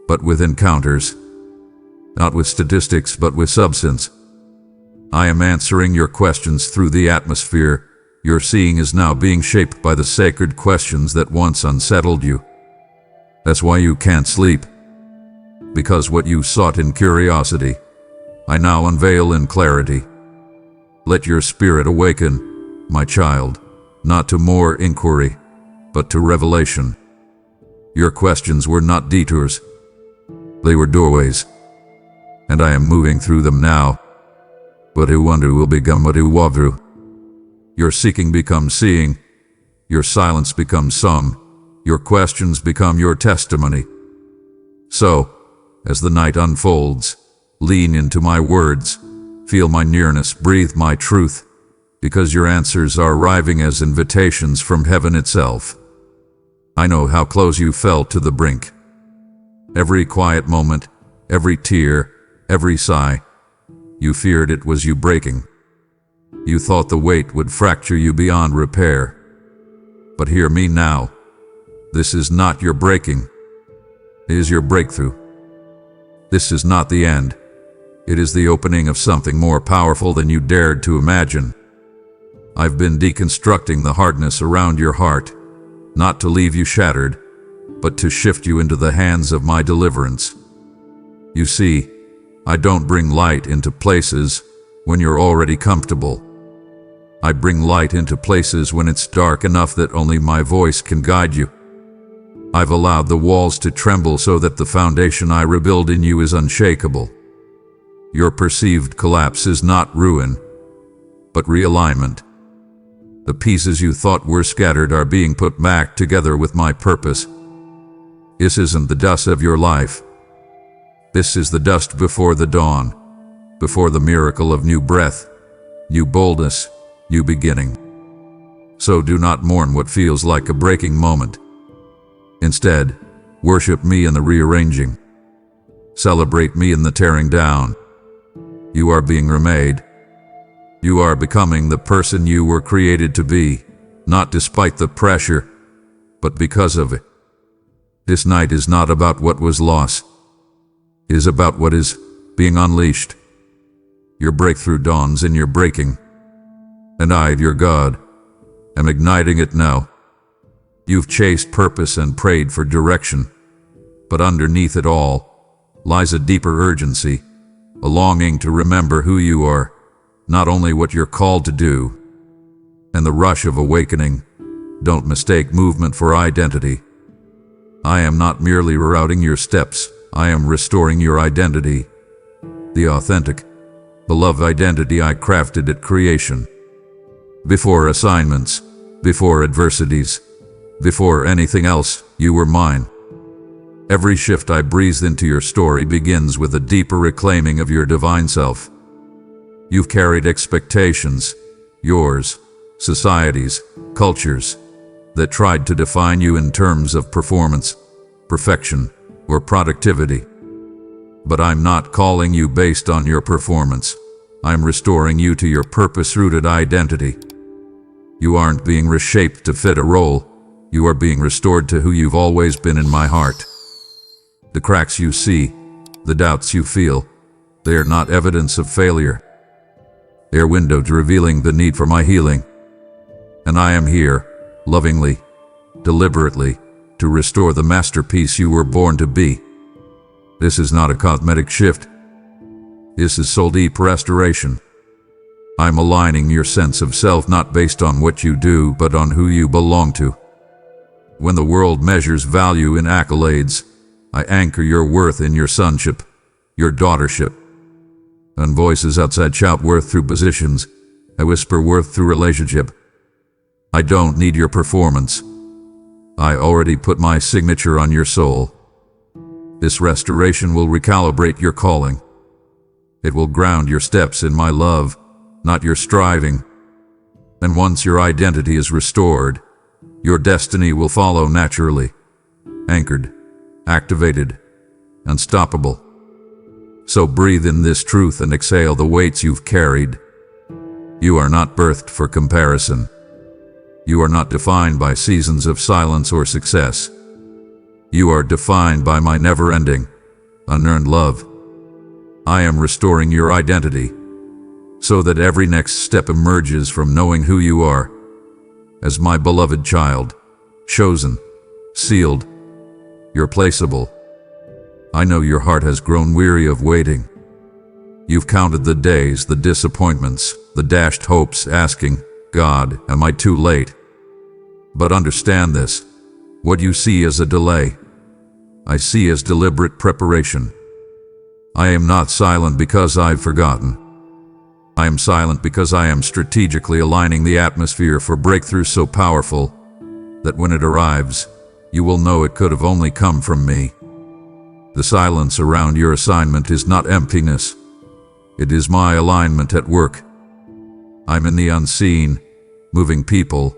but with encounters, not with statistics, but with substance. I am answering your questions through the atmosphere. Your seeing is now being shaped by the sacred questions that once unsettled you. That's why you can't sleep, because what you sought in curiosity, I now unveil in clarity. Let your spirit awaken, my child, not to more inquiry, but to revelation. Your questions were not detours, they were doorways, and I am moving through them now. What you wonder will become what you walk through. Your seeking becomes seeing, your silence becomes song, your questions become your testimony. So, as the night unfolds, lean into my words, feel my nearness, breathe my truth, because your answers are arriving as invitations from heaven itself. I know how close you felt to the brink. Every quiet moment, every tear, every sigh, you feared it was you breaking. You thought the weight would fracture you beyond repair. But hear me now. This is not your breaking. It is your breakthrough. This is not the end. It is the opening of something more powerful than you dared to imagine. I've been deconstructing the hardness around your heart, not to leave you shattered, but to shift you into the hands of my deliverance. You see, I don't bring light into places when you're already comfortable. I bring light into places when it's dark enough that only my voice can guide you. I've allowed the walls to tremble so that the foundation I rebuild in you is unshakable. Your perceived collapse is not ruin, but realignment. The pieces you thought were scattered are being put back together with my purpose. This isn't the dust of your life. This is the dust before the dawn, before the miracle of new breath, new boldness, new beginning. So do not mourn what feels like a breaking moment. Instead, worship me in the rearranging. Celebrate me in the tearing down. You are being remade. You are becoming the person you were created to be, not despite the pressure, but because of it. This night is not about what was lost. It is about what is being unleashed. Your breakthrough dawns in your breaking, and I, your God, am igniting it now. You've chased purpose and prayed for direction, but underneath it all lies a deeper urgency, a longing to remember who you are, not only what you're called to do. And the rush of awakening, don't mistake movement for identity. I am not merely rerouting your steps, I am restoring your identity, the authentic, beloved identity I crafted at creation. Before assignments, before adversities, before anything else, you were mine. Every shift I breathe into your story begins with a deeper reclaiming of your divine self. You've carried expectations, yours, societies, cultures, that tried to define you in terms of performance, perfection, or productivity. But I'm not calling you based on your performance. I'm restoring you to your purpose-rooted identity. You aren't being reshaped to fit a role. You are being restored to who you've always been in my heart. The cracks you see, the doubts you feel, they are not evidence of failure. They are windows revealing the need for my healing. And I am here, lovingly, deliberately, to restore the masterpiece you were born to be. This is not a cosmetic shift. This is soul-deep restoration. I'm aligning your sense of self not based on what you do, but on who you belong to. When the world measures value in accolades, I anchor your worth in your sonship, your daughtership. And voices outside shout worth through positions. I whisper worth through relationship. I don't need your performance. I already put my signature on your soul. This restoration will recalibrate your calling. It will ground your steps in my love, not your striving. And once your identity is restored, your destiny will follow naturally, anchored, activated, unstoppable. So breathe in this truth and exhale the weights you've carried. You are not birthed for comparison. You are not defined by seasons of silence or success. You are defined by my never-ending, unearned love. I am restoring your identity, so that every next step emerges from knowing who you are, as my beloved child, chosen, sealed, irreplaceable. I know your heart has grown weary of waiting. You've counted the days, the disappointments, the dashed hopes, asking, God, am I too late? But understand this, what you see as a delay, I see as deliberate preparation. I am not silent because I've forgotten. I am silent because I am strategically aligning the atmosphere for breakthrough so powerful that when it arrives, you will know it could have only come from me. The silence around your assignment is not emptiness. It is my alignment at work. I'm in the unseen, moving people,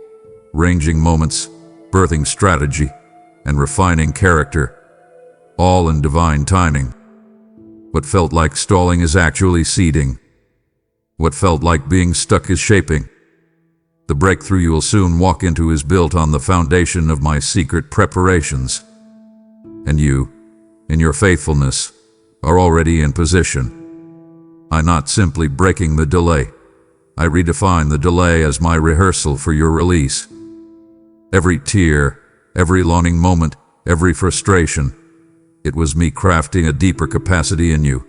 ranging moments, birthing strategy, and refining character, all in divine timing. What felt like stalling is actually seeding. What felt like being stuck is shaping. The breakthrough you will soon walk into is built on the foundation of my secret preparations. And you, in your faithfulness, are already in position. I'm not simply breaking the delay. I redefine the delay as my rehearsal for your release. Every tear, every longing moment, every frustration, it was me crafting a deeper capacity in you.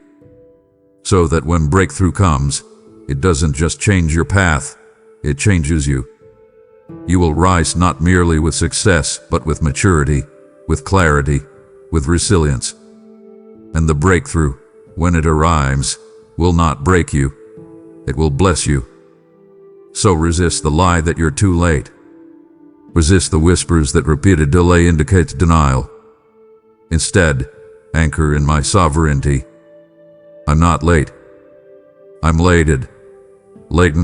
So that when breakthrough comes, it doesn't just change your path, it changes you. You will rise not merely with success, but with maturity, with clarity, with resilience. And the breakthrough, when it arrives, will not break you, it will bless you. So resist the lie that you're too late. Resist the whispers that repeated delay indicates denial. Instead, anchor in my sovereignty. I'm not late. I'm laden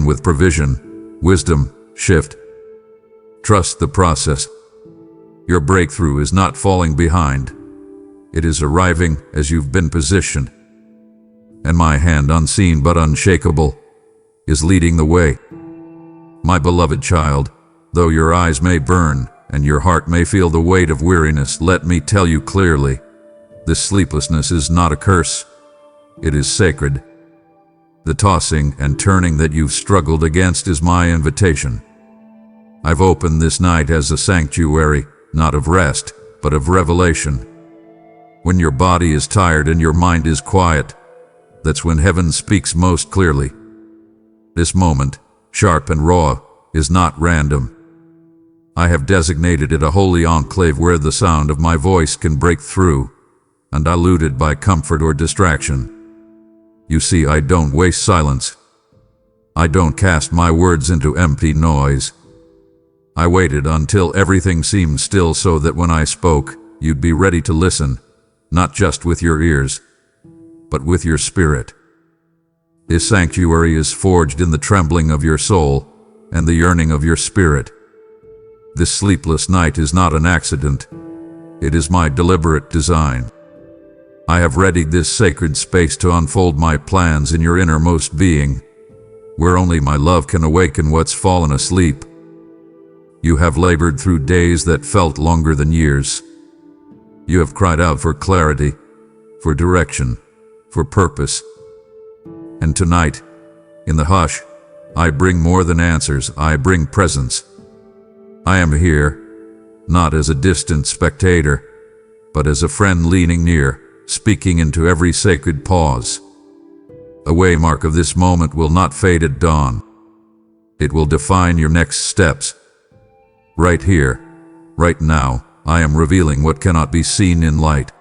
with provision, wisdom, shift. Trust the process. Your breakthrough is not falling behind. It is arriving as you've been positioned. And my hand, unseen but unshakable, is leading the way. My beloved child, though your eyes may burn and your heart may feel the weight of weariness, let me tell you clearly, this sleeplessness is not a curse. It is sacred. The tossing and turning that you've struggled against is my invitation. I've opened this night as a sanctuary, not of rest, but of revelation. When your body is tired and your mind is quiet, that's when heaven speaks most clearly. This moment, sharp and raw, is not random. I have designated it a holy enclave where the sound of my voice can break through, undiluted by comfort or distraction. You see, I don't waste silence. I don't cast my words into empty noise. I waited until everything seemed still so that when I spoke, you'd be ready to listen, not just with your ears, but with your spirit. This sanctuary is forged in the trembling of your soul and the yearning of your spirit. This sleepless night is not an accident. It is my deliberate design. I have readied this sacred space to unfold my plans in your innermost being, where only my love can awaken what's fallen asleep. You have labored through days that felt longer than years. You have cried out for clarity, for direction, for purpose. And tonight, in the hush, I bring more than answers, I bring presence. I am here, not as a distant spectator, but as a friend leaning near, speaking into every sacred pause. A waymark of this moment will not fade at dawn. It will define your next steps. Right here, right now, I am revealing what cannot be seen in light.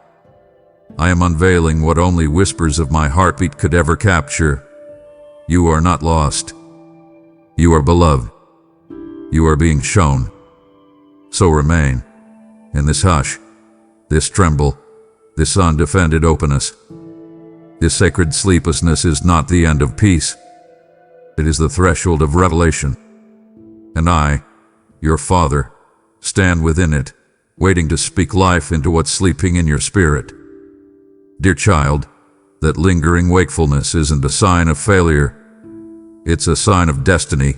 I am unveiling what only whispers of my heartbeat could ever capture. You are not lost. You are beloved. You are being shown. So remain in this hush, this tremble, this undefended openness. This sacred sleeplessness is not the end of peace. It is the threshold of revelation. And I, your Father, stand within it, waiting to speak life into what's sleeping in your spirit. Dear child, that lingering wakefulness isn't a sign of failure. It's a sign of destiny.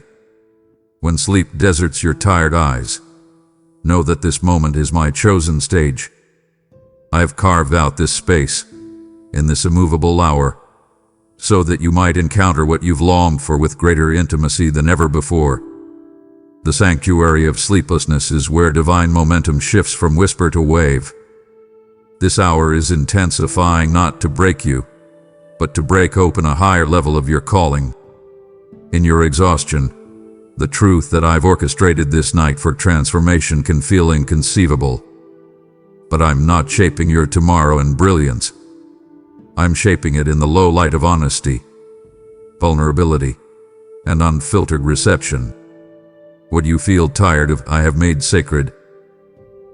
When sleep deserts your tired eyes, know that this moment is my chosen stage. I have carved out this space, in this immovable hour, so that you might encounter what you've longed for with greater intimacy than ever before. The sanctuary of sleeplessness is where divine momentum shifts from whisper to wave. This hour is intensifying not to break you, but to break open a higher level of your calling. In your exhaustion, the truth that I've orchestrated this night for transformation can feel inconceivable. But I'm not shaping your tomorrow in brilliance. I'm shaping it in the low light of honesty, vulnerability, and unfiltered reception. What you feel tired of, I have made sacred.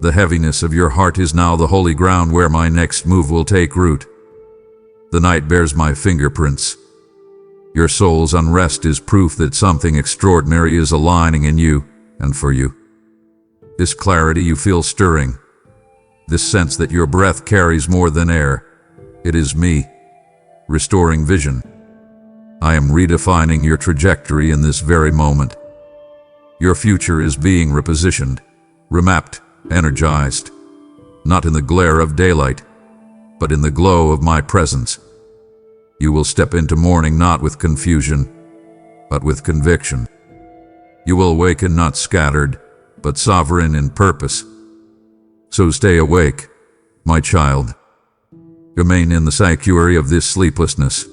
The heaviness of your heart is now the holy ground where my next move will take root. The night bears my fingerprints. Your soul's unrest is proof that something extraordinary is aligning in you and for you. This clarity you feel stirring, this sense that your breath carries more than air, it is me, restoring vision. I am redefining your trajectory in this very moment. Your future is being repositioned, remapped, energized, not in the glare of daylight, but in the glow of my presence. You will step into morning not with confusion, but with conviction. You will awaken not scattered, but sovereign in purpose. So stay awake, my child. Remain in the sanctuary of this sleeplessness.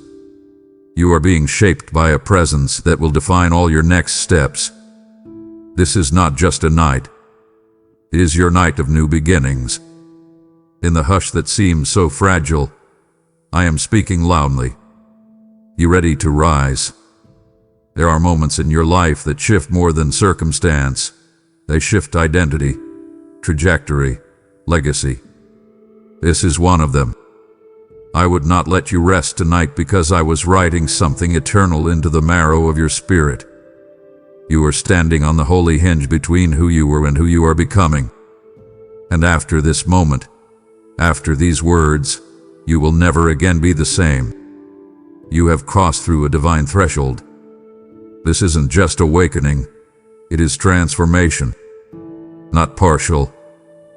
You are being shaped by a presence that will define all your next steps. This is not just a night. It is your night of new beginnings. In the hush that seems so fragile, I am speaking loudly. You ready to rise? There are moments in your life that shift more than circumstance. They shift identity, trajectory, legacy. This is one of them. I would not let you rest tonight because I was writing something eternal into the marrow of your spirit. You are standing on the holy hinge between who you were and who you are becoming. And after this moment, after these words, you will never again be the same. You have crossed through a divine threshold. This isn't just awakening, it is transformation. Not partial,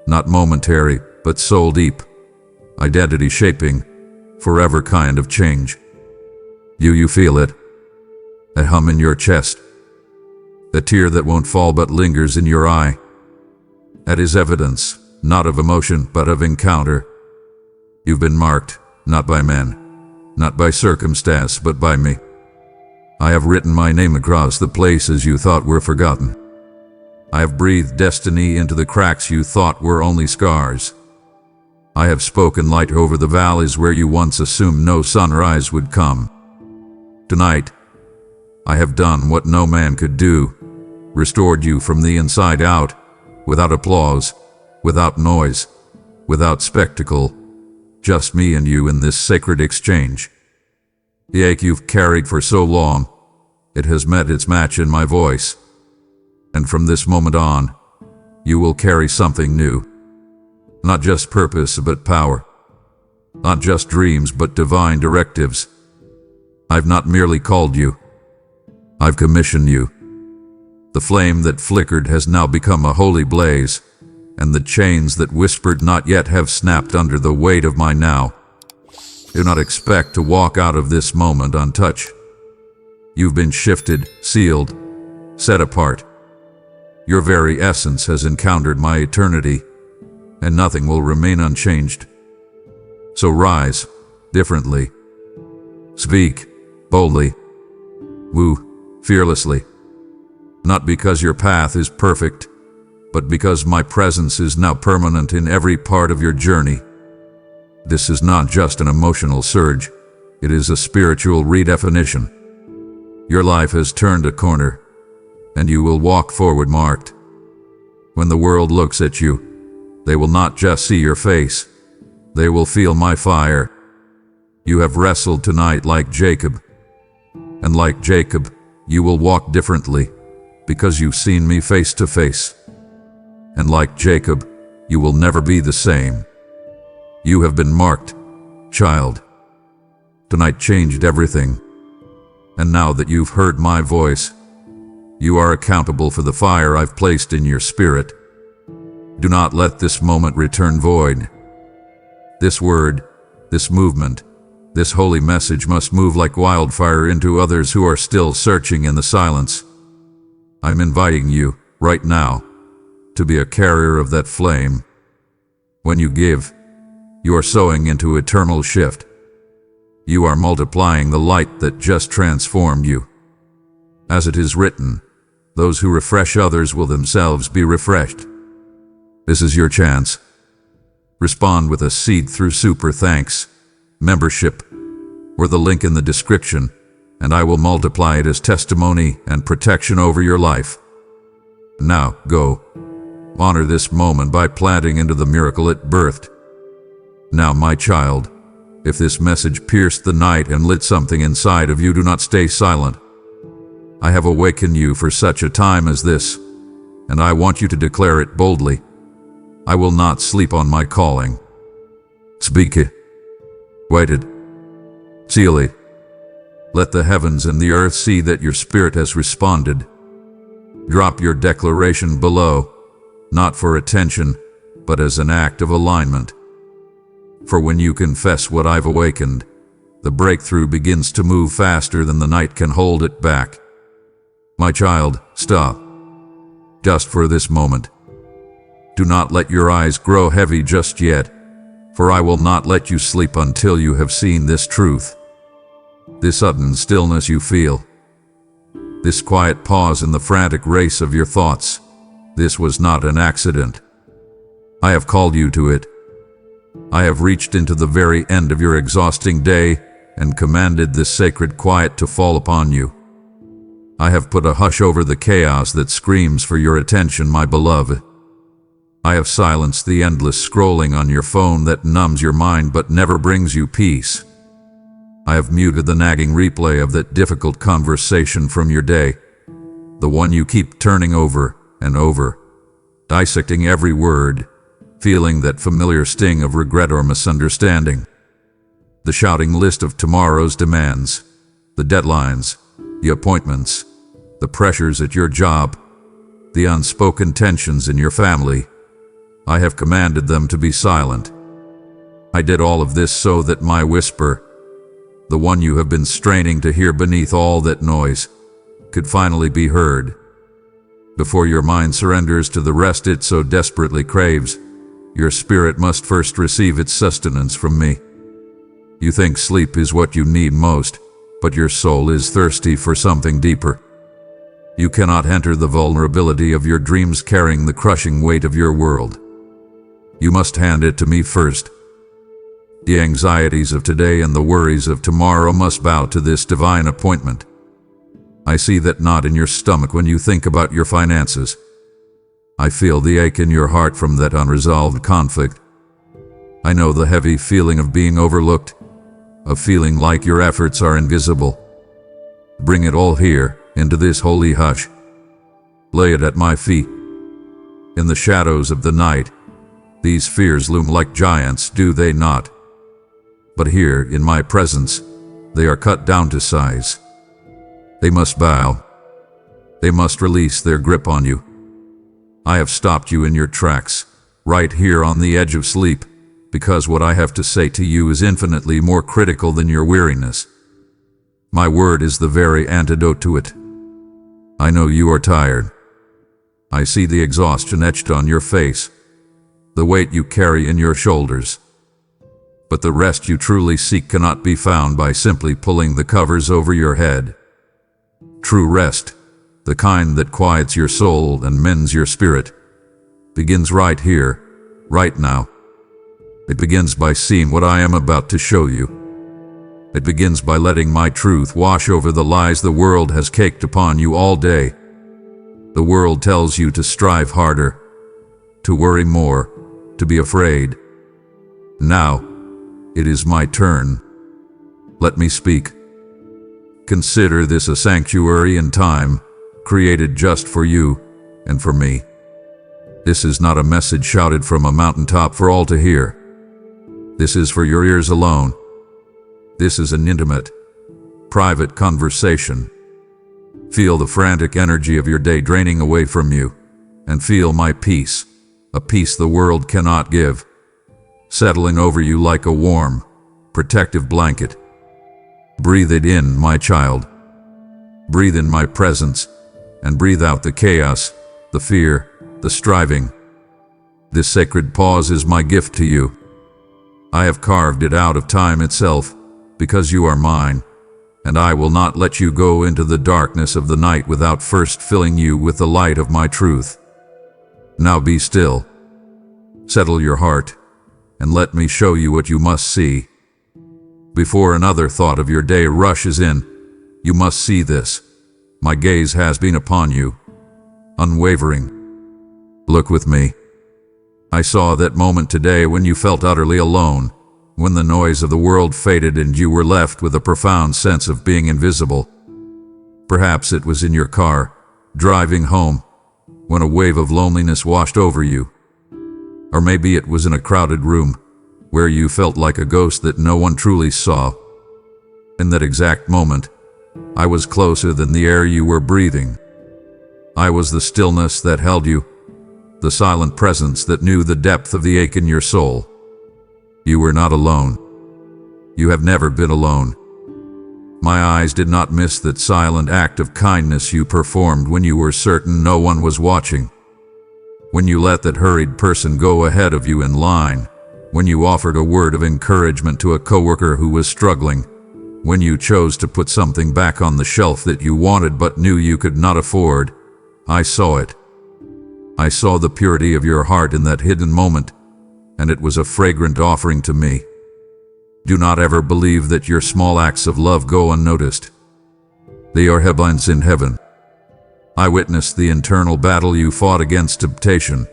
not momentary, but soul deep, identity shaping, forever kind of change. You feel it, a hum in your chest, a tear that won't fall but lingers in your eye. That is evidence, not of emotion, but of encounter. You've been marked, not by men, not by circumstance, but by me. I have written my name across the places you thought were forgotten. I have breathed destiny into the cracks you thought were only scars. I have spoken light over the valleys where you once assumed no sunrise would come. Tonight, I have done what no man could do, restored you from the inside out, without applause, without noise, without spectacle, just me and you in this sacred exchange. The ache you've carried for so long, it has met its match in my voice. And from this moment on, you will carry something new. Not just purpose, but power. Not just dreams, but divine directives. I've not merely called you. I've commissioned you. The flame that flickered has now become a holy blaze, and the chains that whispered not yet have snapped under the weight of my now. Do not expect to walk out of this moment untouched. You've been shifted, sealed, set apart. Your very essence has encountered my eternity, and nothing will remain unchanged. So rise, differently. Speak, boldly. Woo, fearlessly. Not because your path is perfect, but because my presence is now permanent in every part of your journey. This is not just an emotional surge, it is a spiritual redefinition. Your life has turned a corner, and you will walk forward marked. When the world looks at you, they will not just see your face, they will feel my fire. You have wrestled tonight like Jacob, and like Jacob, you will walk differently, because you've seen me face to face. And like Jacob, you will never be the same. You have been marked, child. Tonight changed everything. And now that you've heard my voice, you are accountable for the fire I've placed in your spirit. Do not let this moment return void. This word, this movement, this holy message must move like wildfire into others who are still searching in the silence. I'm inviting you, right now, to be a carrier of that flame. When you give, you are sowing into eternal shift. You are multiplying the light that just transformed you. As it is written, those who refresh others will themselves be refreshed. This is your chance. Respond with a seed through Super Thanks, membership, or the link in the description, and I will multiply it as testimony and protection over your life. Now, go. Honor this moment by planting into the miracle it birthed. Now, my child, if this message pierced the night and lit something inside of you, do not stay silent. I have awakened you for such a time as this, and I want you to declare it boldly. I will not sleep on my calling. Speak it. Write it. Seal it. Let the heavens and the earth see that your spirit has responded. Drop your declaration below, not for attention, but as an act of alignment. For when you confess what I've awakened, the breakthrough begins to move faster than the night can hold it back. My child, stop. Just for this moment. Do not let your eyes grow heavy just yet, for I will not let you sleep until you have seen this truth. This sudden stillness you feel. This quiet pause in the frantic race of your thoughts. This was not an accident. I have called you to it. I have reached into the very end of your exhausting day and commanded this sacred quiet to fall upon you. I have put a hush over the chaos that screams for your attention, my beloved. I have silenced the endless scrolling on your phone that numbs your mind but never brings you peace. I have muted the nagging replay of that difficult conversation from your day, the one you keep turning over and over, dissecting every word, feeling that familiar sting of regret or misunderstanding. The shouting list of tomorrow's demands, the deadlines, the appointments, the pressures at your job, the unspoken tensions in your family. I have commanded them to be silent. I did all of this so that my whisper, the one you have been straining to hear beneath all that noise, could finally be heard. Before your mind surrenders to the rest it so desperately craves, your spirit must first receive its sustenance from me. You think sleep is what you need most, but your soul is thirsty for something deeper. You cannot enter the vulnerability of your dreams carrying the crushing weight of your world. You must hand it to me first. The anxieties of today and the worries of tomorrow must bow to this divine appointment. I see that knot in your stomach when you think about your finances. I feel the ache in your heart from that unresolved conflict. I know the heavy feeling of being overlooked, of feeling like your efforts are invisible. Bring it all here, into this holy hush. Lay it at my feet. In the shadows of the night, these fears loom like giants, do they not? But here, in my presence, they are cut down to size. They must bow. They must release their grip on you. I have stopped you in your tracks, right here on the edge of sleep, because what I have to say to you is infinitely more critical than your weariness. My word is the very antidote to it. I know you are tired. I see the exhaustion etched on your face, the weight you carry in your shoulders. But the rest you truly seek cannot be found by simply pulling the covers over your head. True rest, the kind that quiets your soul and mends your spirit, begins right here, right now. It begins by seeing what I am about to show you. It begins by letting my truth wash over the lies the world has caked upon you all day. The world tells you to strive harder, to worry more, to be afraid. Now, it is my turn. Let me speak. Consider this a sanctuary in time, created just for you and for me. This is not a message shouted from a mountaintop for all to hear. This is for your ears alone. This is an intimate, private conversation. Feel the frantic energy of your day draining away from you, and feel my peace, a peace the world cannot give, settling over you like a warm, protective blanket. Breathe it in, my child. Breathe in my presence, and breathe out the chaos, the fear, the striving. This sacred pause is my gift to you. I have carved it out of time itself, because you are mine, and I will not let you go into the darkness of the night without first filling you with the light of my truth. Now be still. Settle your heart, and let me show you what you must see. Before another thought of your day rushes in, you must see this. My gaze has been upon you, unwavering. Look with me. I saw that moment today when you felt utterly alone, when the noise of the world faded and you were left with a profound sense of being invisible. Perhaps it was in your car, driving home, when a wave of loneliness washed over you. Or maybe it was in a crowded room, where you felt like a ghost that no one truly saw. In that exact moment, I was closer than the air you were breathing. I was the stillness that held you, the silent presence that knew the depth of the ache in your soul. You were not alone. You have never been alone. My eyes did not miss that silent act of kindness you performed when you were certain no one was watching. When you let that hurried person go ahead of you in line, when you offered a word of encouragement to a coworker who was struggling, when you chose to put something back on the shelf that you wanted but knew you could not afford, I saw it. I saw the purity of your heart in that hidden moment, and it was a fragrant offering to me. Do not ever believe that your small acts of love go unnoticed. They are headlines in heaven. I witnessed the internal battle you fought against temptation,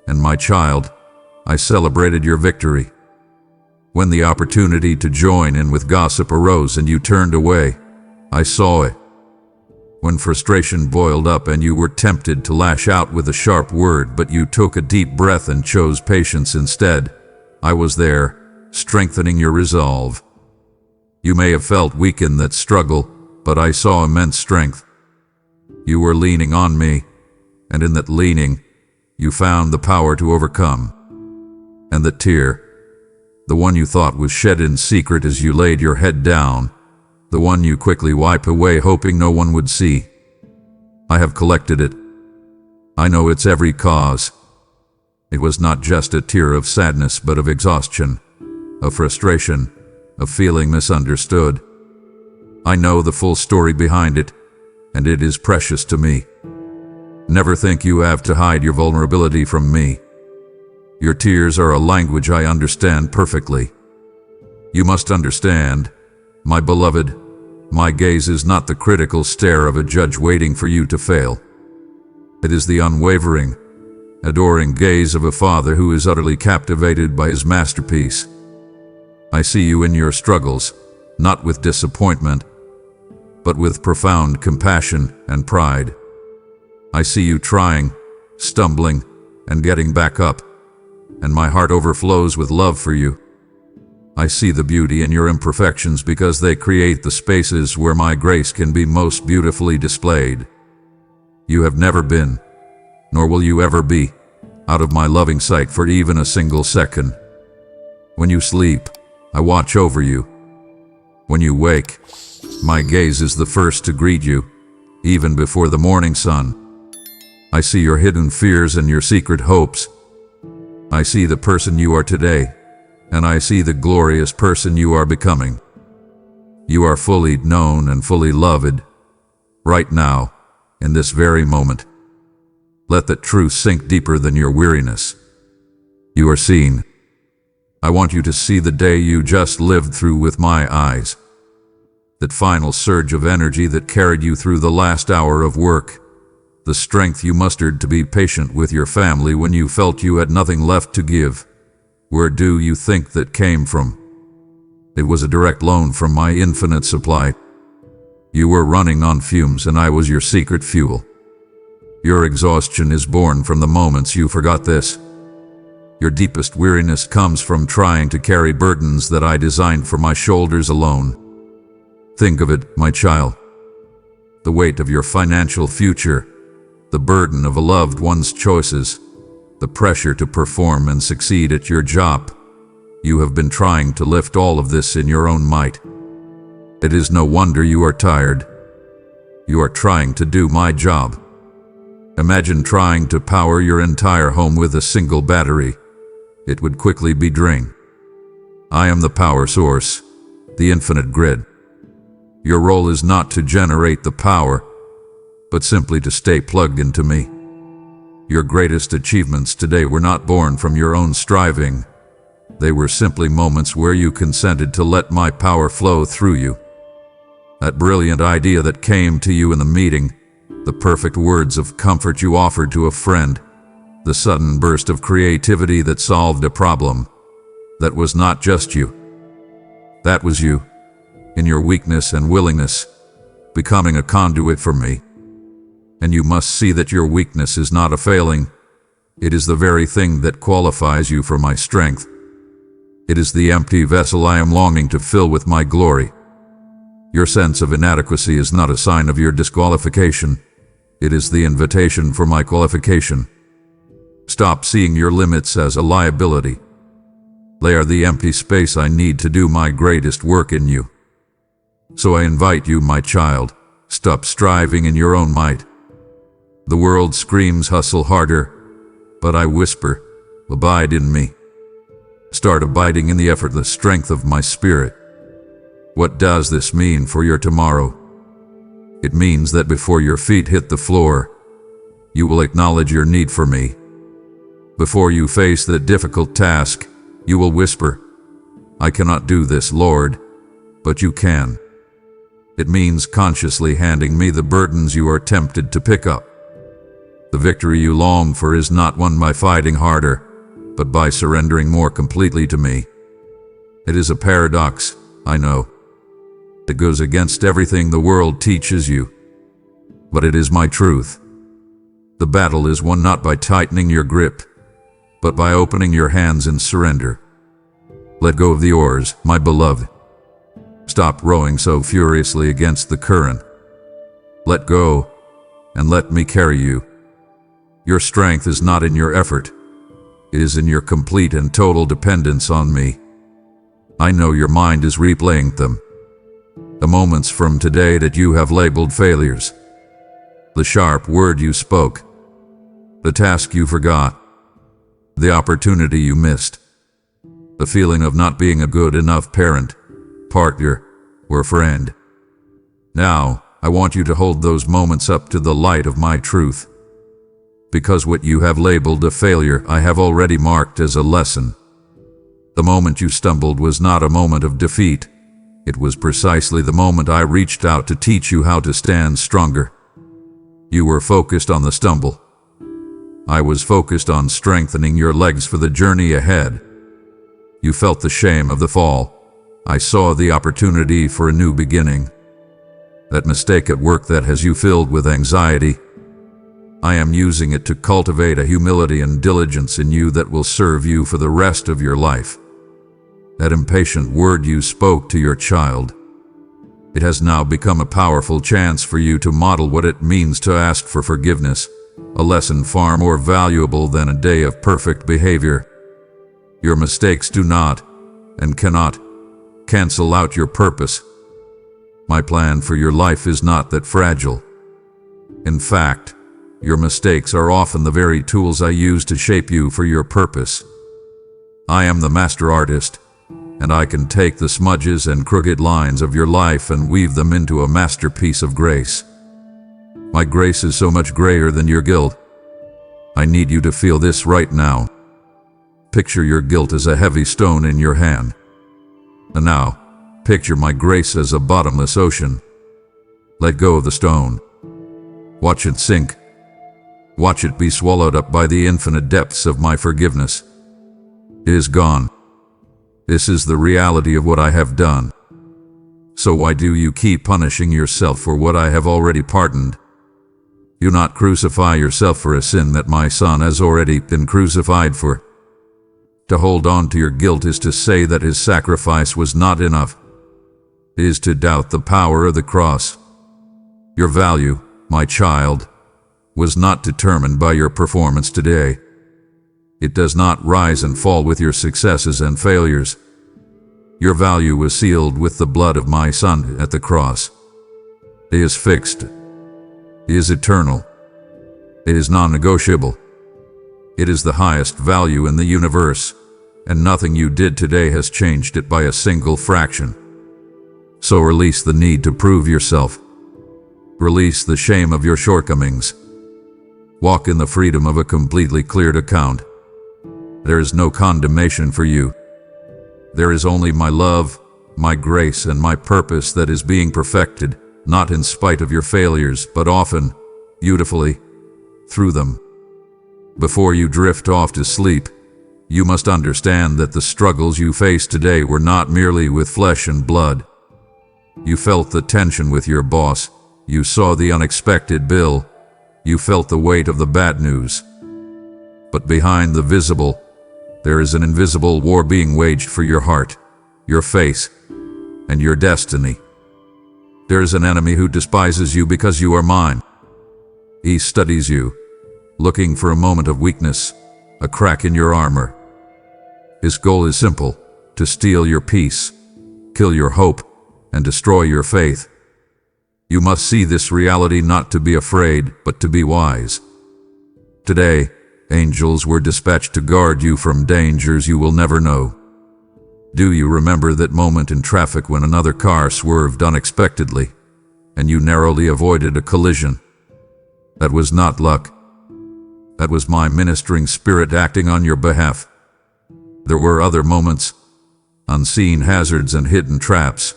and my child, I celebrated your victory. When the opportunity to join in with gossip arose and you turned away, I saw it. When frustration boiled up and you were tempted to lash out with a sharp word, but you took a deep breath and chose patience instead, I was there, strengthening your resolve. You may have felt weak in that struggle, but I saw immense strength. You were leaning on me, and in that leaning, you found the power to overcome. And the tear, the one you thought was shed in secret as you laid your head down, the one you quickly wipe away hoping no one would see. I have collected it. I know its every cause. It was not just a tear of sadness but of exhaustion, of frustration, of feeling misunderstood. I know the full story behind it, and it is precious to me. Never think you have to hide your vulnerability from me. Your tears are a language I understand perfectly. You must understand, my beloved, my gaze is not the critical stare of a judge waiting for you to fail. It is the unwavering, adoring gaze of a father who is utterly captivated by his masterpiece. I see you in your struggles, not with disappointment, but with profound compassion and pride. I see you trying, stumbling, and getting back up, and my heart overflows with love for you. I see the beauty in your imperfections because they create the spaces where my grace can be most beautifully displayed. You have never been, nor will you ever be, out of my loving sight for even a single second. When you sleep, I watch over you. When you wake, my gaze is the first to greet you, even before the morning sun. I see your hidden fears and your secret hopes. I see the person you are today, and I see the glorious person you are becoming. You are fully known and fully loved, right now, in this very moment. Let that truth sink deeper than your weariness. You are seen. I want you to see the day you just lived through with my eyes. That final surge of energy that carried you through the last hour of work. The strength you mustered to be patient with your family when you felt you had nothing left to give. Where do you think that came from? It was a direct loan from my infinite supply. You were running on fumes and I was your secret fuel. Your exhaustion is born from the moments you forgot this. Your deepest weariness comes from trying to carry burdens that I designed for my shoulders alone. Think of it, my child. The weight of your financial future, the burden of a loved one's choices, the pressure to perform and succeed at your job. You have been trying to lift all of this in your own might. It is no wonder you are tired. You are trying to do my job. Imagine trying to power your entire home with a single battery. It would quickly be drained. I am the power source, the infinite grid. Your role is not to generate the power, but simply to stay plugged into me. Your greatest achievements today were not born from your own striving. They were simply moments where you consented to let my power flow through you. That brilliant idea that came to you in the meeting, the perfect words of comfort you offered to a friend, the sudden burst of creativity that solved a problem. That was not just you. That was you, in your weakness and willingness, becoming a conduit for me. And you must see that your weakness is not a failing. It is the very thing that qualifies you for my strength. It is the empty vessel I am longing to fill with my glory. Your sense of inadequacy is not a sign of your disqualification. It is the invitation for my qualification. Stop seeing your limits as a liability. They are the empty space I need to do my greatest work in you. So I invite you, my child, stop striving in your own might. The world screams hustle harder, but I whisper, abide in me. Start abiding in the effortless strength of my spirit. What does this mean for your tomorrow? It means that before your feet hit the floor, you will acknowledge your need for me. Before you face the difficult task, you will whisper, I cannot do this, Lord, but you can. It means consciously handing me the burdens you are tempted to pick up. The victory you long for is not won by fighting harder, but by surrendering more completely to me. It is a paradox, I know. It goes against everything the world teaches you. But it is my truth. The battle is won not by tightening your grip, but by opening your hands in surrender. Let go of the oars, my beloved. Stop rowing so furiously against the current. Let go, and let me carry you. Your strength is not in your effort. It is in your complete and total dependence on me. I know your mind is replaying them. The moments from today that you have labeled failures. The sharp word you spoke. The task you forgot. The opportunity you missed. The feeling of not being a good enough parent, partner, or friend. Now, I want you to hold those moments up to the light of my truth. Because what you have labeled a failure, I have already marked as a lesson. The moment you stumbled was not a moment of defeat. It was precisely the moment I reached out to teach you how to stand stronger. You were focused on the stumble. I was focused on strengthening your legs for the journey ahead. You felt the shame of the fall. I saw the opportunity for a new beginning. That mistake at work that has you filled with anxiety, I am using it to cultivate a humility and diligence in you that will serve you for the rest of your life. That impatient word you spoke to your child, it has now become a powerful chance for you to model what it means to ask for forgiveness, a lesson far more valuable than a day of perfect behavior. Your mistakes do not and cannot cancel out your purpose. My plan for your life is not that fragile. In fact, your mistakes are often the very tools I use to shape you for your purpose. I am the master artist, and I can take the smudges and crooked lines of your life and weave them into a masterpiece of grace. My grace is so much grayer than your guilt. I need you to feel this right now. Picture your guilt as a heavy stone in your hand. And now, picture my grace as a bottomless ocean. Let go of the stone. Watch it sink. Watch it be swallowed up by the infinite depths of my forgiveness. It is gone. This is the reality of what I have done. So why do you keep punishing yourself for what I have already pardoned? Do not crucify yourself for a sin that my Son has already been crucified for. To hold on to your guilt is to say that his sacrifice was not enough. It is to doubt the power of the cross. Your value, my child, was not determined by your performance today. It does not rise and fall with your successes and failures. Your value was sealed with the blood of my Son at the cross. It is fixed. It is eternal. It is non-negotiable. It is the highest value in the universe, and nothing you did today has changed it by a single fraction. So release the need to prove yourself. Release the shame of your shortcomings. Walk in the freedom of a completely cleared account. There is no condemnation for you. There is only my love, my grace, and my purpose that is being perfected, not in spite of your failures, but often, beautifully, through them. Before you drift off to sleep, you must understand that the struggles you face today were not merely with flesh and blood. You felt the tension with your boss. You saw the unexpected bill. You felt the weight of the bad news. But behind the visible, there is an invisible war being waged for your heart, your faith, and your destiny. There is an enemy who despises you because you are mine. He studies you, looking for a moment of weakness, a crack in your armor. His goal is simple: to steal your peace, kill your hope, and destroy your faith. You must see this reality not to be afraid, but to be wise. Today, angels were dispatched to guard you from dangers you will never know. Do you remember that moment in traffic when another car swerved unexpectedly, and you narrowly avoided a collision? That was not luck. That was my ministering spirit acting on your behalf. There were other moments, unseen hazards and hidden traps,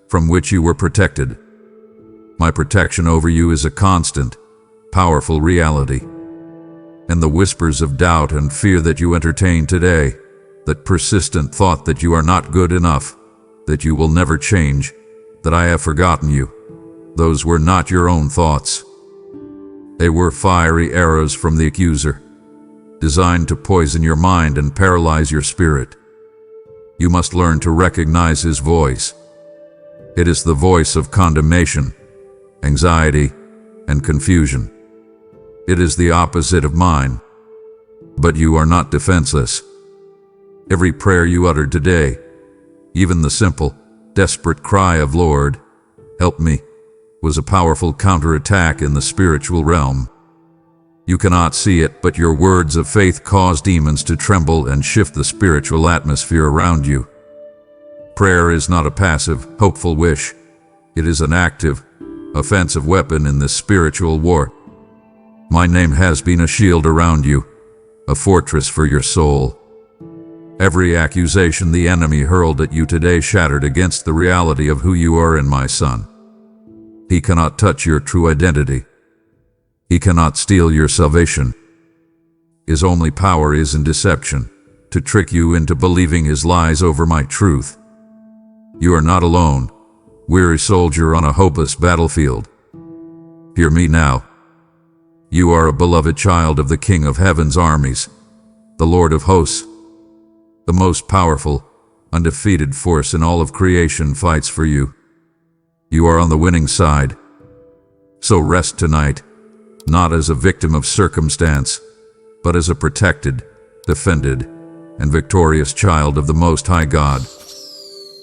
from which you were protected. My protection over you is a constant, powerful reality. And the whispers of doubt and fear that you entertain today, that persistent thought that you are not good enough, that you will never change, that I have forgotten you, those were not your own thoughts. They were fiery arrows from the accuser, designed to poison your mind and paralyze your spirit. You must learn to recognize his voice. It is the voice of condemnation, anxiety, and confusion. It is the opposite of mine. But you are not defenseless. Every prayer you uttered today, even the simple, desperate cry of "Lord, help me," was a powerful counterattack in the spiritual realm. You cannot see it, but your words of faith cause demons to tremble and shift the spiritual atmosphere around you. Prayer is not a passive, hopeful wish. It is an active, offensive weapon in this spiritual war. My name has been a shield around you, a fortress for your soul. Every accusation the enemy hurled at you today shattered against the reality of who you are in my Son. He cannot touch your true identity. He cannot steal your salvation. His only power is in deception, to trick you into believing his lies over my truth. You are not alone, weary soldier on a hopeless battlefield. Hear me now. You are a beloved child of the King of Heaven's armies, the Lord of hosts. The most powerful, undefeated force in all of creation fights for you. You are on the winning side. So rest tonight, not as a victim of circumstance, but as a protected, defended, and victorious child of the Most High God.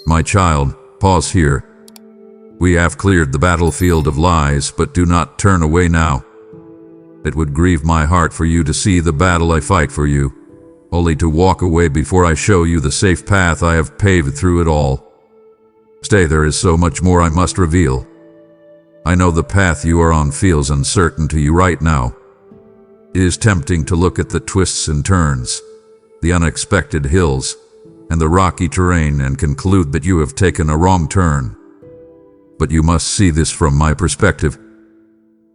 My child, pause here. We have cleared the battlefield of lies, but do not turn away now. It would grieve my heart for you to see the battle I fight for you, only to walk away before I show you the safe path I have paved through it all. Stay, there is so much more I must reveal. I know the path you are on feels uncertain to you right now. It is tempting to look at the twists and turns, the unexpected hills, and the rocky terrain and conclude that you have taken a wrong turn. But you must see this from my perspective.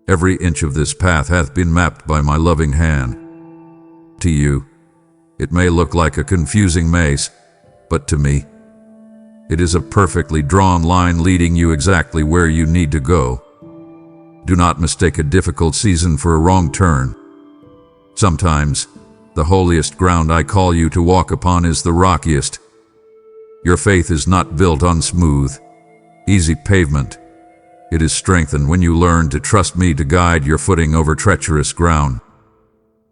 Every inch of this path hath been mapped by my loving hand. To you, it may look like a confusing maze, but to me, it is a perfectly drawn line leading you exactly where you need to go. Do not mistake a difficult season for a wrong turn. Sometimes, the holiest ground I call you to walk upon is the rockiest. Your faith is not built on smooth, easy pavement. It is strengthened when you learn to trust me to guide your footing over treacherous ground.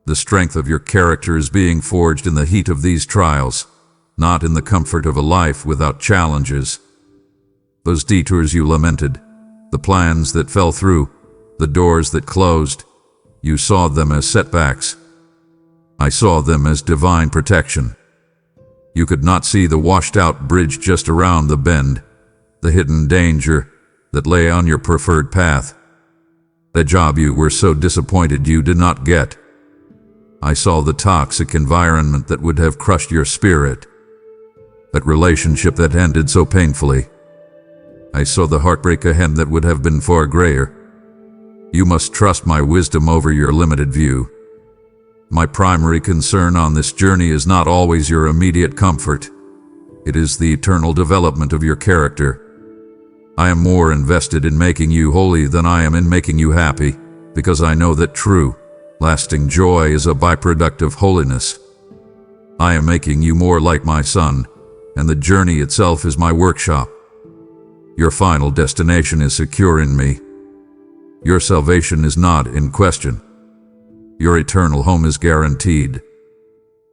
The strength of your character is being forged in the heat of these trials, not in the comfort of a life without challenges. Those detours you lamented, the plans that fell through, the doors that closed, you saw them as setbacks. I saw them as divine protection. You could not see the washed-out bridge just around the bend, the hidden danger that lay on your preferred path. The job you were so disappointed you did not get. I saw the toxic environment that would have crushed your spirit. That relationship that ended so painfully. I saw the heartbreak ahead that would have been far greater. You must trust my wisdom over your limited view. My primary concern on this journey is not always your immediate comfort. It is the eternal development of your character. I am more invested in making you holy than I am in making you happy, because I know that true, lasting joy is a byproduct of holiness. I am making you more like my son, and the journey itself is my workshop. Your final destination is secure in me. Your salvation is not in question. Your eternal home is guaranteed.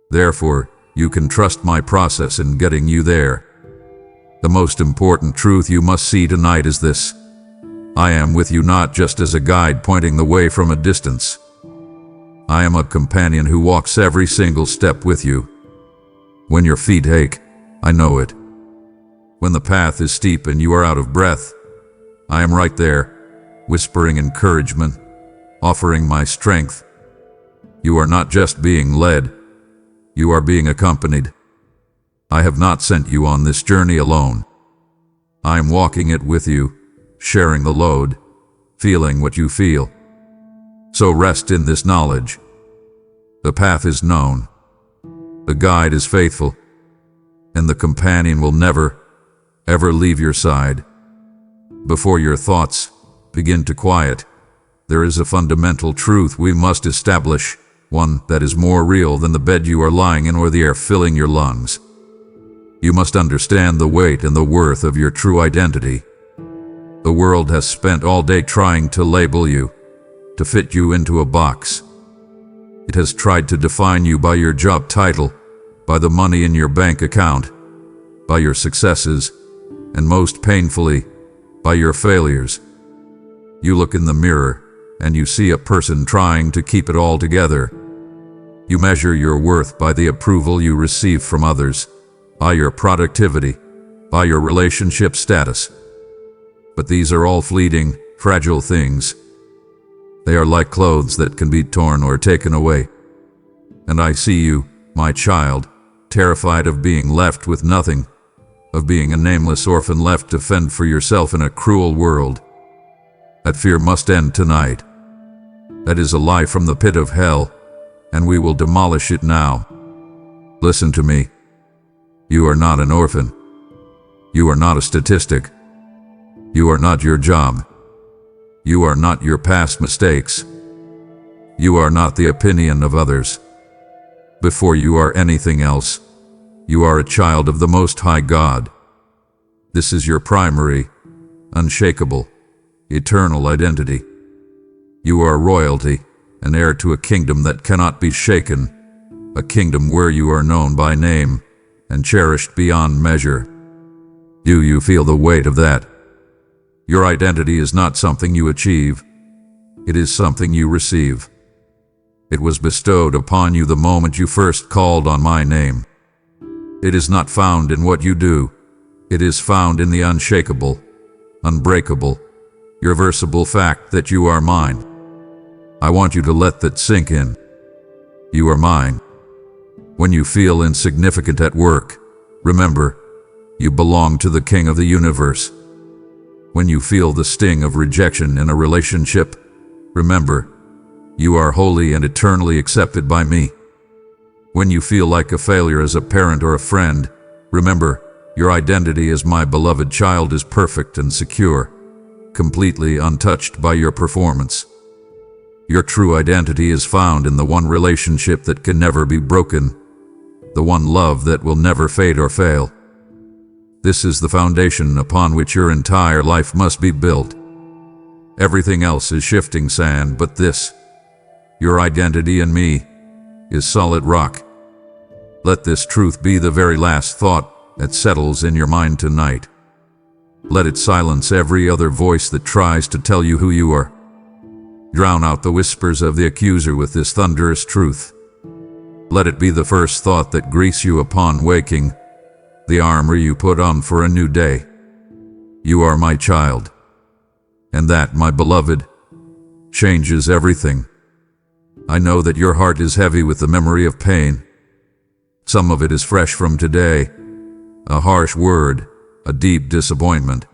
Therefore, you can trust my process in getting you there. The most important truth you must see tonight is this. I am with you not just as a guide pointing the way from a distance. I am a companion who walks every single step with you. When your feet ache, I know it. When the path is steep and you are out of breath, I am right there, whispering encouragement, offering my strength. You are not just being led, you are being accompanied. I have not sent you on this journey alone. I am walking it with you, sharing the load, feeling what you feel. So rest in this knowledge. The path is known, the guide is faithful, and the companion will never, ever leave your side. Before your thoughts begin to quiet, there is a fundamental truth we must establish, one that is more real than the bed you are lying in or the air filling your lungs. You must understand the weight and the worth of your true identity. The world has spent all day trying to label you, to fit you into a box. It has tried to define you by your job title, by the money in your bank account, by your successes, and most painfully, by your failures. You look in the mirror, and you see a person trying to keep it all together. You measure your worth by the approval you receive from others, by your productivity, by your relationship status. But these are all fleeting, fragile things. They are like clothes that can be torn or taken away. And I see you, my child, terrified of being left with nothing, of being a nameless orphan left to fend for yourself in a cruel world. That fear must end tonight. That is a lie from the pit of hell, and we will demolish it now. Listen to me. You are not an orphan. You are not a statistic. You are not your job. You are not your past mistakes. You are not the opinion of others. Before you are anything else, you are a child of the Most High God. This is your primary, unshakable, eternal identity. You are royalty, an heir to a kingdom that cannot be shaken, a kingdom where you are known by name and cherished beyond measure. Do you feel the weight of that? Your identity is not something you achieve. It is something you receive. It was bestowed upon you the moment you first called on my name. It is not found in what you do. It is found in the unshakable, unbreakable, irreversible fact that you are mine. I want you to let that sink in. You are mine. When you feel insignificant at work, remember, you belong to the King of the universe. When you feel the sting of rejection in a relationship, remember, you are wholly and eternally accepted by me. When you feel like a failure as a parent or a friend, remember, your identity as my beloved child is perfect and secure, completely untouched by your performance. Your true identity is found in the one relationship that can never be broken, the one love that will never fade or fail. This is the foundation upon which your entire life must be built. Everything else is shifting sand, but this, your identity in me, is solid rock. Let this truth be the very last thought that settles in your mind tonight. Let it silence every other voice that tries to tell you who you are. Drown out the whispers of the accuser with this thunderous truth. Let it be the first thought that greets you upon waking, the armor you put on for a new day. You are my child. And that, my beloved, changes everything. I know that your heart is heavy with the memory of pain. Some of it is fresh from today, a harsh word, a deep disappointment.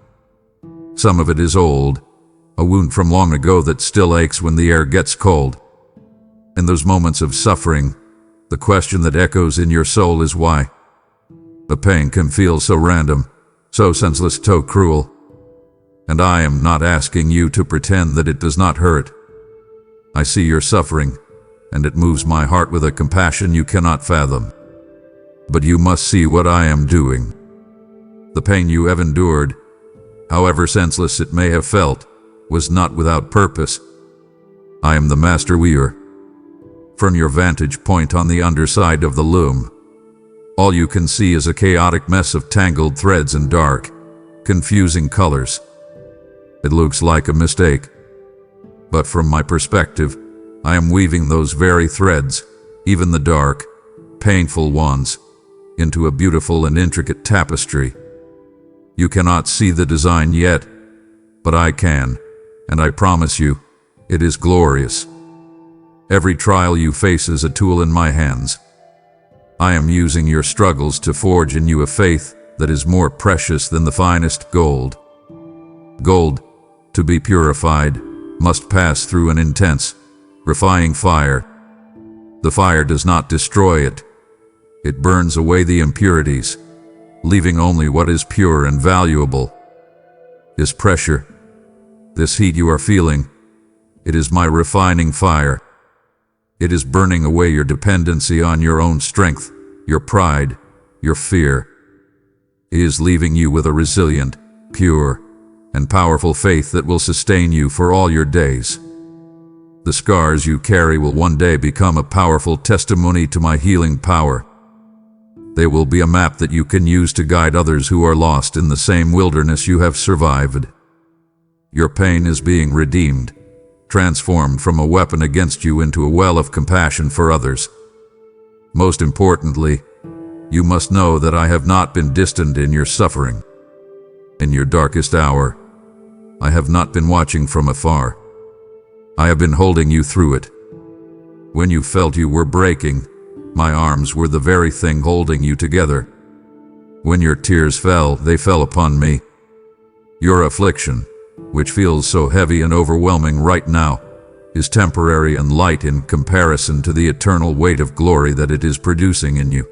Some of it is old, a wound from long ago that still aches when the air gets cold. In those moments of suffering, the question that echoes in your soul is why. The pain can feel so random, so senseless, so cruel. And I am not asking you to pretend that it does not hurt. I see your suffering, and it moves my heart with a compassion you cannot fathom. But you must see what I am doing. The pain you have endured, however senseless it may have felt, was not without purpose. I am the master weaver. From your vantage point on the underside of the loom, all you can see is a chaotic mess of tangled threads and dark, confusing colors. It looks like a mistake. But from my perspective, I am weaving those very threads, even the dark, painful ones, into a beautiful and intricate tapestry. You cannot see the design yet, but I can, and I promise you, it is glorious. Every trial you face is a tool in my hands. I am using your struggles to forge in you a faith that is more precious than the finest gold. Gold, to be purified, must pass through an intense, refining fire. The fire does not destroy it. It burns away the impurities, leaving only what is pure and valuable. This pressure, this heat you are feeling, it is my refining fire. It is burning away your dependency on your own strength, your pride, your fear. It is leaving you with a resilient, pure, and powerful faith that will sustain you for all your days. The scars you carry will one day become a powerful testimony to my healing power. They will be a map that you can use to guide others who are lost in the same wilderness you have survived. Your pain is being redeemed, transformed from a weapon against you into a well of compassion for others. Most importantly, you must know that I have not been distant in your suffering. In your darkest hour, I have not been watching from afar. I have been holding you through it. When you felt you were breaking, my arms were the very thing holding you together. When your tears fell, they fell upon me. Your affliction, which feels so heavy and overwhelming right now, is temporary and light in comparison to the eternal weight of glory that it is producing in you.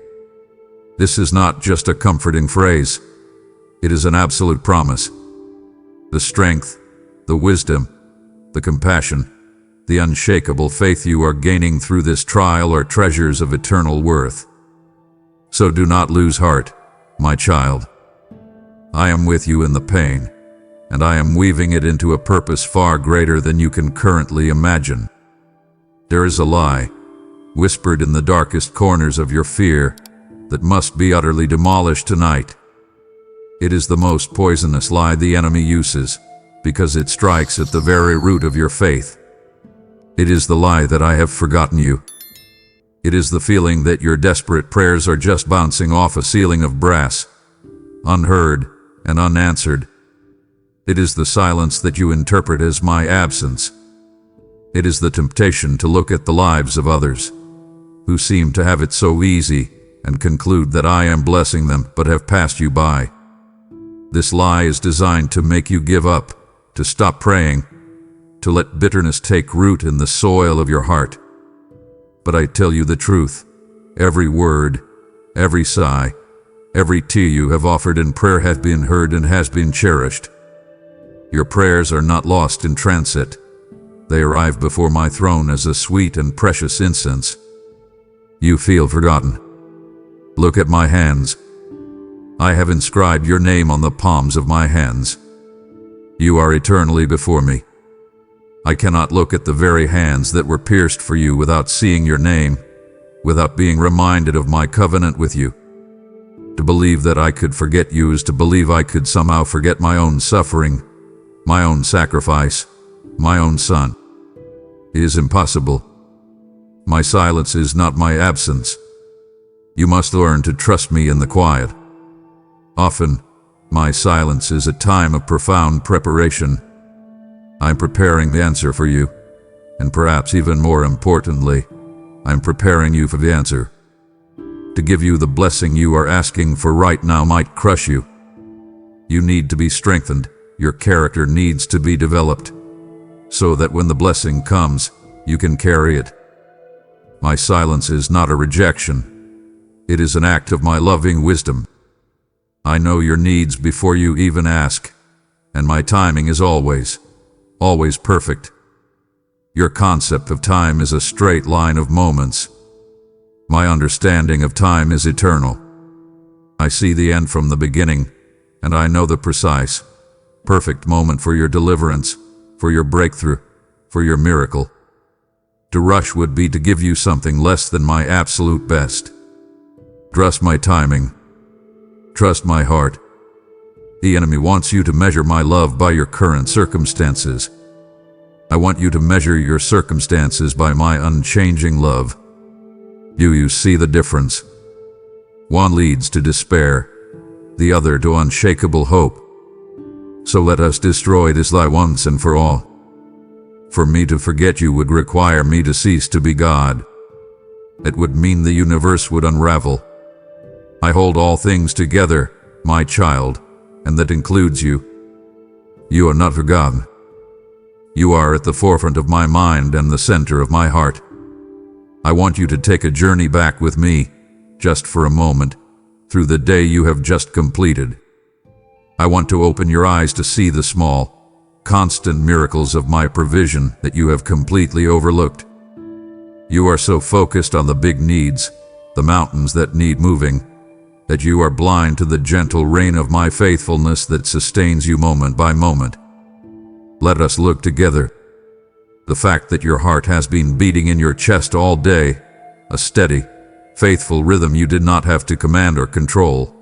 This is not just a comforting phrase. It is an absolute promise. The strength, the wisdom, the compassion, the unshakable faith you are gaining through this trial are treasures of eternal worth. So do not lose heart, my child. I am with you in the pain, and I am weaving it into a purpose far greater than you can currently imagine. There is a lie, whispered in the darkest corners of your fear, that must be utterly demolished tonight. It is the most poisonous lie the enemy uses, because it strikes at the very root of your faith. It is the lie that I have forgotten you. It is the feeling that your desperate prayers are just bouncing off a ceiling of brass, unheard and unanswered. It is the silence that you interpret as my absence. It is the temptation to look at the lives of others, who seem to have it so easy, and conclude that I am blessing them but have passed you by. This lie is designed to make you give up, to stop praying, to let bitterness take root in the soil of your heart. But I tell you the truth, every word, every sigh, every tear you have offered in prayer has been heard and has been cherished. Your prayers are not lost in transit. They arrive before my throne as a sweet and precious incense. You feel forgotten. Look at my hands. I have inscribed your name on the palms of my hands. You are eternally before me. I cannot look at the very hands that were pierced for you without seeing your name, without being reminded of my covenant with you. To believe that I could forget you is to believe I could somehow forget my own suffering, my own sacrifice, my own son. It is impossible. My silence is not my absence. You must learn to trust me in the quiet. Often, my silence is a time of profound preparation. I'm preparing the answer for you, and perhaps even more importantly, I'm preparing you for the answer. To give you the blessing you are asking for right now might crush you. You need to be strengthened. Your character needs to be developed, so that when the blessing comes, you can carry it. My silence is not a rejection. It is an act of my loving wisdom. I know your needs before you even ask, and my timing is always perfect. Your concept of time is a straight line of moments. My understanding of time is eternal. I see the end from the beginning, and I know the precise, perfect moment for your deliverance, for your breakthrough, for your miracle. To rush would be to give you something less than my absolute best. Trust my timing. Trust my heart. The enemy wants you to measure my love by your current circumstances. I want you to measure your circumstances by my unchanging love. Do you see the difference? One leads to despair, the other to unshakable hope. So let us destroy this lie once and for all. For me to forget you would require me to cease to be God. It would mean the universe would unravel. I hold all things together, my child, and that includes you. You are not forgotten. You are at the forefront of my mind and the center of my heart. I want you to take a journey back with me, just for a moment, through the day you have just completed. I want to open your eyes to see the small, constant miracles of my provision that you have completely overlooked. You are so focused on the big needs, the mountains that need moving, that you are blind to the gentle rain of my faithfulness that sustains you moment by moment. Let us look together. The fact that your heart has been beating in your chest all day, a steady, faithful rhythm you did not have to command or control,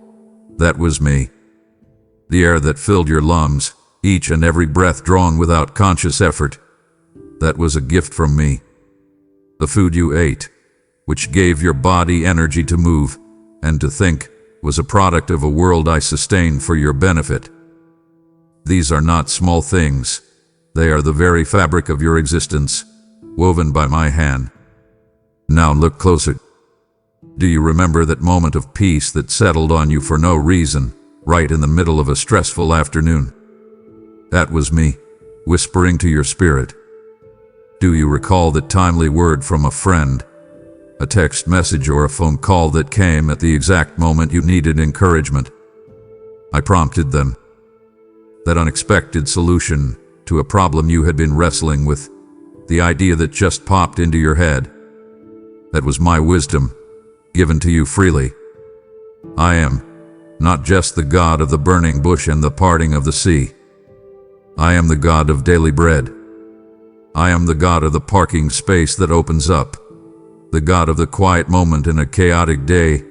that was me. The air that filled your lungs, each and every breath drawn without conscious effort, that was a gift from me. The food you ate, which gave your body energy to move and to think, was a product of a world I sustained for your benefit. These are not small things. They are the very fabric of your existence, woven by my hand. Now look closer. Do you remember that moment of peace that settled on you for no reason, right in the middle of a stressful afternoon? That was me, whispering to your spirit. Do you recall that timely word from a friend, a text message or a phone call that came at the exact moment you needed encouragement? I prompted them. That unexpected solution to a problem you had been wrestling with, the idea that just popped into your head. That was my wisdom, given to you freely. I am not just the God of the burning bush and the parting of the sea. I am the God of daily bread. I am the God of the parking space that opens up, the God of the quiet moment in a chaotic day,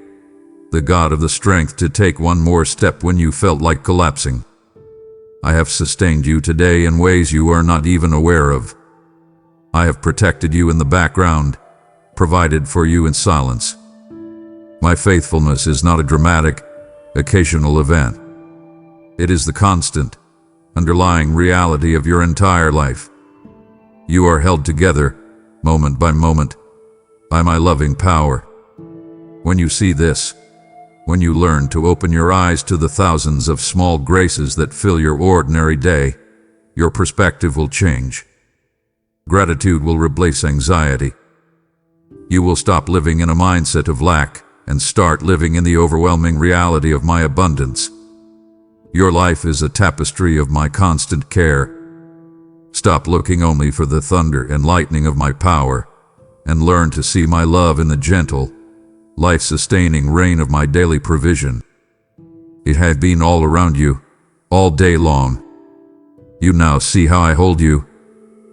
the God of the strength to take one more step when you felt like collapsing. I have sustained you today in ways you are not even aware of. I have protected you in the background, provided for you in silence. My faithfulness is not a dramatic, occasional event. It is the constant, underlying reality of your entire life. You are held together, moment by moment, by my loving power. When you see this, when you learn to open your eyes to the thousands of small graces that fill your ordinary day, your perspective will change. Gratitude will replace anxiety. You will stop living in a mindset of lack and start living in the overwhelming reality of my abundance. Your life is a tapestry of my constant care. Stop looking only for the thunder and lightning of my power, and learn to see my love in the gentle, life-sustaining rain of my daily provision. It had been all around you, all day long. You now see how I hold you,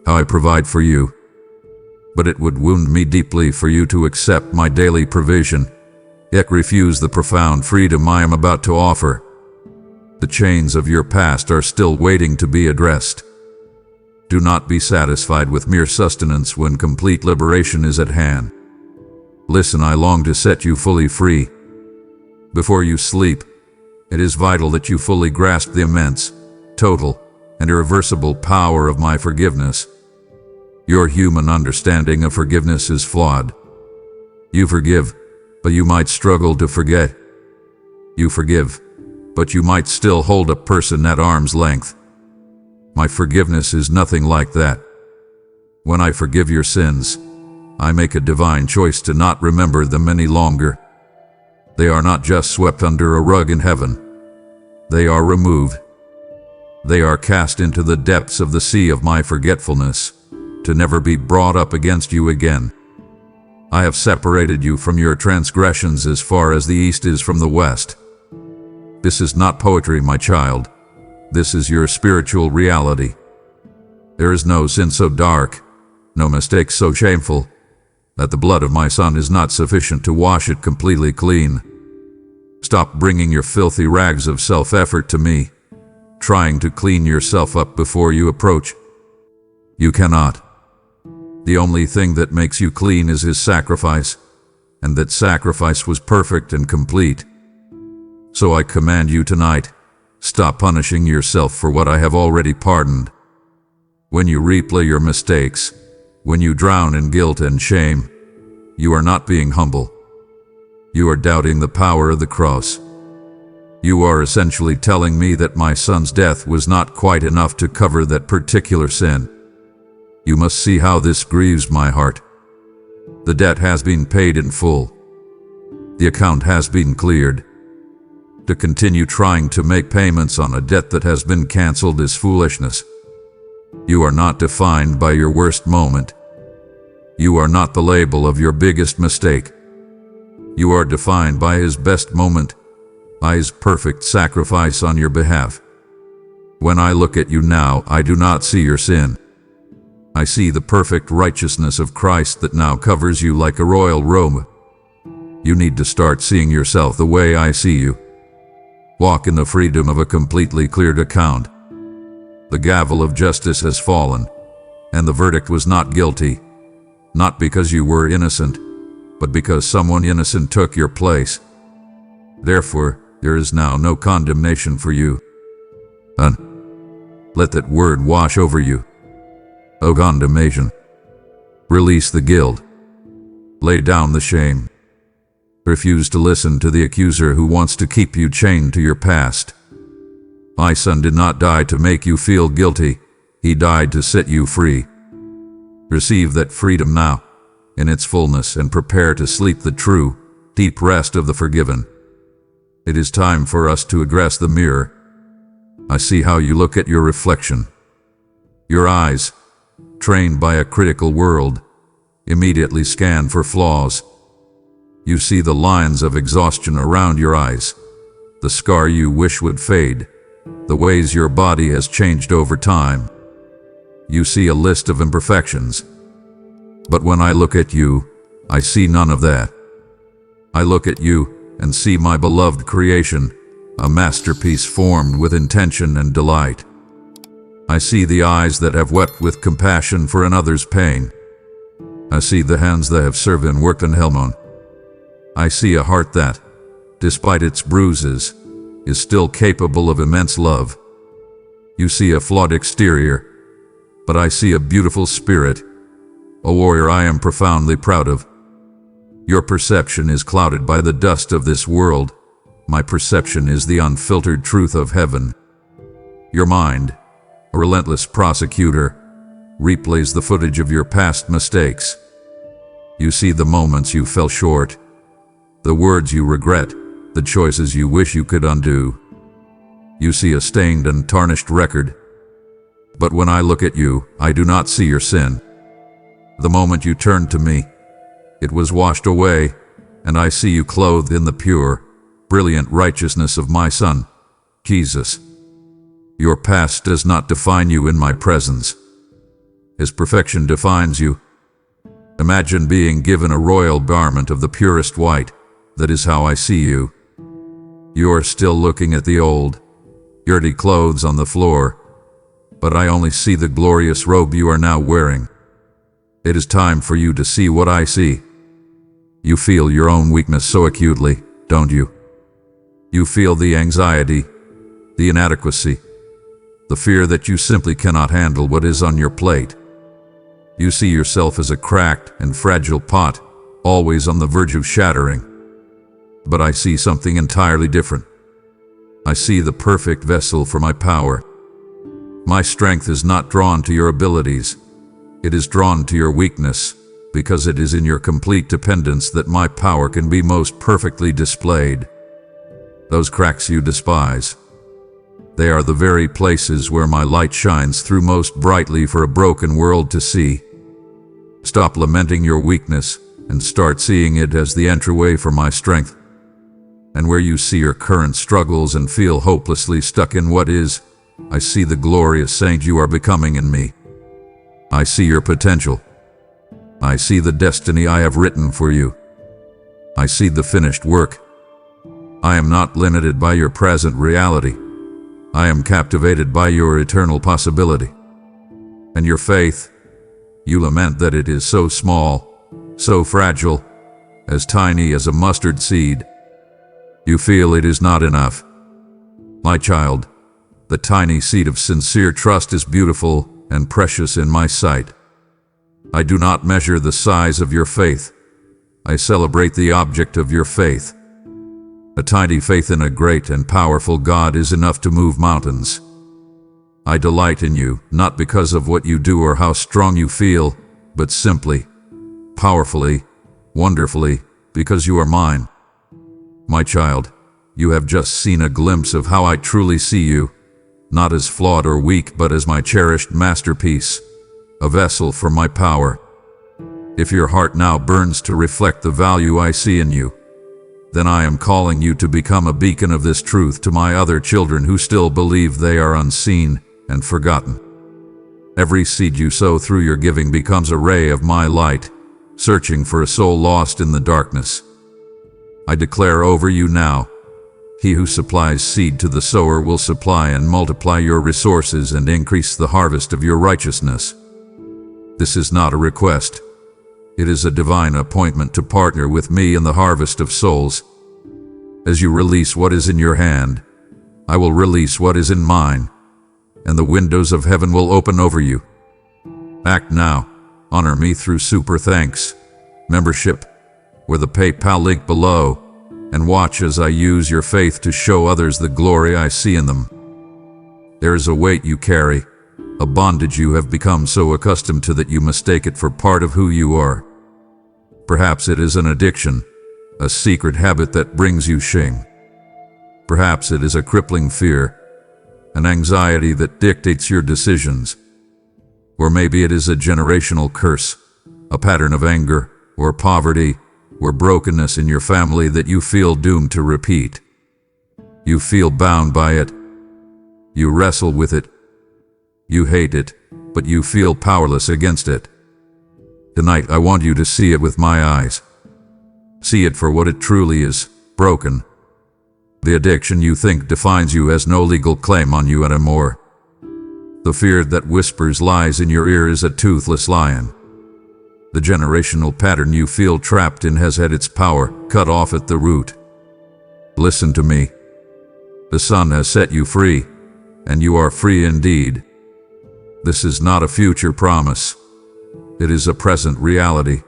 how I provide for you. But it would wound me deeply for you to accept my daily provision, yet refuse the profound freedom I am about to offer. The chains of your past are still waiting to be addressed. Do not be satisfied with mere sustenance when complete liberation is at hand. Listen, I long to set you fully free. Before you sleep, it is vital that you fully grasp the immense, total, and irreversible power of my forgiveness. Your human understanding of forgiveness is flawed. You forgive, but you might struggle to forget. You forgive, but you might still hold a person at arm's length. My forgiveness is nothing like that. When I forgive your sins, I make a divine choice to not remember them any longer. They are not just swept under a rug in heaven. They are removed. They are cast into the depths of the sea of my forgetfulness, to never be brought up against you again. I have separated you from your transgressions as far as the east is from the west. This is not poetry, my child. This is your spiritual reality. There is no sin so dark, no mistake so shameful, that the blood of my Son is not sufficient to wash it completely clean. Stop bringing your filthy rags of self-effort to me, trying to clean yourself up before you approach. You cannot. The only thing that makes you clean is His sacrifice, and that sacrifice was perfect and complete. So I command you tonight, stop punishing yourself for what I have already pardoned. When you replay your mistakes, when you drown in guilt and shame, you are not being humble. You are doubting the power of the cross. You are essentially telling me that my Son's death was not quite enough to cover that particular sin. You must see how this grieves my heart. The debt has been paid in full. The account has been cleared. To continue trying to make payments on a debt that has been canceled is foolishness. You are not defined by your worst moment. You are not the label of your biggest mistake. You are defined by His best moment, by His perfect sacrifice on your behalf. When I look at you now, I do not see your sin. I see the perfect righteousness of Christ that now covers you like a royal robe. You need to start seeing yourself the way I see you. Walk in the freedom of a completely cleared account. The gavel of justice has fallen, and the verdict was not guilty, not because you were innocent, but because someone innocent took your place. Therefore, there is now no condemnation for you. Let that word wash over you. O condemnation. Release the guilt. Lay down the shame. Refuse to listen to the accuser who wants to keep you chained to your past. My Son did not die to make you feel guilty. He died to set you free. Receive that freedom now, in its fullness, and prepare to sleep the true, deep rest of the forgiven. It is time for us to address the mirror. I see how you look at your reflection. Your eyes, trained by a critical world, immediately scan for flaws. You see the lines of exhaustion around your eyes, the scar you wish would fade, the ways your body has changed over time. You see a list of imperfections. But when I look at you, I see none of that. I look at you and see my beloved creation, a masterpiece formed with intention and delight. I see the eyes that have wept with compassion for another's pain. I see the hands that have served and worked and helped. I see a heart that, despite its bruises, is still capable of immense love. You see a flawed exterior, but I see a beautiful spirit, a warrior I am profoundly proud of. Your perception is clouded by the dust of this world. My perception is the unfiltered truth of heaven. Your mind, a relentless prosecutor, replays the footage of your past mistakes. You see the moments you fell short, the words you regret, the choices you wish you could undo. You see a stained and tarnished record. But when I look at you, I do not see your sin. The moment you turned to me, it was washed away, and I see you clothed in the pure, brilliant righteousness of my Son, Jesus. Your past does not define you in my presence. His perfection defines you. Imagine being given a royal garment of the purest white. That is how I see you. You are still looking at the old, dirty clothes on the floor, but I only see the glorious robe you are now wearing. It is time for you to see what I see. You feel your own weakness so acutely, don't you? You feel the anxiety, the inadequacy, the fear that you simply cannot handle what is on your plate. You see yourself as a cracked and fragile pot, always on the verge of shattering. But I see something entirely different. I see the perfect vessel for my power. My strength is not drawn to your abilities. It is drawn to your weakness, because it is in your complete dependence that my power can be most perfectly displayed. Those cracks you despise, they are the very places where my light shines through most brightly for a broken world to see. Stop lamenting your weakness and start seeing it as the entryway for my strength. And where you see your current struggles and feel hopelessly stuck in what is, I see the glorious saint you are becoming in me. I see your potential. I see the destiny I have written for you. I see the finished work. I am not limited by your present reality. I am captivated by your eternal possibility. And your faith, you lament that it is so small, so fragile, as tiny as a mustard seed. You feel it is not enough. My child, the tiny seed of sincere trust is beautiful and precious in my sight. I do not measure the size of your faith. I celebrate the object of your faith. A tiny faith in a great and powerful God is enough to move mountains. I delight in you, not because of what you do or how strong you feel, but simply, powerfully, wonderfully, because you are mine. My child, you have just seen a glimpse of how I truly see you, not as flawed or weak, but as my cherished masterpiece, a vessel for my power. If your heart now burns to reflect the value I see in you, then I am calling you to become a beacon of this truth to my other children who still believe they are unseen and forgotten. Every seed you sow through your giving becomes a ray of my light, searching for a soul lost in the darkness. I declare over you now, he who supplies seed to the sower will supply and multiply your resources and increase the harvest of your righteousness. This is not a request. It is a divine appointment to partner with me in the harvest of souls. As you release what is in your hand, I will release what is in mine, and the windows of heaven will open over you. Act now. Honor me through super thanks, membership, or the PayPal link below, and watch as I use your faith to show others the glory I see in them. There is a weight you carry, a bondage you have become so accustomed to that you mistake it for part of who you are. Perhaps it is an addiction, a secret habit that brings you shame. Perhaps it is a crippling fear, an anxiety that dictates your decisions. Or maybe it is a generational curse, a pattern of anger or poverty or brokenness in your family that you feel doomed to repeat. You feel bound by it. You wrestle with it. You hate it, but you feel powerless against it. Tonight I want you to see it with my eyes. See it for what it truly is, broken. The addiction you think defines you has no legal claim on you anymore. The fear that whispers lies in your ear is a toothless lion. The generational pattern you feel trapped in has had its power cut off at the root. Listen to me. The Son has set you free, and you are free indeed. This is not a future promise. It is a present reality.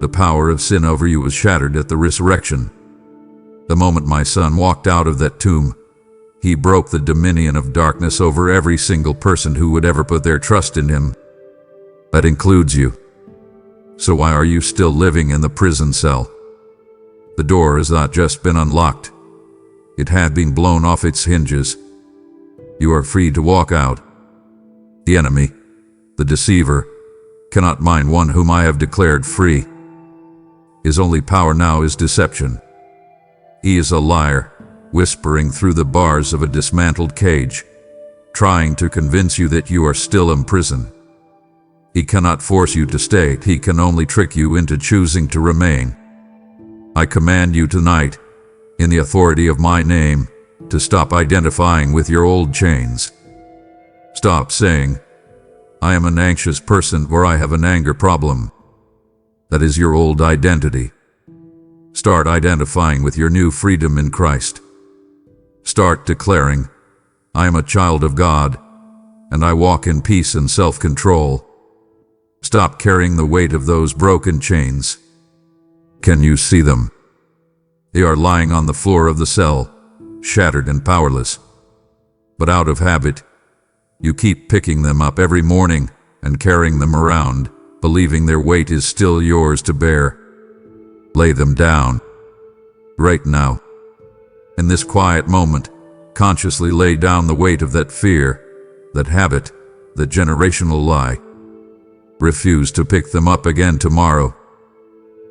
The power of sin over you was shattered at the resurrection. The moment my Son walked out of that tomb, he broke the dominion of darkness over every single person who would ever put their trust in him. That includes you. So why are you still living in the prison cell? The door has not just been unlocked. It had been blown off its hinges. You are free to walk out. The enemy, the deceiver, cannot bind one whom I have declared free. His only power now is deception. He is a liar, whispering through the bars of a dismantled cage, trying to convince you that you are still imprisoned. He cannot force you to stay, he can only trick you into choosing to remain. I command you tonight, in the authority of my name, to stop identifying with your old chains. Stop saying, I am an anxious person or I have an anger problem. That is your old identity. Start identifying with your new freedom in Christ. Start declaring, I am a child of God, and I walk in peace and self-control. Stop carrying the weight of those broken chains. Can you see them? They are lying on the floor of the cell, shattered and powerless. But out of habit, you keep picking them up every morning and carrying them around, believing their weight is still yours to bear. Lay them down. Right now. In this quiet moment, consciously lay down the weight of that fear, that habit, that generational lie. Refuse to pick them up again tomorrow.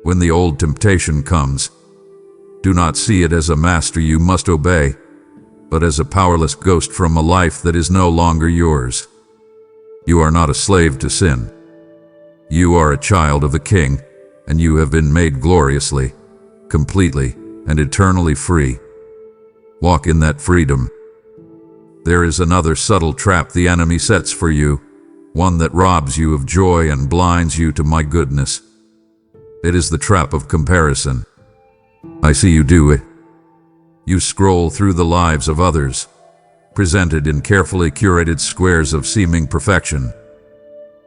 When the old temptation comes, do not see it as a master you must obey, but as a powerless ghost from a life that is no longer yours. You are not a slave to sin. You are a child of the King, and you have been made gloriously, completely, and eternally free. Walk in that freedom. There is another subtle trap the enemy sets for you, one that robs you of joy and blinds you to my goodness. It is the trap of comparison. I see you do it. You scroll through the lives of others, presented in carefully curated squares of seeming perfection.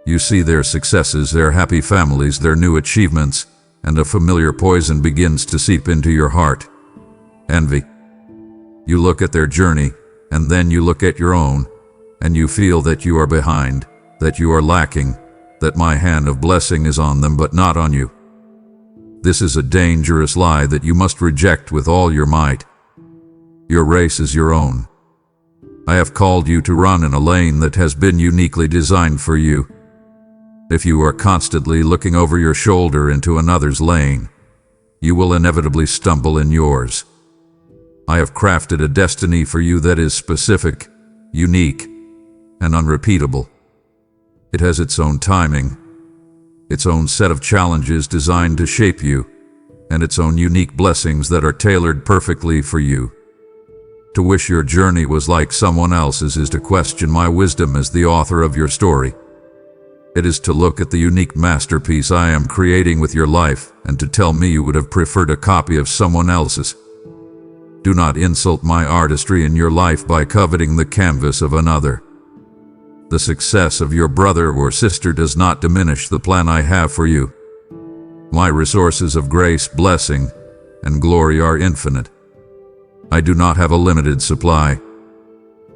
You see their successes, their happy families, their new achievements, and a familiar poison begins to seep into your heart. Envy. You look at their journey, and then you look at your own, and you feel that you are behind, that you are lacking, that my hand of blessing is on them but not on you. This is a dangerous lie that you must reject with all your might. Your race is your own. I have called you to run in a lane that has been uniquely designed for you. If you are constantly looking over your shoulder into another's lane, you will inevitably stumble in yours. I have crafted a destiny for you that is specific, unique, and unrepeatable. It has its own timing, its own set of challenges designed to shape you, and its own unique blessings that are tailored perfectly for you. To wish your journey was like someone else's is to question my wisdom as the author of your story. It is to look at the unique masterpiece I am creating with your life and to tell me you would have preferred a copy of someone else's. Do not insult my artistry in your life by coveting the canvas of another. The success of your brother or sister does not diminish the plan I have for you. My resources of grace, blessing, and glory are infinite. I do not have a limited supply,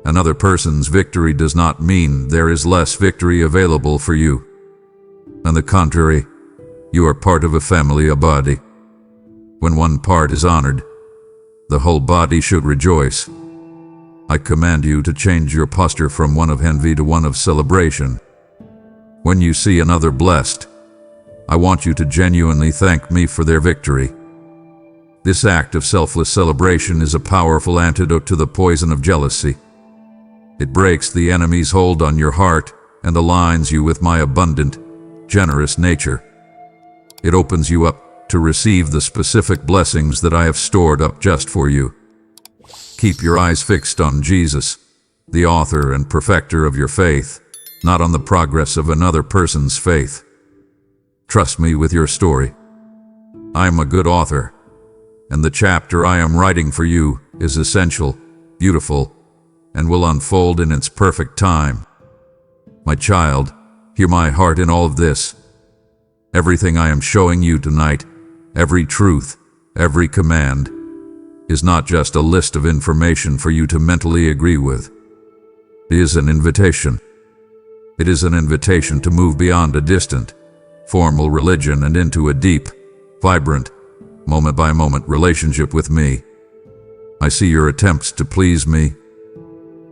Another person's victory does not mean there is less victory available for you. On the contrary, you are part of a family, a body. When one part is honored, the whole body should rejoice. I command you to change your posture from one of envy to one of celebration. When you see another blessed, I want you to genuinely thank me for their victory. This act of selfless celebration is a powerful antidote to the poison of jealousy. It breaks the enemy's hold on your heart and aligns you with my abundant, generous nature. It opens you up to receive the specific blessings that I have stored up just for you. Keep your eyes fixed on Jesus, the author and perfecter of your faith, not on the progress of another person's faith. Trust me with your story. I am a good author, and the chapter I am writing for you is essential, beautiful, and will unfold in its perfect time. My child, hear my heart in all of this. Everything I am showing you tonight, every truth, every command, is not just a list of information for you to mentally agree with. It is an invitation. It is an invitation to move beyond a distant, formal religion and into a deep, vibrant, moment-by-moment relationship with me. I see your attempts to please me.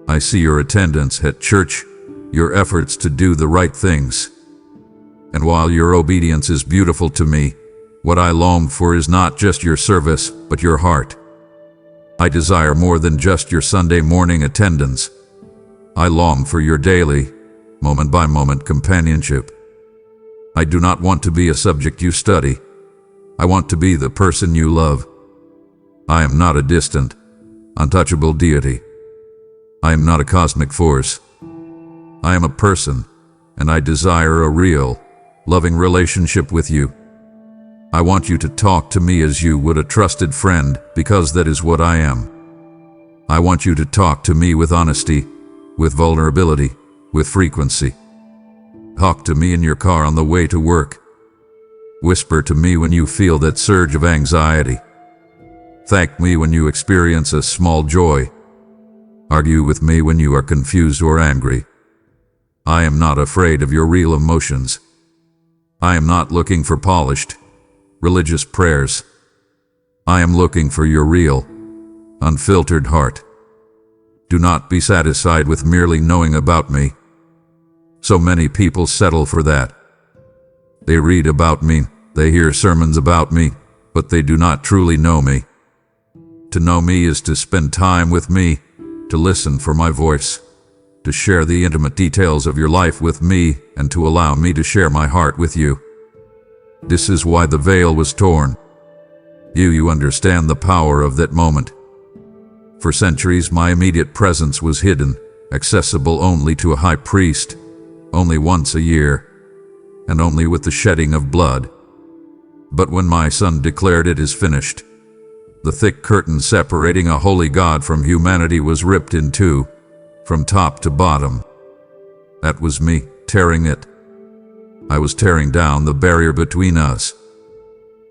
I see your attendance at church, your efforts to do the right things. And while your obedience is beautiful to me, what I long for is not just your service, but your heart. I desire more than just your Sunday morning attendance. I long for your daily, moment-by-moment companionship. I do not want to be a subject you study. I want to be the person you love. I am not a distant, untouchable deity. I am not a cosmic force. I am a person, and I desire a real, loving relationship with you. I want you to talk to me as you would a trusted friend, because that is what I am. I want you to talk to me with honesty, with vulnerability, with frequency. Talk to me in your car on the way to work. Whisper to me when you feel that surge of anxiety. Thank me when you experience a small joy. Argue with me when you are confused or angry. I am not afraid of your real emotions. I am not looking for polished, religious prayers. I am looking for your real, unfiltered heart. Do not be satisfied with merely knowing about me. So many people settle for that. They read about me, they hear sermons about me, but they do not truly know me. To know me is to spend time with me, to listen for my voice, to share the intimate details of your life with me, and to allow me to share my heart with you. This is why the veil was torn. You understand the power of that moment. For centuries, my immediate presence was hidden, accessible only to a high priest, only once a year, and only with the shedding of blood. But when my Son declared it is finished, the thick curtain separating a holy God from humanity was ripped in two, from top to bottom. That was me, tearing it. I was tearing down the barrier between us.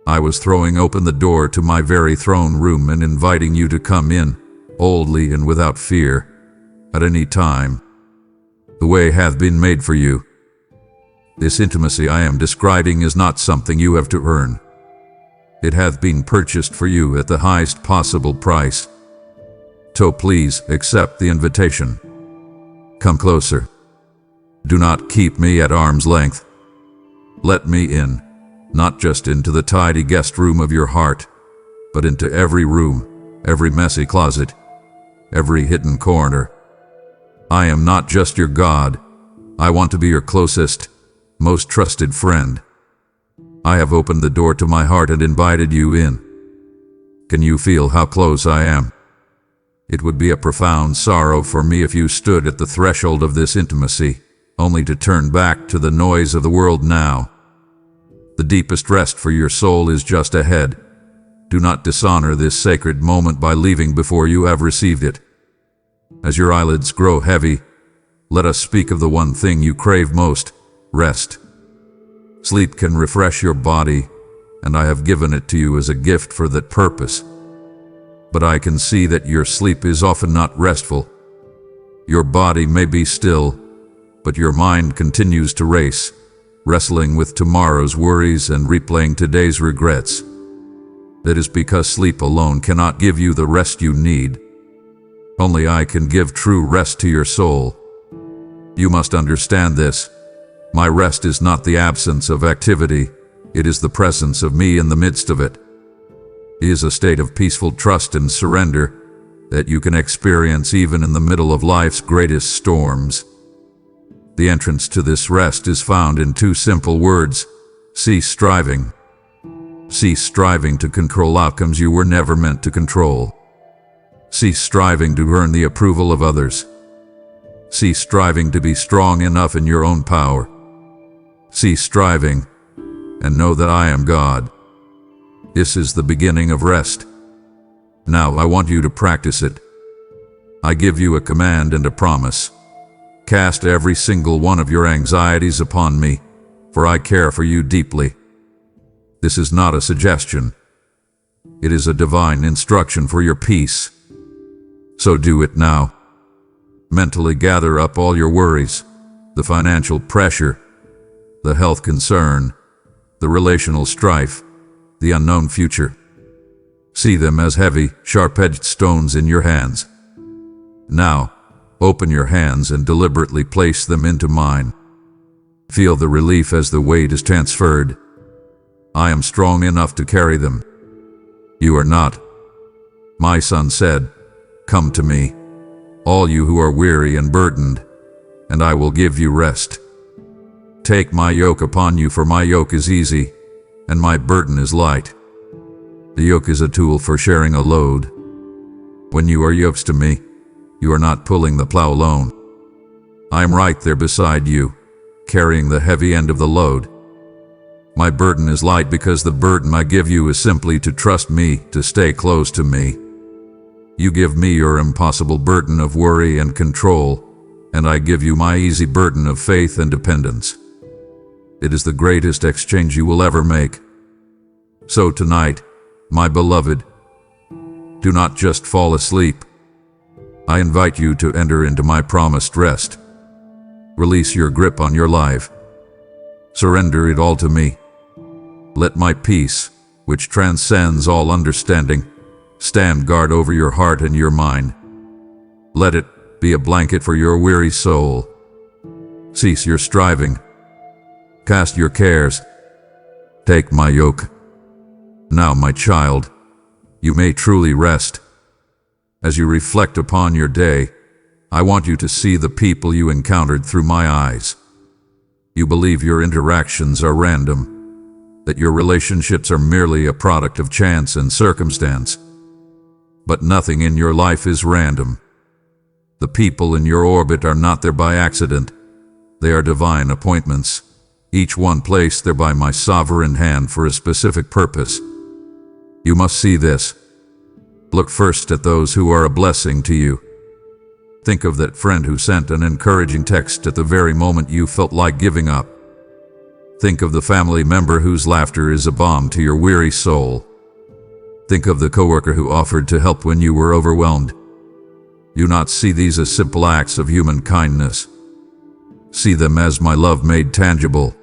I was throwing open the door to my very throne room and inviting you to come in, boldly and without fear, at any time. The way hath been made for you. This intimacy I am describing is not something you have to earn. It hath been purchased for you at the highest possible price. So please accept the invitation. Come closer. Do not keep me at arm's length. Let me in, not just into the tidy guest room of your heart, but into every room, every messy closet, every hidden corner. I am not just your God. I want to be your closest, most trusted friend. I have opened the door to my heart and invited you in. Can you feel how close I am? It would be a profound sorrow for me if you stood at the threshold of this intimacy, only to turn back to the noise of the world now. The deepest rest for your soul is just ahead. Do not dishonor this sacred moment by leaving before you have received it. As your eyelids grow heavy, let us speak of the one thing you crave most: rest. Sleep can refresh your body, and I have given it to you as a gift for that purpose. But I can see that your sleep is often not restful. Your body may be still, but your mind continues to race, wrestling with tomorrow's worries and replaying today's regrets. That is because sleep alone cannot give you the rest you need. Only I can give true rest to your soul. You must understand this. My rest is not the absence of activity, it is the presence of me in the midst of it. It is a state of peaceful trust and surrender that you can experience even in the middle of life's greatest storms. The entrance to this rest is found in two simple words: cease striving. Cease striving to control outcomes you were never meant to control. Cease striving to earn the approval of others. Cease striving to be strong enough in your own power. Cease striving and know that I am God. This is the beginning of rest. Now I want you to practice it. I give you a command and a promise. Cast every single one of your anxieties upon me, for I care for you deeply. This is not a suggestion. It is a divine instruction for your peace. So do it now. Mentally gather up all your worries, the financial pressure, the health concern, the relational strife, the unknown future. See them as heavy, sharp-edged stones in your hands. Now, open your hands and deliberately place them into mine. Feel the relief as the weight is transferred. I am strong enough to carry them. You are not. My son said, "Come to me, all you who are weary and burdened, and I will give you rest. Take my yoke upon you, for my yoke is easy, and my burden is light." The yoke is a tool for sharing a load. When you are yoked to me, you are not pulling the plow alone. I am right there beside you, carrying the heavy end of the load. My burden is light because the burden I give you is simply to trust me, to stay close to me. You give me your impossible burden of worry and control, and I give you my easy burden of faith and dependence. It is the greatest exchange you will ever make. So tonight, my beloved, do not just fall asleep. I invite you to enter into my promised rest. Release your grip on your life. Surrender it all to me. Let my peace, which transcends all understanding, stand guard over your heart and your mind. Let it be a blanket for your weary soul. Cease your striving. Cast your cares. Take my yoke. Now, my child, you may truly rest. As you reflect upon your day, I want you to see the people you encountered through my eyes. You believe your interactions are random, that your relationships are merely a product of chance and circumstance. But nothing in your life is random. The people in your orbit are not there by accident. They are divine appointments, each one placed there by my sovereign hand for a specific purpose. You must see this. Look first at those who are a blessing to you. Think of that friend who sent an encouraging text at the very moment you felt like giving up. Think of the family member whose laughter is a balm to your weary soul. Think of the coworker who offered to help when you were overwhelmed. Do not see these as simple acts of human kindness. See them as my love made tangible.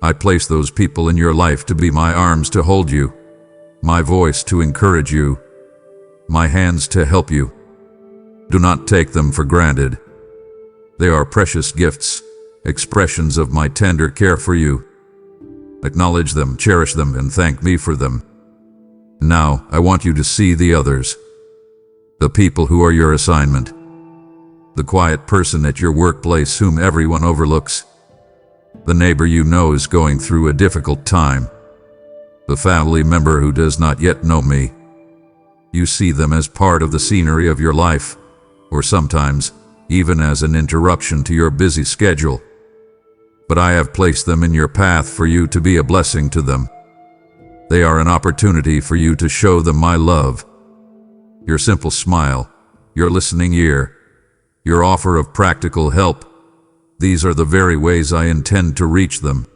I place those people in your life to be my arms to hold you, my voice to encourage you, my hands to help you. Do not take them for granted. They are precious gifts, expressions of my tender care for you. Acknowledge them, cherish them, and thank me for them. Now, I want you to see the others. The people who are your assignment. The quiet person at your workplace whom everyone overlooks. The neighbor you know is going through a difficult time. The family member who does not yet know me. You see them as part of the scenery of your life, or sometimes even as an interruption to your busy schedule. But I have placed them in your path for you to be a blessing to them. They are an opportunity for you to show them my love. Your simple smile, your listening ear, your offer of practical help, these are the very ways I intend to reach them.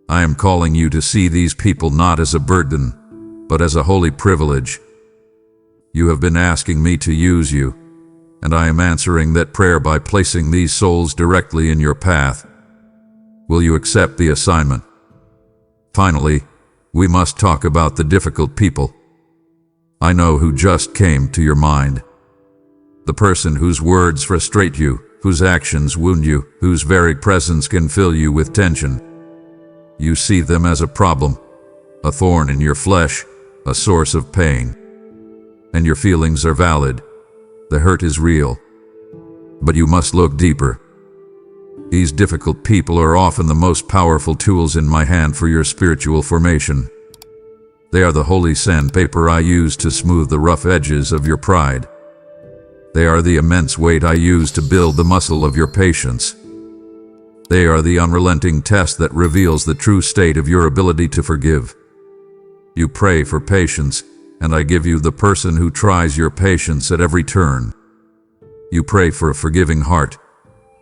I am calling you to see these people not as a burden, but as a holy privilege. You have been asking me to use you. and I am answering that prayer by placing these souls directly in your path. Will you accept the assignment? Finally, we must talk about the difficult people. I know who just came to your mind. The person whose words frustrate you, whose actions wound you, whose very presence can fill you with tension. You see them as a problem, a thorn in your flesh, a source of pain. And your feelings are valid. The hurt is real. But you must look deeper. These difficult people are often the most powerful tools in my hand for your spiritual formation. They are the holy sandpaper I use to smooth the rough edges of your pride. They are the immense weight I use to build the muscle of your patience. They are the unrelenting test that reveals the true state of your ability to forgive. You pray for patience, and I give you the person who tries your patience at every turn. You pray for a forgiving heart,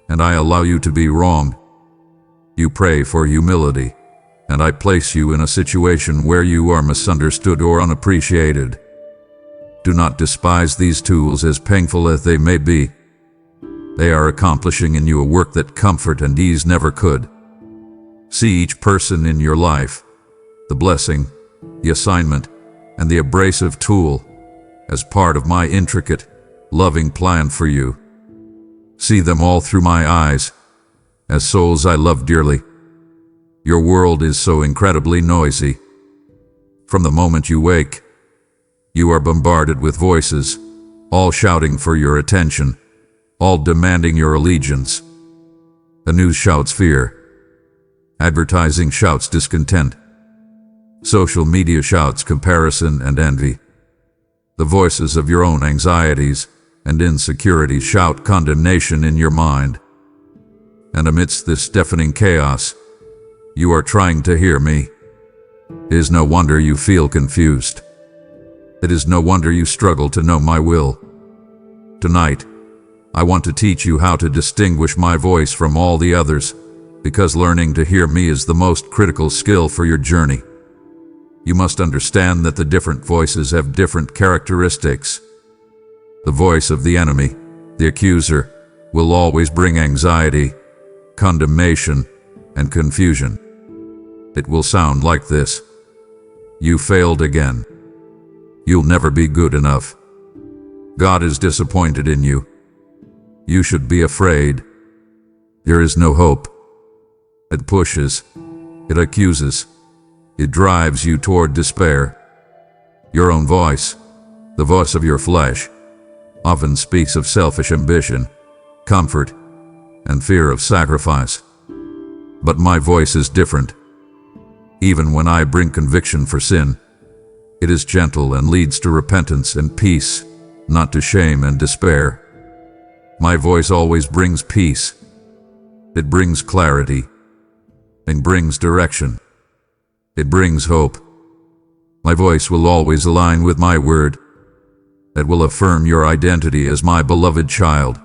and I allow you to be wrong. You pray for humility, and I place you in a situation where you are misunderstood or unappreciated. Do not despise these tools, as painful as they may be. They are accomplishing in you a work that comfort and ease never could. See each person in your life, the blessing, the assignment, and the abrasive tool, as part of my intricate, loving plan for you. See them all through my eyes, as souls I love dearly. Your world is so incredibly noisy. From the moment you wake, you are bombarded with voices, all shouting for your attention, all demanding your allegiance. The news shouts fear. Advertising shouts discontent. Social media shouts comparison and envy. The voices of your own anxieties and insecurities shout condemnation in your mind. And amidst this deafening chaos, you are trying to hear me. It is no wonder you feel confused. It is no wonder you struggle to know my will. Tonight, I want to teach you how to distinguish my voice from all the others, because learning to hear me is the most critical skill for your journey. You must understand that the different voices have different characteristics. The voice of the enemy, the accuser, will always bring anxiety, condemnation, and confusion. It will sound like this: you failed again. You'll never be good enough. God is disappointed in you. You should be afraid. There is no hope. It pushes. It accuses. It drives you toward despair. Your own voice, the voice of your flesh, often speaks of selfish ambition, comfort, and fear of sacrifice. But my voice is different. Even when I bring conviction for sin, it is gentle and leads to repentance and peace, not to shame and despair. My voice always brings peace. It brings clarity. It brings direction. It brings hope. My voice will always align with my word. It will affirm your identity as my beloved child.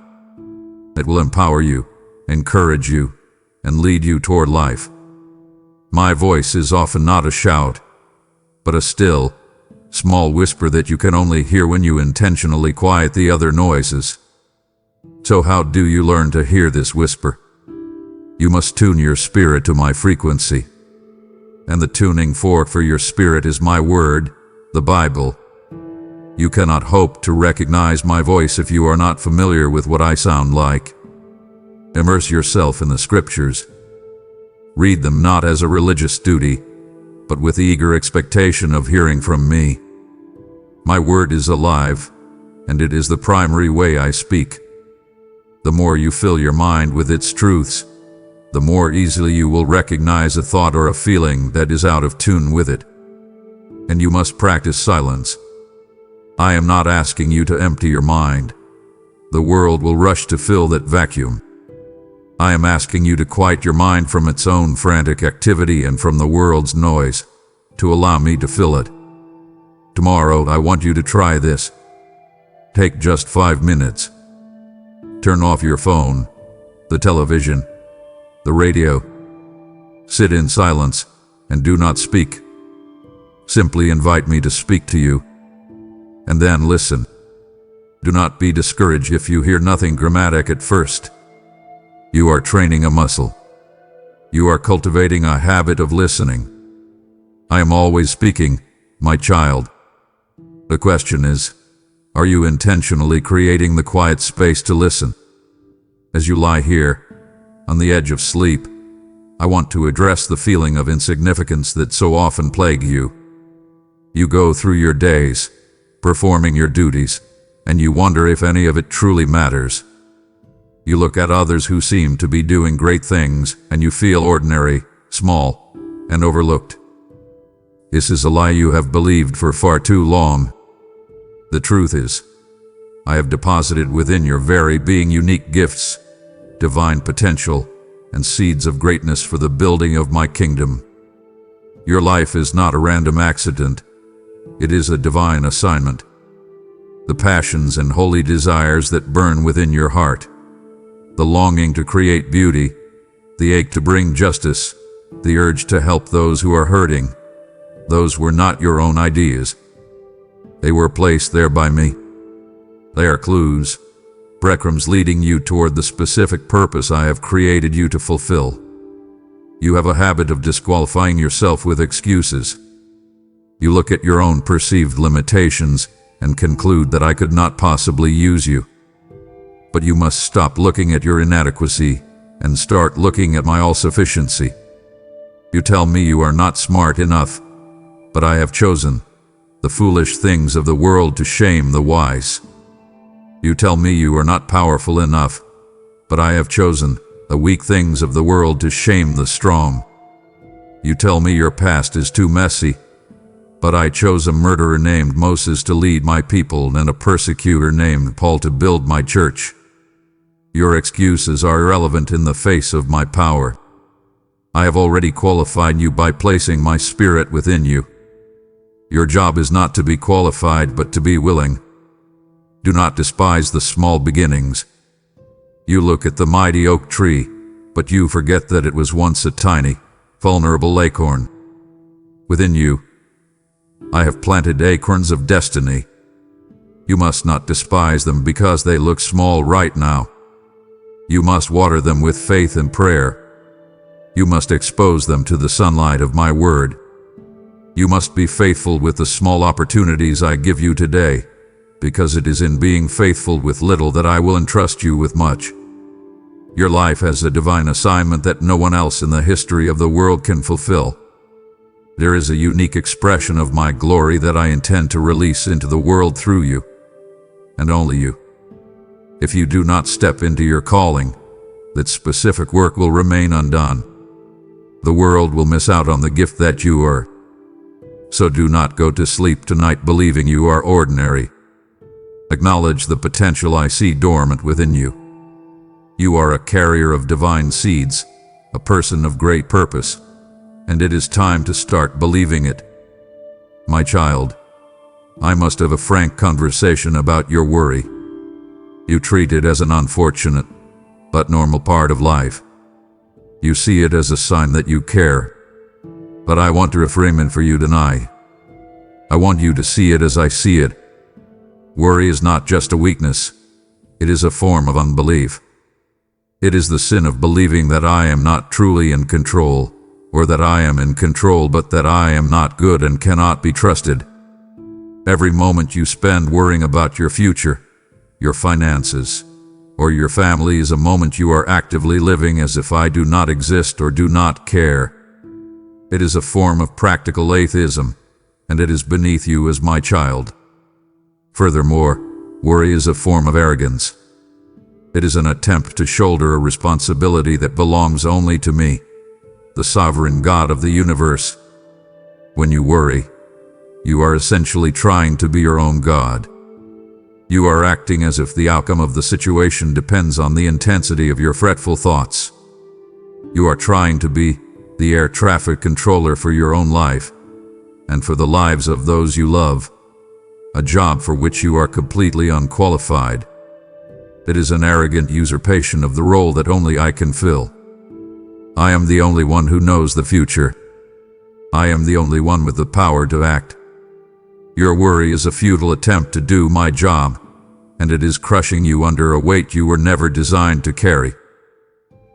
It will empower you, encourage you, and lead you toward life. My voice is often not a shout, but a still, small whisper that you can only hear when you intentionally quiet the other noises. So how do you learn to hear this whisper? You must tune your spirit to my frequency. And the tuning fork for your spirit is my word, the Bible. You cannot hope to recognize my voice if you are not familiar with what I sound like. Immerse yourself in the scriptures. Read them not as a religious duty, but with eager expectation of hearing from me. My word is alive, and it is the primary way I speak. The more you fill your mind with its truths, the more easily you will recognize a thought or a feeling that is out of tune with it. And you must practice silence. I am not asking you to empty your mind. The world will rush to fill that vacuum. I am asking you to quiet your mind from its own frantic activity and from the world's noise, to allow me to fill it. Tomorrow, I want you to try this. Take just 5 minutes. Turn off your phone, the television, the radio. Sit in silence and do not speak. Simply invite me to speak to you, and then listen. Do not be discouraged if you hear nothing grammatic at first. You are training a muscle. You are cultivating a habit of listening. I am always speaking, my child. The question is, are you intentionally creating the quiet space to listen? As you lie here, on the edge of sleep, I want to address the feeling of insignificance that so often plague you. You go through your days, performing your duties, and you wonder if any of it truly matters. You look at others who seem to be doing great things, and you feel ordinary, small, and overlooked. This is a lie you have believed for far too long. The truth is, I have deposited within your very being unique gifts, divine potential, and seeds of greatness for the building of my kingdom. Your life is not a random accident. It is a divine assignment. The passions and holy desires that burn within your heart, the longing to create beauty, the ache to bring justice, the urge to help those who are hurting, those were not your own ideas. They were placed there by me. They are clues, breadcrumbs leading you toward the specific purpose I have created you to fulfill. You have a habit of disqualifying yourself with excuses. You look at your own perceived limitations and conclude that I could not possibly use you. But you must stop looking at your inadequacy and start looking at my all-sufficiency. You tell me you are not smart enough, but I have chosen the foolish things of the world to shame the wise. You tell me you are not powerful enough, but I have chosen the weak things of the world to shame the strong. You tell me your past is too messy, but I chose a murderer named Moses to lead my people and a persecutor named Paul to build my church. Your excuses are irrelevant in the face of my power. I have already qualified you by placing my spirit within you. Your job is not to be qualified, but to be willing. Do not despise the small beginnings. You look at the mighty oak tree, but you forget that it was once a tiny, vulnerable acorn. Within you, I have planted acorns of destiny. You must not despise them because they look small right now. You must water them with faith and prayer. You must expose them to the sunlight of my word. You must be faithful with the small opportunities I give you today, because it is in being faithful with little that I will entrust you with much. Your life has a divine assignment that no one else in the history of the world can fulfill. There is a unique expression of my glory that I intend to release into the world through you, and only you. If you do not step into your calling, that specific work will remain undone. The world will miss out on the gift that you are. So do not go to sleep tonight believing you are ordinary. Acknowledge the potential I see dormant within you. You are a carrier of divine seeds, a person of great purpose, and it is time to start believing it. My child, I must have a frank conversation about your worry. You treat it as an unfortunate, but normal part of life. You see it as a sign that you care. But I want to reframe it for you tonight. I want you to see it as I see it. Worry is not just a weakness. It is a form of unbelief. It is the sin of believing that I am not truly in control, or that I am in control but that I am not good and cannot be trusted. Every moment you spend worrying about your future, your finances, or your family is a moment you are actively living as if I do not exist or do not care. It is a form of practical atheism, and it is beneath you as my child. Furthermore, worry is a form of arrogance. It is an attempt to shoulder a responsibility that belongs only to me, the sovereign God of the universe. When you worry, you are essentially trying to be your own God. You are acting as if the outcome of the situation depends on the intensity of your fretful thoughts. You are trying to be the air traffic controller for your own life, and for the lives of those you love, a job for which you are completely unqualified. It is an arrogant usurpation of the role that only I can fill. I am the only one who knows the future. I am the only one with the power to act. Your worry is a futile attempt to do my job, and it is crushing you under a weight you were never designed to carry.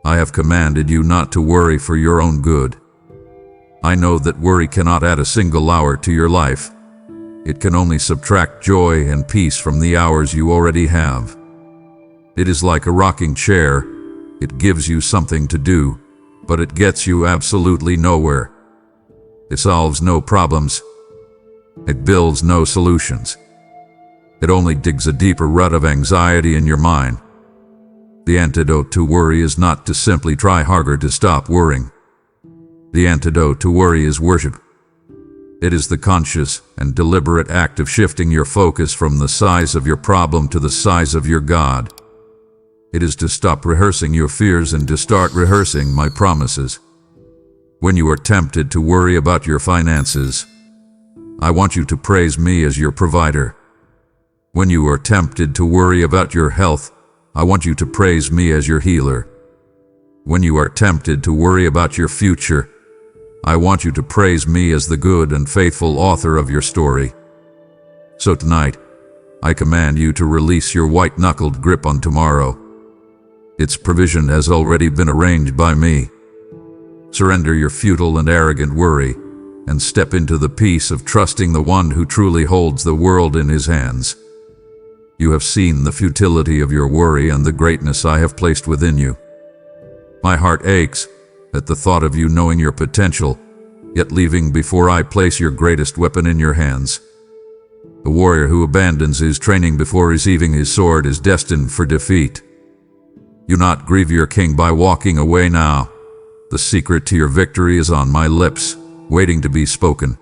I have commanded you not to worry for your own good. I know that worry cannot add a single hour to your life. It can only subtract joy and peace from the hours you already have. It is like a rocking chair. It gives you something to do, but it gets you absolutely nowhere. It solves no problems. It builds no solutions. It only digs a deeper rut of anxiety in your mind. The antidote to worry is not to simply try harder to stop worrying. The antidote to worry is worship. It is the conscious and deliberate act of shifting your focus from the size of your problem to the size of your God. It is to stop rehearsing your fears and to start rehearsing my promises. When you are tempted to worry about your finances, I want you to praise me as your provider. When you are tempted to worry about your health, I want you to praise me as your healer. When you are tempted to worry about your future, I want you to praise me as the good and faithful author of your story. So tonight, I command you to release your white-knuckled grip on tomorrow. Its provision has already been arranged by me. Surrender your futile and arrogant worry, and step into the peace of trusting the one who truly holds the world in his hands. You have seen the futility of your worry and the greatness I have placed within you. My heart aches at the thought of you knowing your potential, yet leaving before I place your greatest weapon in your hands. The warrior who abandons his training before receiving his sword is destined for defeat. You not grieve your king by walking away now. The secret to your victory is on my lips, waiting to be spoken.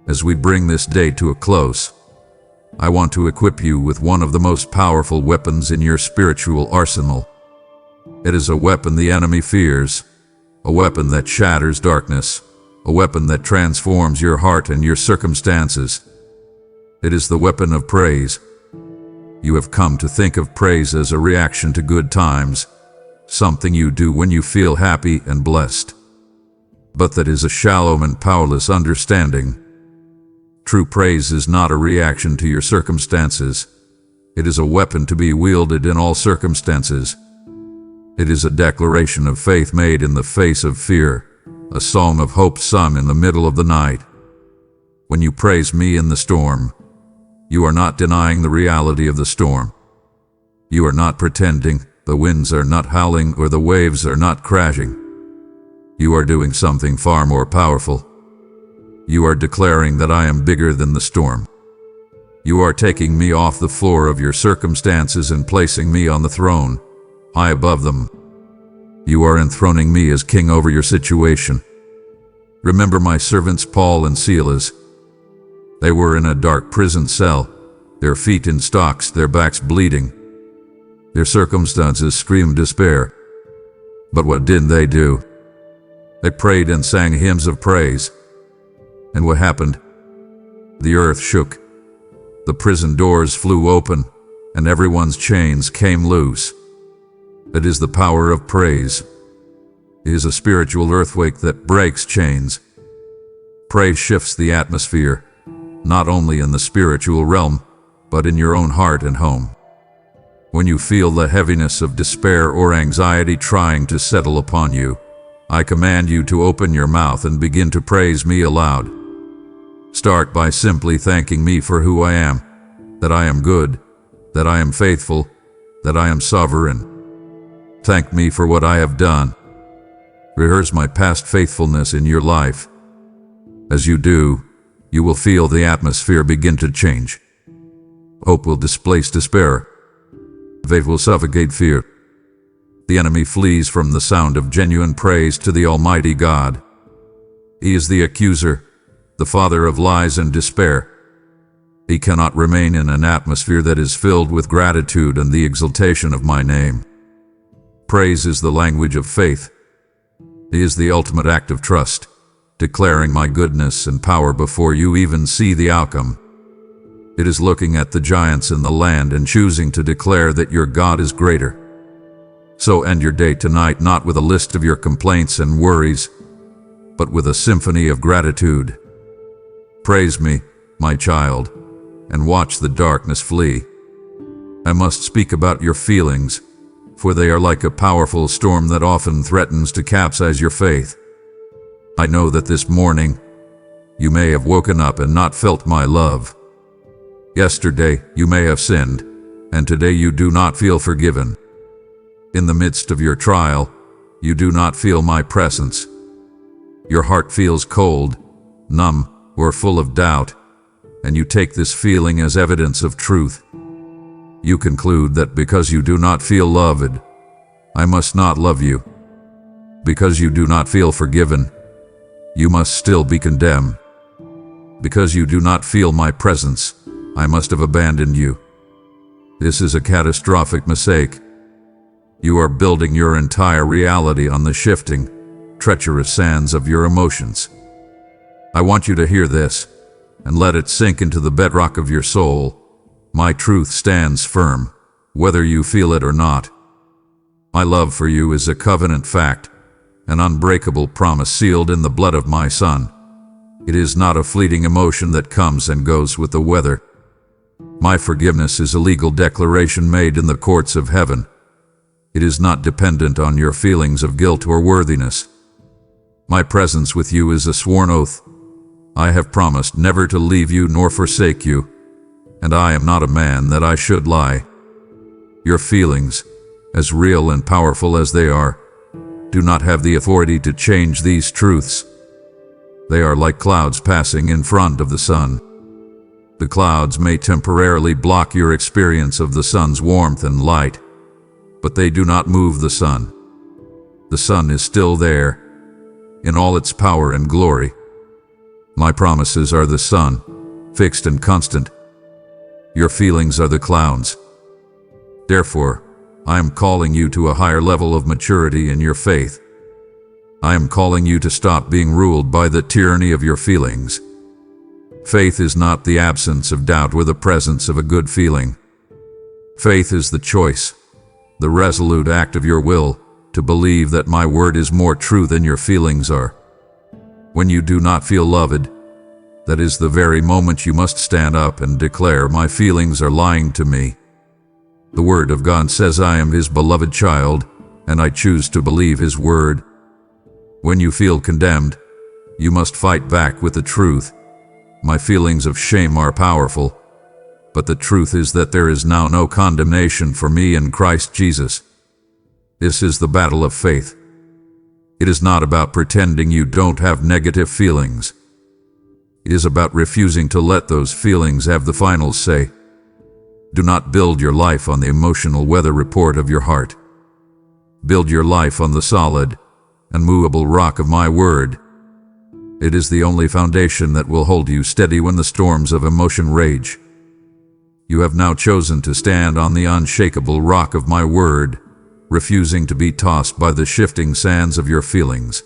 As we bring this day to a close, I want to equip you with one of the most powerful weapons in your spiritual arsenal. It is a weapon the enemy fears, a weapon that shatters darkness, a weapon that transforms your heart and your circumstances. It is the weapon of praise. You have come to think of praise as a reaction to good times, something you do when you feel happy and blessed. But that is a shallow and powerless understanding. True praise is not a reaction to your circumstances. It is a weapon to be wielded in all circumstances. It is a declaration of faith made in the face of fear, a song of hope sung in the middle of the night. When you praise me in the storm, you are not denying the reality of the storm. You are not pretending the winds are not howling or the waves are not crashing. You are doing something far more powerful. You are declaring that I am bigger than the storm. You are taking me off the floor of your circumstances and placing me on the throne, high above them. You are enthroning me as king over your situation. Remember my servants Paul and Silas. They were in a dark prison cell, their feet in stocks, their backs bleeding. Their circumstances screamed despair. But what did they do? They prayed and sang hymns of praise. And what happened? The earth shook. The prison doors flew open, and everyone's chains came loose. It is the power of praise. It is a spiritual earthquake that breaks chains. Praise shifts the atmosphere, not only in the spiritual realm, but in your own heart and home. When you feel the heaviness of despair or anxiety trying to settle upon you, I command you to open your mouth and begin to praise me aloud. Start by simply thanking me for who I am, that I am good, that I am faithful, that I am sovereign. Thank me for what I have done. Rehearse my past faithfulness in your life. As you do, you will feel the atmosphere begin to change. Hope will displace despair. Faith will suffocate fear. The enemy flees from the sound of genuine praise to the Almighty God. He is the accuser, the father of lies and despair. He cannot remain in an atmosphere that is filled with gratitude and the exaltation of my name. Praise is the language of faith. It is the ultimate act of trust, declaring my goodness and power before you even see the outcome. It is looking at the giants in the land and choosing to declare that your God is greater. So end your day tonight not with a list of your complaints and worries, but with a symphony of gratitude. Praise me, my child, and watch the darkness flee. I must speak about your feelings, for they are like a powerful storm that often threatens to capsize your faith. I know that this morning you may have woken up and not felt my love. Yesterday you may have sinned, and today you do not feel forgiven. In the midst of your trial, you do not feel my presence. Your heart feels cold, numb, or full of doubt, and you take this feeling as evidence of truth. You conclude that because you do not feel loved, I must not love you. Because you do not feel forgiven, you must still be condemned. Because you do not feel my presence, I must have abandoned you. This is a catastrophic mistake. You are building your entire reality on the shifting, treacherous sands of your emotions. I want you to hear this, and let it sink into the bedrock of your soul. My truth stands firm, whether you feel it or not. My love for you is a covenant fact, an unbreakable promise sealed in the blood of my Son. It is not a fleeting emotion that comes and goes with the weather. My forgiveness is a legal declaration made in the courts of heaven. It is not dependent on your feelings of guilt or worthiness. My presence with you is a sworn oath. I have promised never to leave you nor forsake you, and I am not a man that I should lie. Your feelings, as real and powerful as they are, do not have the authority to change these truths. They are like clouds passing in front of the sun. The clouds may temporarily block your experience of the sun's warmth and light, but they do not move the sun. The sun is still there, in all its power and glory. My promises are the sun, fixed and constant. Your feelings are the clouds. Therefore, I am calling you to a higher level of maturity in your faith. I am calling you to stop being ruled by the tyranny of your feelings. Faith is not the absence of doubt or the presence of a good feeling. Faith is the choice, the resolute act of your will to believe that my word is more true than your feelings are. When you do not feel loved, that is the very moment you must stand up and declare, my feelings are lying to me. The Word of God says I am His beloved child, and I choose to believe His word. When you feel condemned, you must fight back with the truth. My feelings of shame are powerful, but the truth is that there is now no condemnation for me in Christ Jesus. This is the battle of faith. It is not about pretending you don't have negative feelings. It is about refusing to let those feelings have the final say. Do not build your life on the emotional weather report of your heart. Build your life on the solid, unmovable rock of my word. It is the only foundation that will hold you steady when the storms of emotion rage. You have now chosen to stand on the unshakable rock of my word, refusing to be tossed by the shifting sands of your feelings.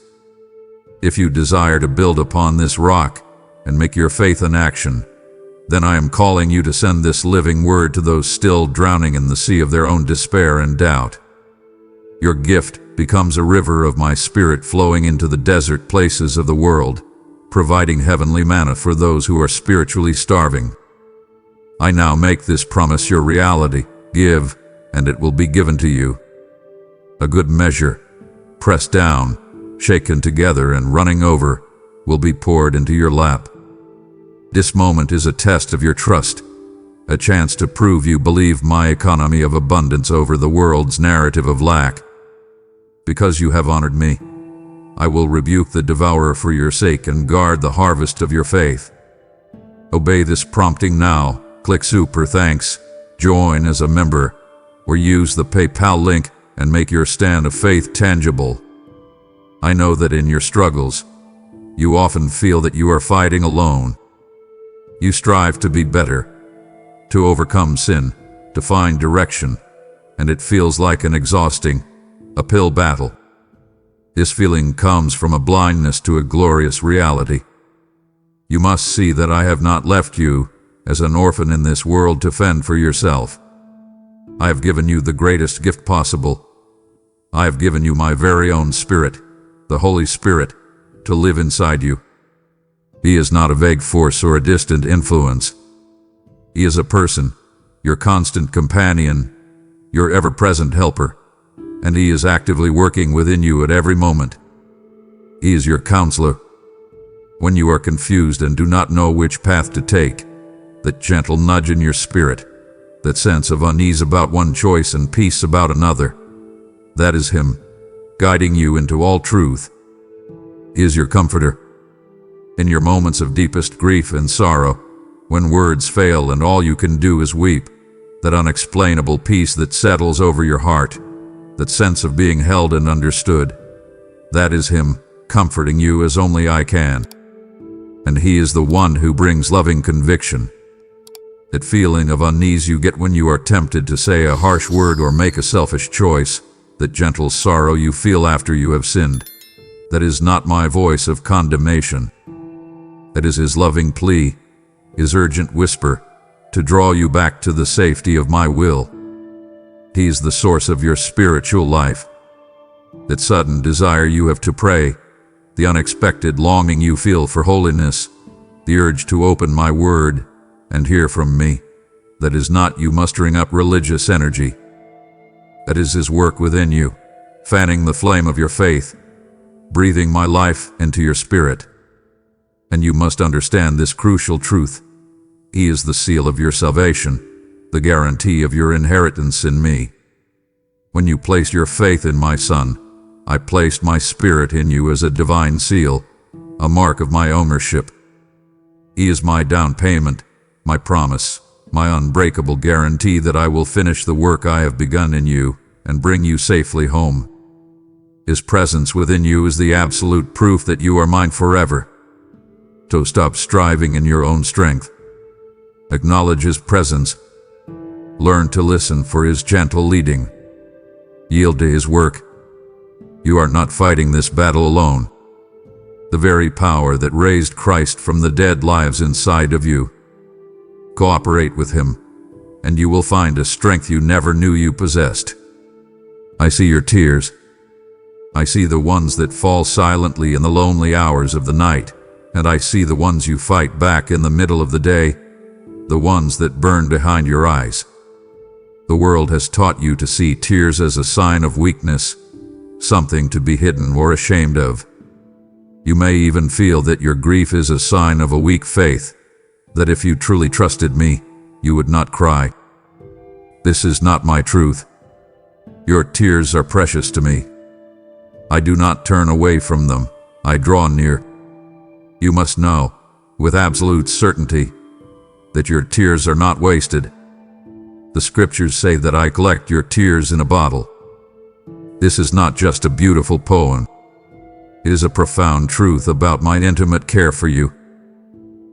If you desire to build upon this rock and make your faith an action, then I am calling you to send this living word to those still drowning in the sea of their own despair and doubt. Your gift becomes a river of my spirit flowing into the desert places of the world, providing heavenly manna for those who are spiritually starving. I now make this promise your reality. Give, and it will be given to you. A good measure, pressed down, shaken together, and running over, will be poured into your lap. This moment is a test of your trust, a chance to prove you believe my economy of abundance over the world's narrative of lack. Because you have honored me, I will rebuke the devourer for your sake and guard the harvest of your faith. Obey this prompting now. Click Super Thanks, join as a member, or use the PayPal link and make your stand of faith tangible. I know that in your struggles, you often feel that you are fighting alone. You strive to be better, to overcome sin, to find direction, and it feels like an exhausting, uphill battle. This feeling comes from a blindness to a glorious reality. You must see that I have not left you as an orphan in this world to fend for yourself. I have given you the greatest gift possible. I have given you my very own Spirit, the Holy Spirit, to live inside you. He is not a vague force or a distant influence. He is a person, your constant companion, your ever-present helper, and He is actively working within you at every moment. He is your counselor. When you are confused and do not know which path to take, that gentle nudge in your spirit, that sense of unease about one choice and peace about another, that is Him, guiding you into all truth. He is your comforter. In your moments of deepest grief and sorrow, when words fail and all you can do is weep, that unexplainable peace that settles over your heart, that sense of being held and understood, that is Him, comforting you as only I can. And He is the one who brings loving conviction. That feeling of unease you get when you are tempted to say a harsh word or make a selfish choice, that gentle sorrow you feel after you have sinned, that is not my voice of condemnation. That is His loving plea, His urgent whisper, to draw you back to the safety of my will. He is the source of your spiritual life. That sudden desire you have to pray, the unexpected longing you feel for holiness, the urge to open my word and hear from me, that is not you mustering up religious energy. That is His work within you, fanning the flame of your faith, breathing my life into your spirit. And you must understand this crucial truth. He is the seal of your salvation, the guarantee of your inheritance in me. When you place your faith in my Son, I placed my Spirit in you as a divine seal, a mark of my ownership. He is my down payment, my promise, my unbreakable guarantee that I will finish the work I have begun in you and bring you safely home. His presence within you is the absolute proof that you are mine forever. So stop striving in your own strength. Acknowledge His presence. Learn to listen for His gentle leading. Yield to His work. You are not fighting this battle alone. The very power that raised Christ from the dead lives inside of you. Cooperate with Him, and you will find a strength you never knew you possessed. I see your tears. I see the ones that fall silently in the lonely hours of the night, and I see the ones you fight back in the middle of the day, the ones that burn behind your eyes. The world has taught you to see tears as a sign of weakness, something to be hidden or ashamed of. You may even feel that your grief is a sign of a weak faith, that if you truly trusted me, you would not cry. This is not my truth. Your tears are precious to me. I do not turn away from them. I draw near. You must know, with absolute certainty, that your tears are not wasted. The scriptures say that I collect your tears in a bottle. This is not just a beautiful poem. It is a profound truth about my intimate care for you.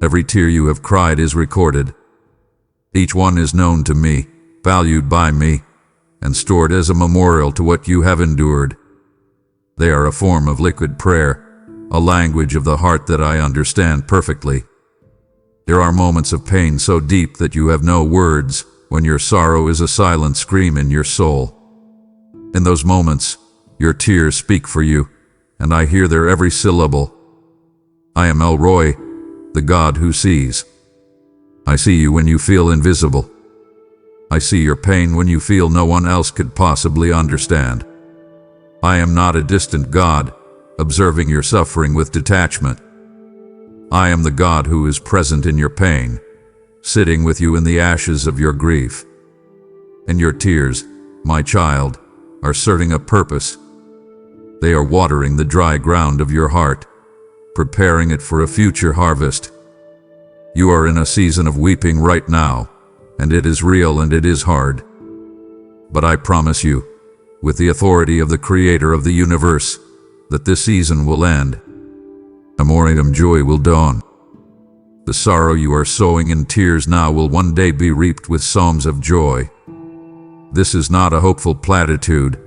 Every tear you have cried is recorded. Each one is known to me, valued by me, and stored as a memorial to what you have endured. They are a form of liquid prayer, a language of the heart that I understand perfectly. There are moments of pain so deep that you have no words, when your sorrow is a silent scream in your soul. In those moments, your tears speak for you, and I hear their every syllable. I am El Roy, the God who sees. I see you when you feel invisible. I see your pain when you feel no one else could possibly understand. I am not a distant God, observing your suffering with detachment. I am the God who is present in your pain, sitting with you in the ashes of your grief. And your tears, my child, are serving a purpose. They are watering the dry ground of your heart, preparing it for a future harvest. You are in a season of weeping right now, and it is real and it is hard. But I promise you, with the authority of the Creator of the universe, that this season will end. Amorium joy will dawn. The sorrow you are sowing in tears now will one day be reaped with psalms of joy. This is not a hopeful platitude.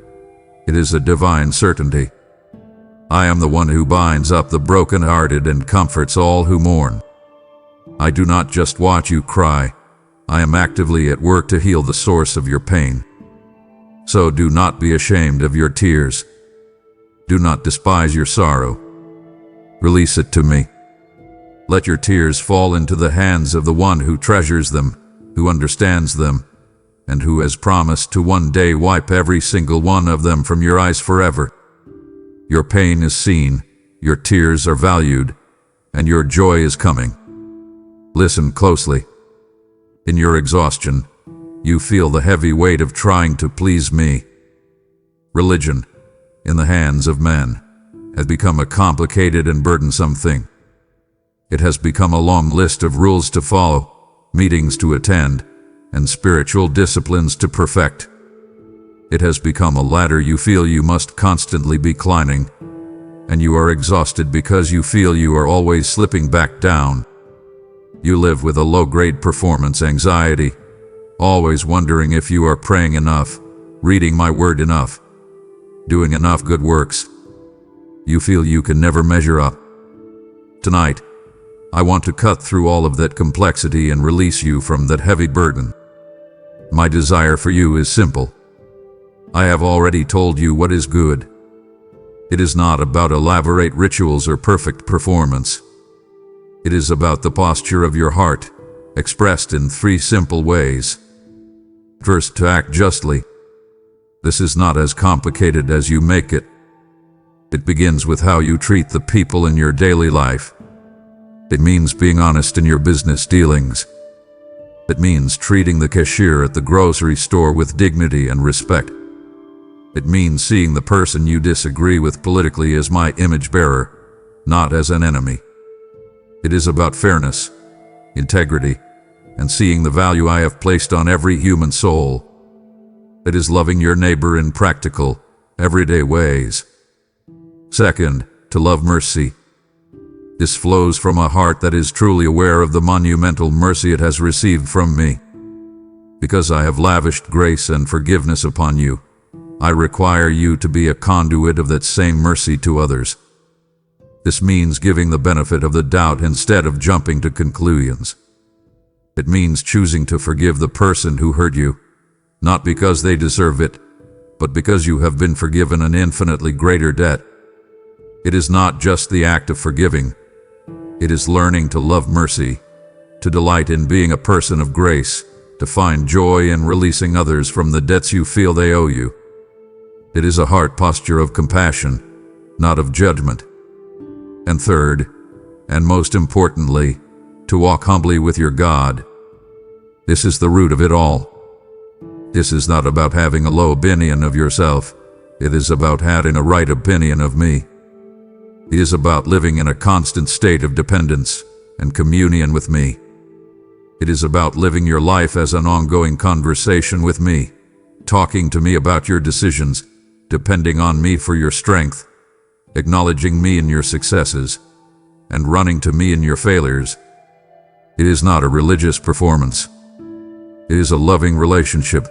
It is a divine certainty. I am the one who binds up the broken-hearted and comforts all who mourn. I do not just watch you cry. I am actively at work to heal the source of your pain. So do not be ashamed of your tears. Do not despise your sorrow. Release it to me. Let your tears fall into the hands of the one who treasures them, who understands them, and who has promised to one day wipe every single one of them from your eyes forever. Your pain is seen, your tears are valued, and your joy is coming. Listen closely. In your exhaustion, you feel the heavy weight of trying to please me. Religion, in the hands of men, has become a complicated and burdensome thing. It has become a long list of rules to follow, meetings to attend, and spiritual disciplines to perfect. It has become a ladder you feel you must constantly be climbing, and you are exhausted because you feel you are always slipping back down. You live with a low-grade performance anxiety, always wondering if you are praying enough, reading my word enough, doing enough good works. You feel you can never measure up. Tonight, I want to cut through all of that complexity and release you from that heavy burden. My desire for you is simple. I have already told you what is good. It is not about elaborate rituals or perfect performance. It is about the posture of your heart, expressed in 3 simple ways. First, to act justly. This is not as complicated as you make it. It begins with how you treat the people in your daily life. It means being honest in your business dealings. It means treating the cashier at the grocery store with dignity and respect. It means seeing the person you disagree with politically as my image bearer, not as an enemy. It is about fairness, integrity, and seeing the value I have placed on every human soul. It is loving your neighbor in practical, everyday ways. Second, to love mercy. This flows from a heart that is truly aware of the monumental mercy it has received from me. Because I have lavished grace and forgiveness upon you, I require you to be a conduit of that same mercy to others. This means giving the benefit of the doubt instead of jumping to conclusions. It means choosing to forgive the person who hurt you, not because they deserve it, but because you have been forgiven an infinitely greater debt. It is not just the act of forgiving. It is learning to love mercy, to delight in being a person of grace, to find joy in releasing others from the debts you feel they owe you. It is a heart posture of compassion, not of judgment. And third, and most importantly, to walk humbly with your God. This is the root of it all. This is not about having a low opinion of yourself. It is about having a right opinion of me. It is about living in a constant state of dependence and communion with me. It is about living your life as an ongoing conversation with me, talking to me about your decisions, depending on me for your strength, acknowledging me in your successes, and running to me in your failures. It is not a religious performance. It is a loving relationship.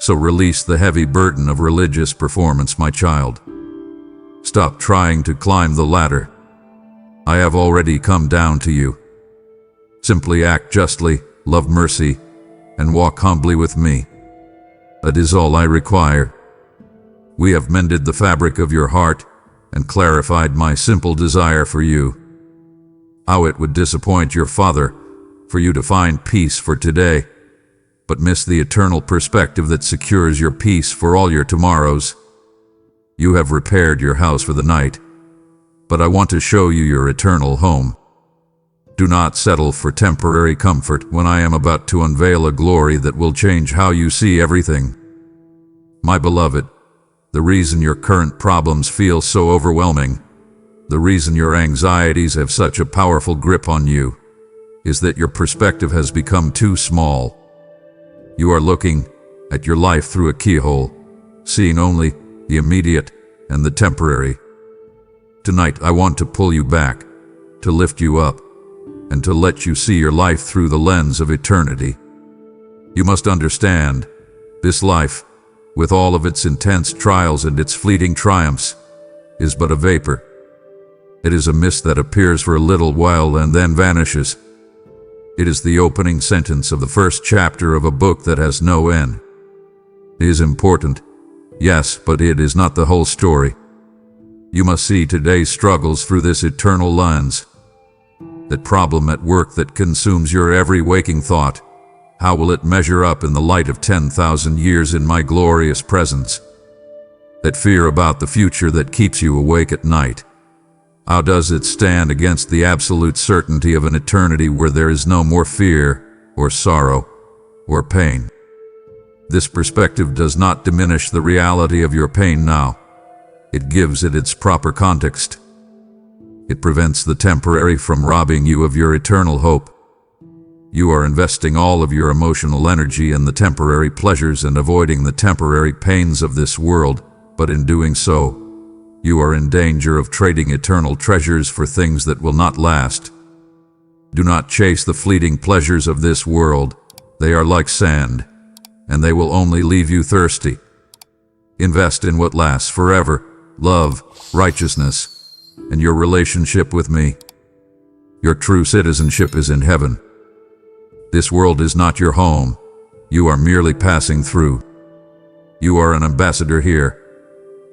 So release the heavy burden of religious performance, my child. Stop trying to climb the ladder. I have already come down to you. Simply act justly, love mercy, and walk humbly with me. That is all I require. We have mended the fabric of your heart and clarified my simple desire for you. How it would disappoint your father for you to find peace for today, but miss the eternal perspective that secures your peace for all your tomorrows. You have repaired your house for the night, but I want to show you your eternal home. Do not settle for temporary comfort when I am about to unveil a glory that will change how you see everything. My beloved, the reason your current problems feel so overwhelming, the reason your anxieties have such a powerful grip on you, is that your perspective has become too small. You are looking at your life through a keyhole, seeing only the immediate and the temporary. Tonight I want to pull you back, to lift you up, and to let you see your life through the lens of eternity. You must understand, this life, with all of its intense trials and its fleeting triumphs, is but a vapor. It is a mist that appears for a little while and then vanishes. It is the opening sentence of the first chapter of a book that has no end. It is important, yes, but it is not the whole story. You must see today's struggles through this eternal lens. That problem at work that consumes your every waking thought, How will it measure up in the light of 10,000 years in my glorious presence? That fear about the future that keeps you awake at night, how does it stand against the absolute certainty of an eternity where there is no more fear or sorrow or pain? This perspective does not diminish the reality of your pain now. It gives it its proper context. It prevents the temporary from robbing you of your eternal hope. You are investing all of your emotional energy in the temporary pleasures and avoiding the temporary pains of this world, but in doing so, you are in danger of trading eternal treasures for things that will not last. Do not chase the fleeting pleasures of this world. They are like sand, and they will only leave you thirsty. Invest in what lasts forever: love, righteousness, and your relationship with me. Your true citizenship is in heaven. This world is not your home. You are merely passing through. You are an ambassador here,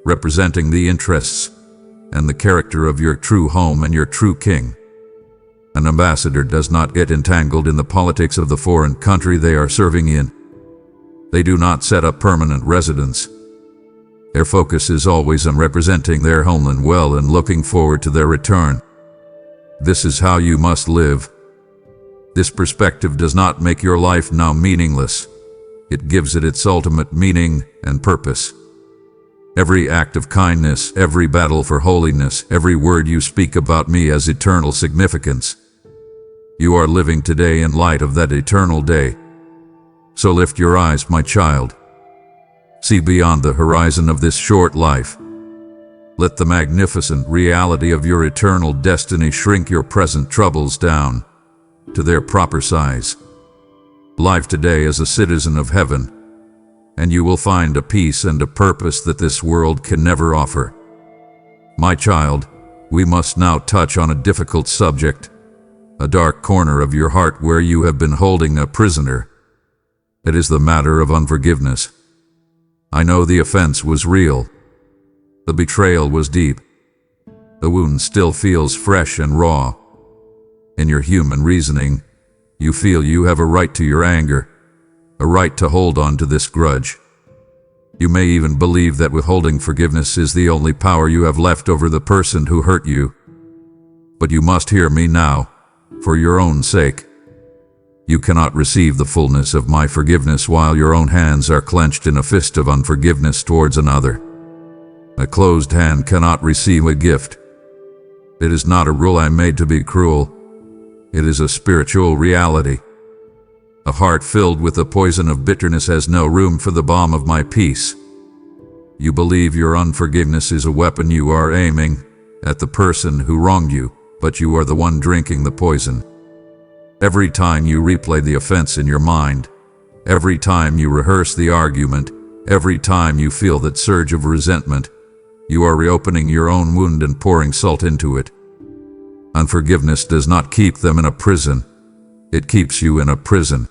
representing the interests and the character of your true home and your true king. An ambassador does not get entangled in the politics of the foreign country they are serving in. They do not set up permanent residence. Their focus is always on representing their homeland well and looking forward to their return. This is how you must live. This perspective does not make your life now meaningless. It gives it its ultimate meaning and purpose. Every act of kindness, every battle for holiness, every word you speak about me has eternal significance. You are living today in light of that eternal day. So lift your eyes, my child. See beyond the horizon of this short life. Let the magnificent reality of your eternal destiny shrink your present troubles down to their proper size. Live today as a citizen of heaven, and you will find a peace and a purpose that this world can never offer. My child, we must now touch on a difficult subject, a dark corner of your heart where you have been holding a prisoner. It is the matter of unforgiveness. I know the offense was real. The betrayal was deep. The wound still feels fresh and raw. In your human reasoning, you feel you have a right to your anger, a right to hold on to this grudge. You may even believe that withholding forgiveness is the only power you have left over the person who hurt you. But you must hear me now, for your own sake. You cannot receive the fullness of my forgiveness while your own hands are clenched in a fist of unforgiveness towards another. A closed hand cannot receive a gift. It is not a rule I made to be cruel. It is a spiritual reality. A heart filled with the poison of bitterness has no room for the balm of my peace. You believe your unforgiveness is a weapon you are aiming at the person who wronged you, but you are the one drinking the poison. Every time you replay the offense in your mind, every time you rehearse the argument, every time you feel that surge of resentment, you are reopening your own wound and pouring salt into it. Unforgiveness does not keep them in a prison. It keeps you in a prison.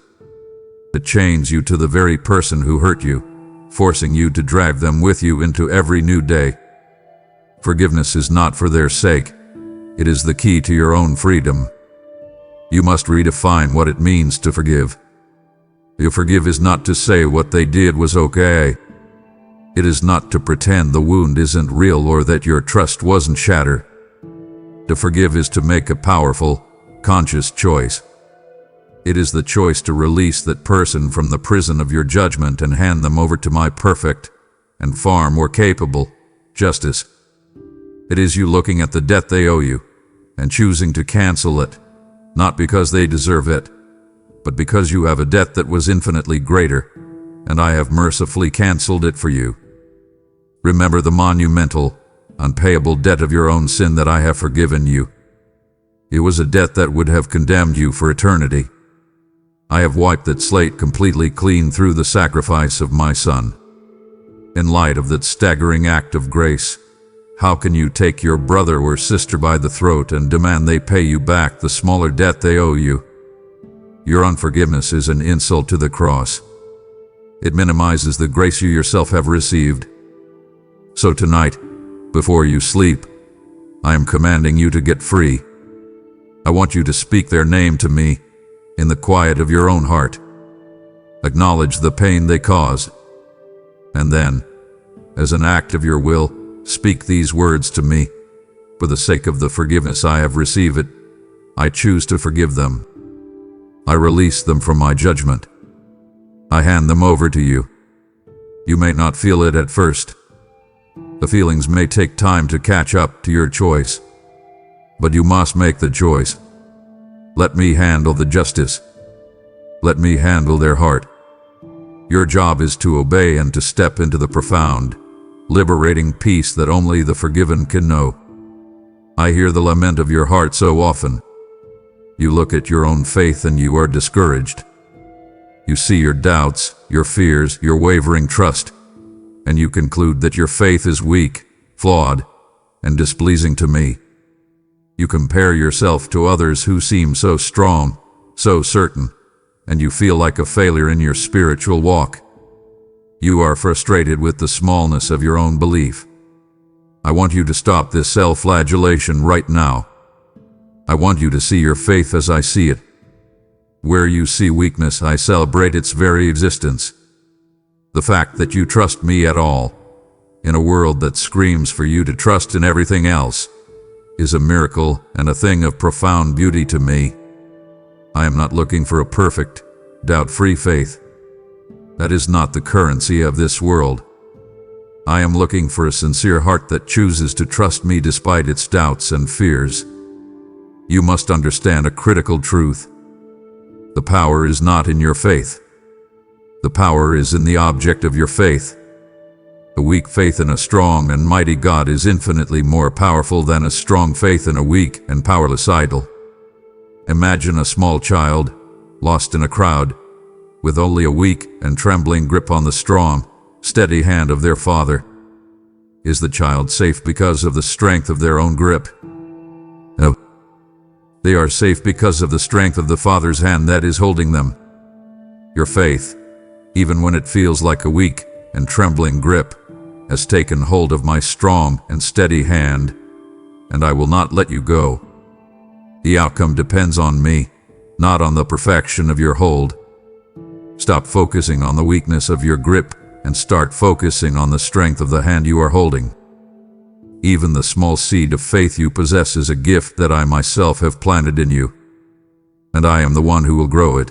It chains you to the very person who hurt you, forcing you to drag them with you into every new day. Forgiveness is not for their sake. It is the key to your own freedom. You must redefine what it means to forgive. To forgive is not to say what they did was okay. It is not to pretend the wound isn't real or that your trust wasn't shattered. To forgive is to make a powerful, conscious choice. It is the choice to release that person from the prison of your judgment and hand them over to my perfect, and far more capable, justice. It is you looking at the debt they owe you, and choosing to cancel it, not because they deserve it, but because you have a debt that was infinitely greater, and I have mercifully canceled it for you. Remember the monumental, unpayable debt of your own sin that I have forgiven you. It was a debt that would have condemned you for eternity. I have wiped that slate completely clean through the sacrifice of my Son. In light of that staggering act of grace, how can you take your brother or sister by the throat and demand they pay you back the smaller debt they owe you? Your unforgiveness is an insult to the cross. It minimizes the grace you yourself have received. So tonight, before you sleep, I am commanding you to get free. I want you to speak their name to me in the quiet of your own heart. Acknowledge the pain they cause. And then, as an act of your will, speak these words to me. For the sake of the forgiveness I have received, I choose to forgive them. I release them from my judgment. I hand them over to you. You may not feel it at first. The feelings may take time to catch up to your choice. But you must make the choice. Let me handle the justice. Let me handle their heart. Your job is to obey and to step into the profound, liberating peace that only the forgiven can know. I hear the lament of your heart so often. You look at your own faith and you are discouraged. You see your doubts, your fears, your wavering trust, and you conclude that your faith is weak, flawed, and displeasing to me. You compare yourself to others who seem so strong, so certain, and you feel like a failure in your spiritual walk. You are frustrated with the smallness of your own belief. I want you to stop this self-flagellation right now. I want you to see your faith as I see it. Where you see weakness, I celebrate its very existence. The fact that you trust me at all, in a world that screams for you to trust in everything else, is a miracle and a thing of profound beauty to me. I am not looking for a perfect, doubt-free faith. That is not the currency of this world. I am looking for a sincere heart that chooses to trust me despite its doubts and fears. You must understand a critical truth. The power is not in your faith. The power is in the object of your faith. A weak faith in a strong and mighty God is infinitely more powerful than a strong faith in a weak and powerless idol. Imagine a small child, lost in a crowd, with only a weak and trembling grip on the strong, steady hand of their father. Is the child safe because of the strength of their own grip? No. They are safe because of the strength of the Father's hand that is holding them. Your faith, even when it feels like a weak and trembling grip, has taken hold of my strong and steady hand, and I will not let you go. The outcome depends on me, not on the perfection of your hold. Stop focusing on the weakness of your grip and start focusing on the strength of the hand you are holding. Even the small seed of faith you possess is a gift that I myself have planted in you, and I am the one who will grow it.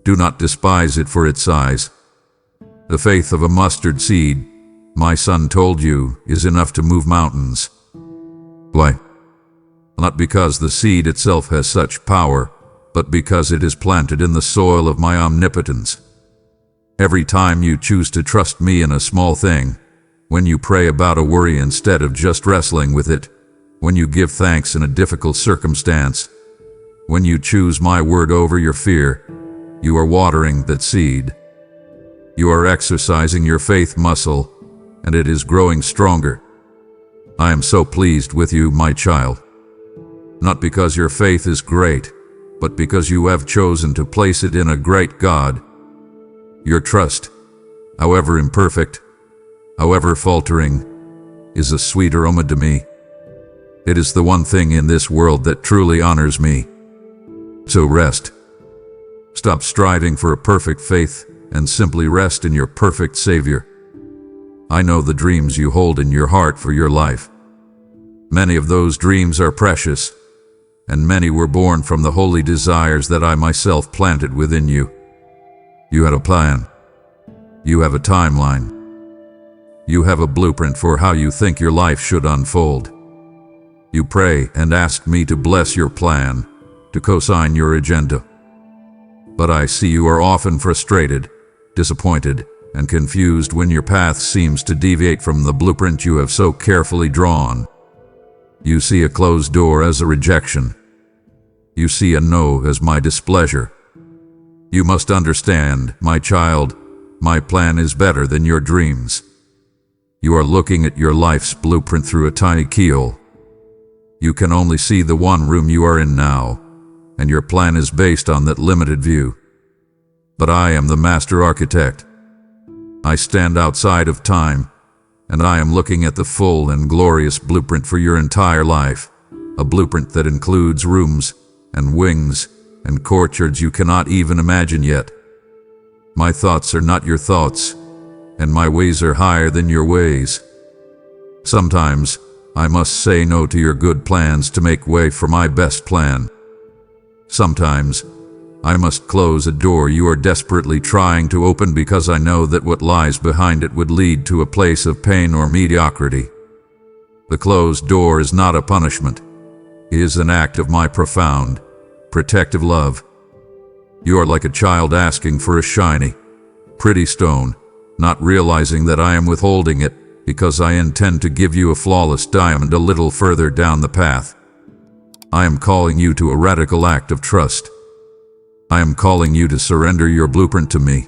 Do not despise it for its size. The faith of a mustard seed, my son told you, is enough to move mountains. Why? Not because the seed itself has such power, but because it is planted in the soil of my omnipotence. Every time you choose to trust me in a small thing, when you pray about a worry instead of just wrestling with it, when you give thanks in a difficult circumstance, when you choose my word over your fear, you are watering that seed. You are exercising your faith muscle, and it is growing stronger. I am so pleased with you, my child. Not because your faith is great, but because you have chosen to place it in a great God. Your trust, however imperfect, however faltering, is a sweet aroma to me. It is the one thing in this world that truly honors me. So rest. Stop striving for a perfect faith and simply rest in your perfect Savior. I know the dreams you hold in your heart for your life. Many of those dreams are precious, and many were born from the holy desires that I myself planted within you. You had a plan. You have a timeline. You have a blueprint for how you think your life should unfold. You pray and ask me to bless your plan, to co-sign your agenda. But I see you are often frustrated, disappointed, and confused when your path seems to deviate from the blueprint you have so carefully drawn. You see a closed door as a rejection. You see a no as my displeasure. You must understand, my child, my plan is better than your dreams. You are looking at your life's blueprint through a tiny keyhole. You can only see the one room you are in now, and your plan is based on that limited view. But I am the master architect. I stand outside of time, and I am looking at the full and glorious blueprint for your entire life, a blueprint that includes rooms and wings and courtyards you cannot even imagine yet. My thoughts are not your thoughts, and my ways are higher than your ways. Sometimes I must say no to your good plans to make way for my best plan. Sometimes I must close a door you are desperately trying to open because I know that what lies behind it would lead to a place of pain or mediocrity. The closed door is not a punishment. It is an act of my profound, protective love. You are like a child asking for a shiny, pretty stone, not realizing that I am withholding it because I intend to give you a flawless diamond a little further down the path. I am calling you to a radical act of trust. I am calling you to surrender your blueprint to me.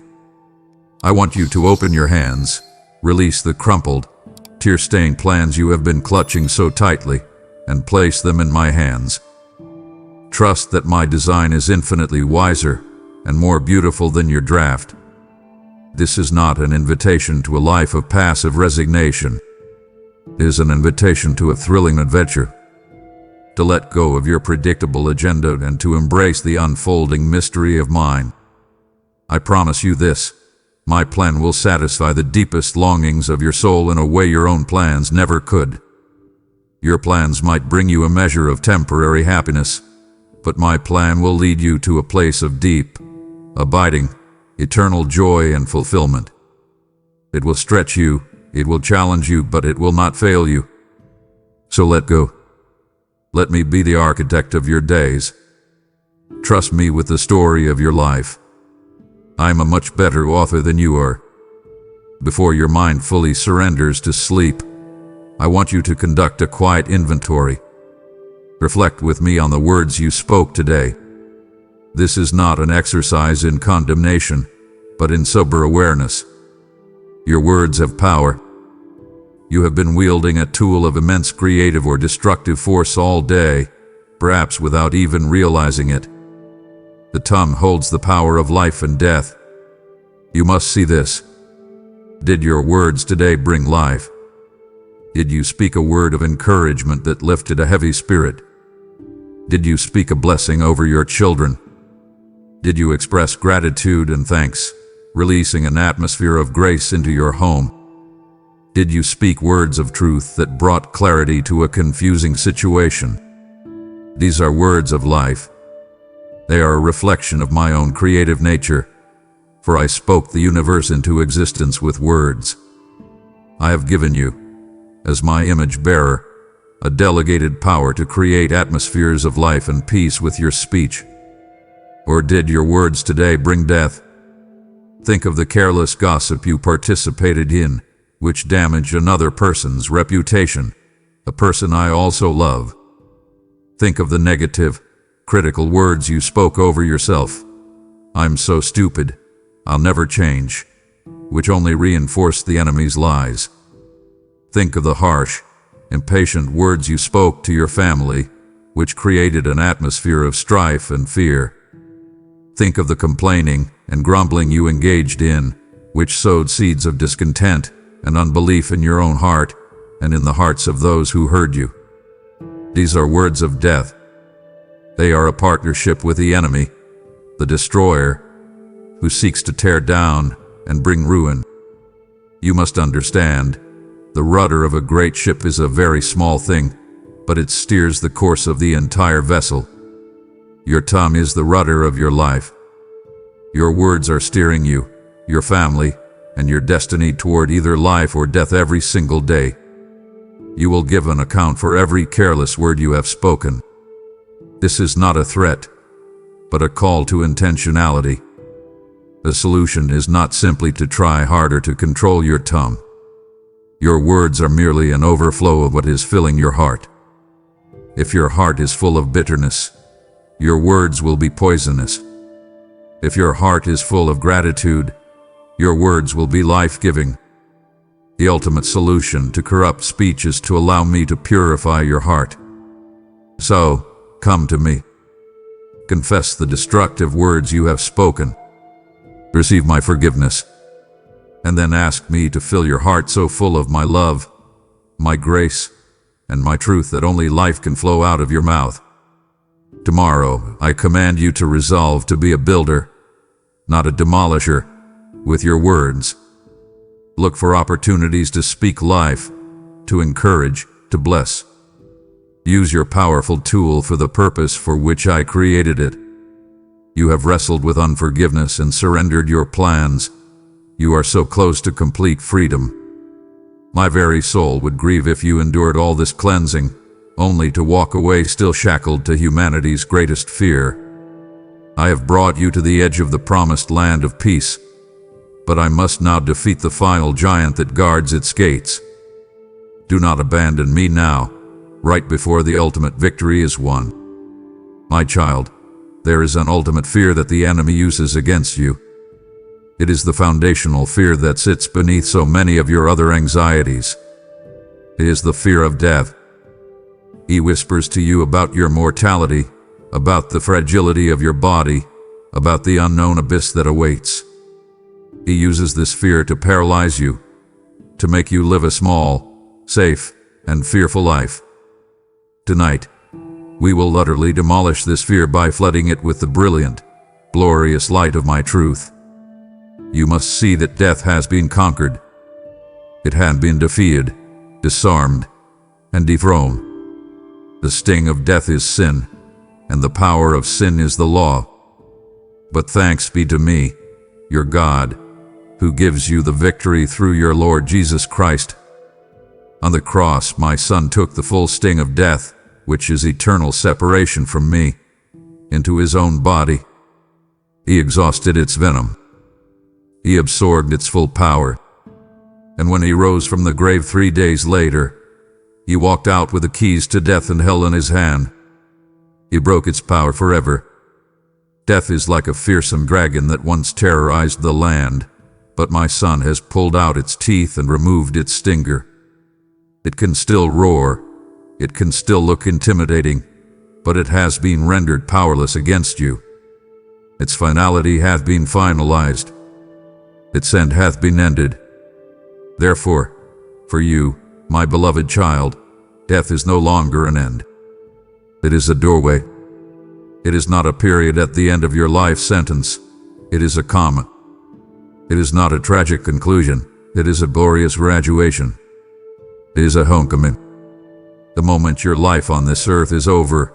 I want you to open your hands, release the crumpled, tear-stained plans you have been clutching so tightly, and place them in my hands. Trust that my design is infinitely wiser and more beautiful than your draft. This is not an invitation to a life of passive resignation. It is an invitation to a thrilling adventure. To let go of your predictable agenda and to embrace the unfolding mystery of mine. I promise you this, my plan will satisfy the deepest longings of your soul in a way your own plans never could. Your plans might bring you a measure of temporary happiness, but my plan will lead you to a place of deep, abiding, eternal joy and fulfillment. It will stretch you, it will challenge you, but it will not fail you. So let go. Let me be the architect of your days. Trust me with the story of your life. I am a much better author than you are. Before your mind fully surrenders to sleep, I want you to conduct a quiet inventory. Reflect with me on the words you spoke today. This is not an exercise in condemnation, but in sober awareness. Your words have power. You have been wielding a tool of immense creative or destructive force all day, perhaps without even realizing it. The tongue holds the power of life and death. You must see this. Did your words today bring life? Did you speak a word of encouragement that lifted a heavy spirit? Did you speak a blessing over your children? Did you express gratitude and thanks, releasing an atmosphere of grace into your home? Did you speak words of truth that brought clarity to a confusing situation? These are words of life. They are a reflection of my own creative nature, for I spoke the universe into existence with words. I have given you, as my image bearer, a delegated power to create atmospheres of life and peace with your speech. Or did your words today bring death? Think of the careless gossip you participated in, which damaged another person's reputation, a person I also love. Think of the negative, critical words you spoke over yourself. I'm so stupid, I'll never change, which only reinforced the enemy's lies. Think of the harsh, impatient words you spoke to your family, which created an atmosphere of strife and fear. Think of the complaining and grumbling you engaged in, which sowed seeds of discontent and unbelief in your own heart and in the hearts of those who heard you. These are words of death. They are a partnership with the enemy, the destroyer, who seeks to tear down and bring ruin. You must understand, the rudder of a great ship is a very small thing, but it steers the course of the entire vessel. Your tongue is the rudder of your life. Your words are steering you, your family, and your destiny toward either life or death every single day. You will give an account for every careless word you have spoken. This is not a threat, but a call to intentionality. The solution is not simply to try harder to control your tongue. Your words are merely an overflow of what is filling your heart. If your heart is full of bitterness, your words will be poisonous. If your heart is full of gratitude, your words will be life-giving. The ultimate solution to corrupt speech is to allow me to purify your heart. So, come to me. Confess the destructive words you have spoken. Receive my forgiveness. And then ask me to fill your heart so full of my love, my grace, and my truth that only life can flow out of your mouth. Tomorrow, I command you to resolve to be a builder, not a demolisher, with your words. Look for opportunities to speak life, to encourage, to bless. Use your powerful tool for the purpose for which I created it. You have wrestled with unforgiveness and surrendered your plans. You are so close to complete freedom. My very soul would grieve if you endured all this cleansing, only to walk away still shackled to humanity's greatest fear. I have brought you to the edge of the promised land of peace, but I must now defeat the final giant that guards its gates. Do not abandon me now, right before the ultimate victory is won. My child, there is an ultimate fear that the enemy uses against you. It is the foundational fear that sits beneath so many of your other anxieties. It is the fear of death. He whispers to you about your mortality, about the fragility of your body, about the unknown abyss that awaits. He uses this fear to paralyze you, to make you live a small, safe, and fearful life. Tonight, we will utterly demolish this fear by flooding it with the brilliant, glorious light of my truth. You must see that death has been conquered. It had been defeated, disarmed, and dethroned. The sting of death is sin, and the power of sin is the law. But thanks be to me, your God, who gives you the victory through your Lord Jesus Christ. On the cross, my Son took the full sting of death, which is eternal separation from me, into his own body. He exhausted its venom. He absorbed its full power. And when he rose from the grave 3 days later, he walked out with the keys to death and hell in his hand. He broke its power forever. Death is like a fearsome dragon that once terrorized the land, but my Son has pulled out its teeth and removed its stinger. It can still roar, it can still look intimidating, but it has been rendered powerless against you. Its finality hath been finalized. Its end hath been ended. Therefore, for you, my beloved child, death is no longer an end. It is a doorway. It is not a period at the end of your life sentence. It is a comma. It is not a tragic conclusion. It is a glorious graduation. It is a homecoming. The moment your life on this earth is over,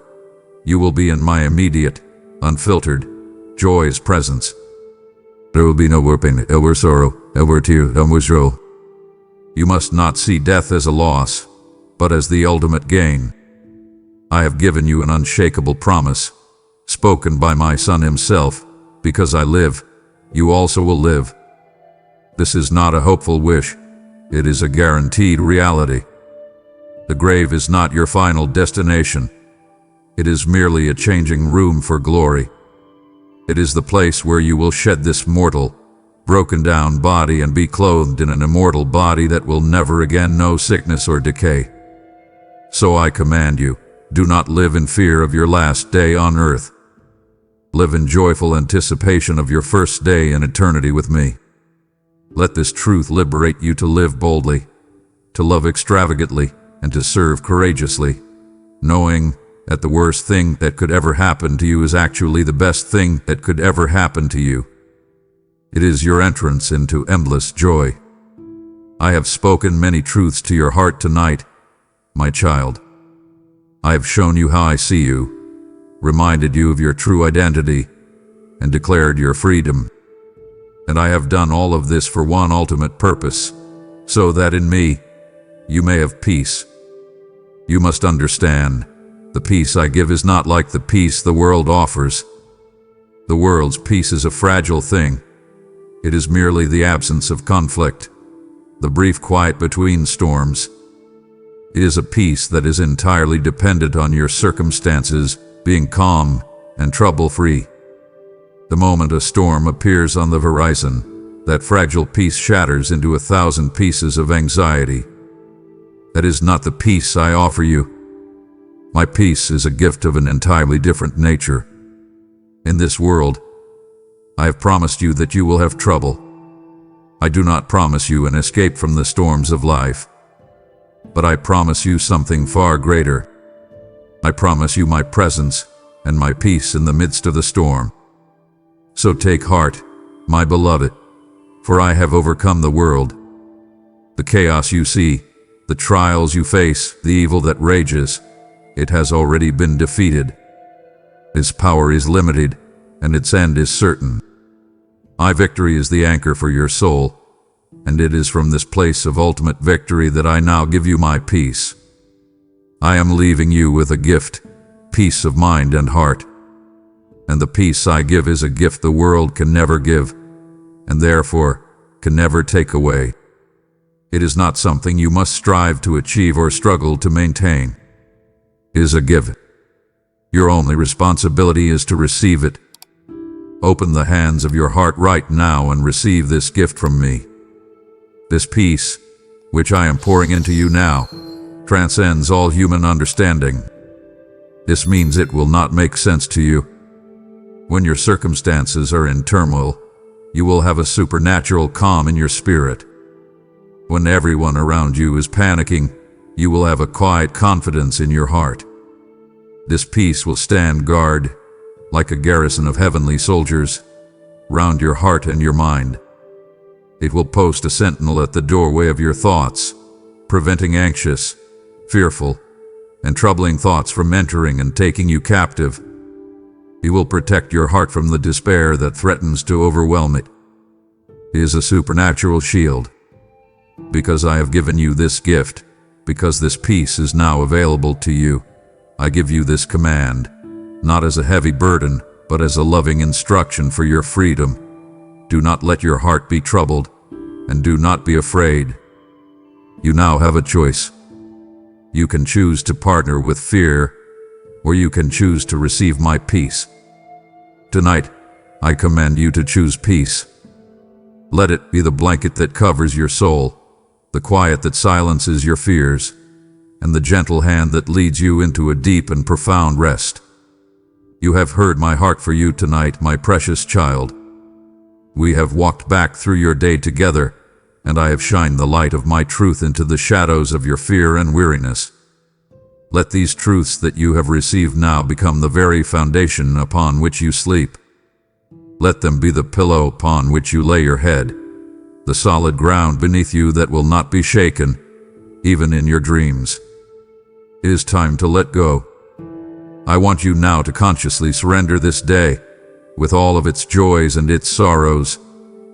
you will be in my immediate, unfiltered, joyous presence. There will be no more pain, no more sorrow, no more tear, no more woe. You must not see death as a loss, but as the ultimate gain. I have given you an unshakable promise, spoken by my Son himself. Because I live, you also will live. This is not a hopeful wish. It is a guaranteed reality. The grave is not your final destination. It is merely a changing room for glory. It is the place where you will shed this mortal, broken down body and be clothed in an immortal body that will never again know sickness or decay. So I command you, do not live in fear of your last day on earth. Live in joyful anticipation of your first day in eternity with me. Let this truth liberate you to live boldly, to love extravagantly, and to serve courageously, knowing that the worst thing that could ever happen to you is actually the best thing that could ever happen to you. It is your entrance into endless joy. I have spoken many truths to your heart tonight, my child. I have shown you how I see you, reminded you of your true identity, and declared your freedom. And I have done all of this for one ultimate purpose, so that in me, you may have peace. You must understand, the peace I give is not like the peace the world offers. The world's peace is a fragile thing. It is merely the absence of conflict, the brief quiet between storms. It is a peace that is entirely dependent on your circumstances being calm and trouble-free. The moment a storm appears on the horizon, that fragile peace shatters into 1,000 pieces of anxiety. That is not the peace I offer you. My peace is a gift of an entirely different nature. In this world, I have promised you that you will have trouble. I do not promise you an escape from the storms of life, but I promise you something far greater. I promise you my presence and my peace in the midst of the storm. So take heart, my beloved, for I have overcome the world. The chaos you see, the trials you face, the evil that rages, it has already been defeated. Its power is limited, and its end is certain. My victory is the anchor for your soul, and it is from this place of ultimate victory that I now give you my peace. I am leaving you with a gift, peace of mind and heart. And the peace I give is a gift the world can never give, and therefore can never take away. It is not something you must strive to achieve or struggle to maintain. It is a gift. Your only responsibility is to receive it. Open the hands of your heart right now and receive this gift from me. This peace, which I am pouring into you now, transcends all human understanding. This means it will not make sense to you. When your circumstances are in turmoil, you will have a supernatural calm in your spirit. When everyone around you is panicking, you will have a quiet confidence in your heart. This peace will stand guard, like a garrison of heavenly soldiers, round your heart and your mind. It will post a sentinel at the doorway of your thoughts, preventing anxious, fearful, and troubling thoughts from entering and taking you captive. It will protect your heart from the despair that threatens to overwhelm it. It is a supernatural shield. Because I have given you this gift, because this peace is now available to you, I give you this command, not as a heavy burden, but as a loving instruction for your freedom. Do not let your heart be troubled, and do not be afraid. You now have a choice. You can choose to partner with fear, or you can choose to receive my peace. Tonight, I command you to choose peace. Let it be the blanket that covers your soul, the quiet that silences your fears, and the gentle hand that leads you into a deep and profound rest. You have heard my heart for you tonight, my precious child. We have walked back through your day together, and I have shined the light of my truth into the shadows of your fear and weariness. Let these truths that you have received now become the very foundation upon which you sleep. Let them be the pillow upon which you lay your head, the solid ground beneath you that will not be shaken, even in your dreams. It is time to let go. I want you now to consciously surrender this day, with all of its joys and its sorrows,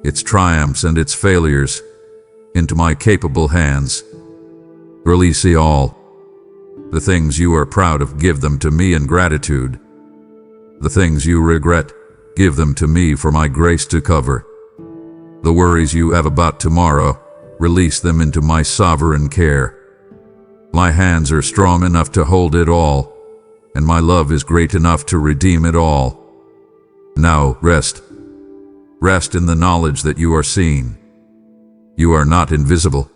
its triumphs and its failures, into my capable hands. Release it all. The things you are proud of, give them to me in gratitude. The things you regret, give them to me for my grace to cover. The worries you have about tomorrow, release them into my sovereign care. My hands are strong enough to hold it all, and my love is great enough to redeem it all. Now rest. Rest in the knowledge that you are seen. You are not invisible.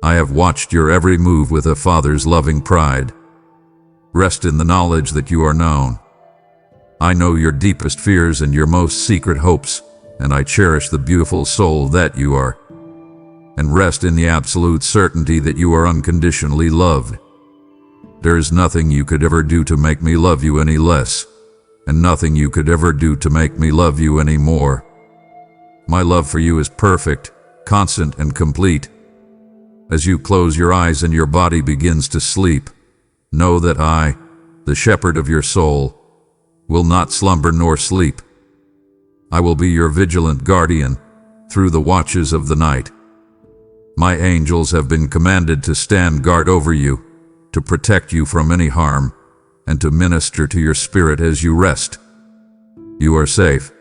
I have watched your every move with a father's loving pride. Rest in the knowledge that you are known. I know your deepest fears and your most secret hopes, and I cherish the beautiful soul that you are. And rest in the absolute certainty that you are unconditionally loved. There is nothing you could ever do to make me love you any less, and nothing you could ever do to make me love you any more. My love for you is perfect, constant, and complete. As you close your eyes and your body begins to sleep, know that I, the shepherd of your soul, will not slumber nor sleep. I will be your vigilant guardian through the watches of the night. My angels have been commanded to stand guard over you, to protect you from any harm, and to minister to your spirit as you rest. You are safe.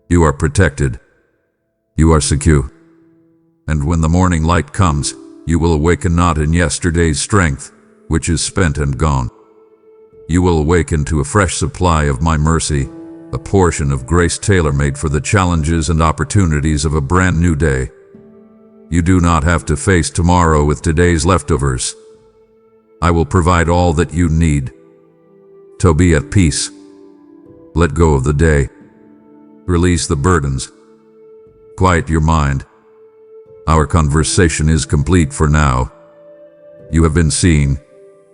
You are protected. You are secure. And when the morning light comes, you will awaken not in yesterday's strength, which is spent and gone. You will awaken to a fresh supply of my mercy, a portion of grace tailor-made for the challenges and opportunities of a brand new day. You do not have to face tomorrow with today's leftovers. I will provide all that you need. To be at peace. Let go of the day. Release the burdens. Quiet your mind. Our conversation is complete for now. You have been seen,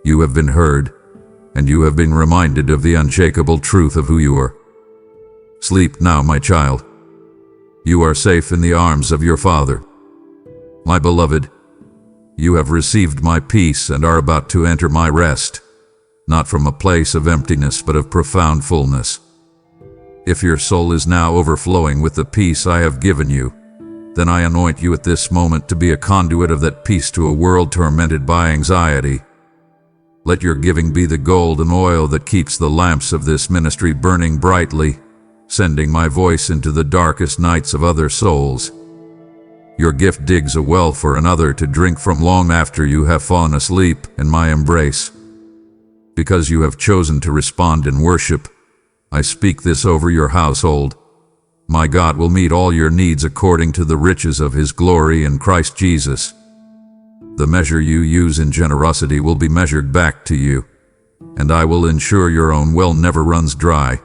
you have been heard, and you have been reminded of the unshakable truth of who you are. Sleep now, my child. You are safe in the arms of your Father. My beloved, you have received my peace and are about to enter my rest, not from a place of emptiness but of profound fullness. If your soul is now overflowing with the peace I have given you, then I anoint you at this moment to be a conduit of that peace to a world tormented by anxiety. Let your giving be the golden oil that keeps the lamps of this ministry burning brightly, sending my voice into the darkest nights of other souls. Your gift digs a well for another to drink from long after you have fallen asleep in my embrace. Because you have chosen to respond in worship, I speak this over your household. My God will meet all your needs according to the riches of His glory in Christ Jesus. The measure you use in generosity will be measured back to you, and I will ensure your own well never runs dry.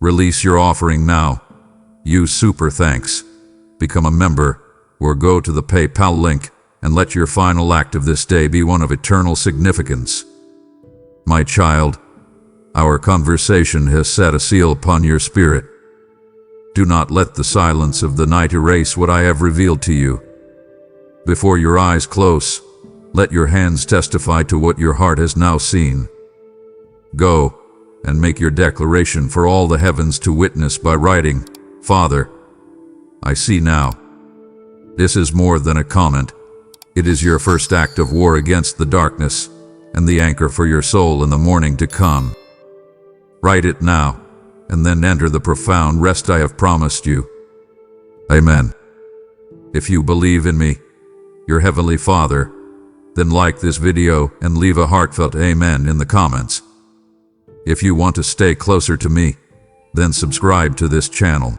Release your offering now. Use Super Thanks. Become a member, or go to the PayPal link, and let your final act of this day be one of eternal significance. My child, our conversation has set a seal upon your spirit. Do not let the silence of the night erase what I have revealed to you. Before your eyes close, let your hands testify to what your heart has now seen. Go and make your declaration for all the heavens to witness by writing, Father, I see now. This is more than a comment. It is your first act of war against the darkness and the anchor for your soul in the morning to come. Write it now, and then enter the profound rest I have promised you. Amen. If you believe in me, your Heavenly Father, then like this video and leave a heartfelt amen in the comments. If you want to stay closer to me, then subscribe to this channel.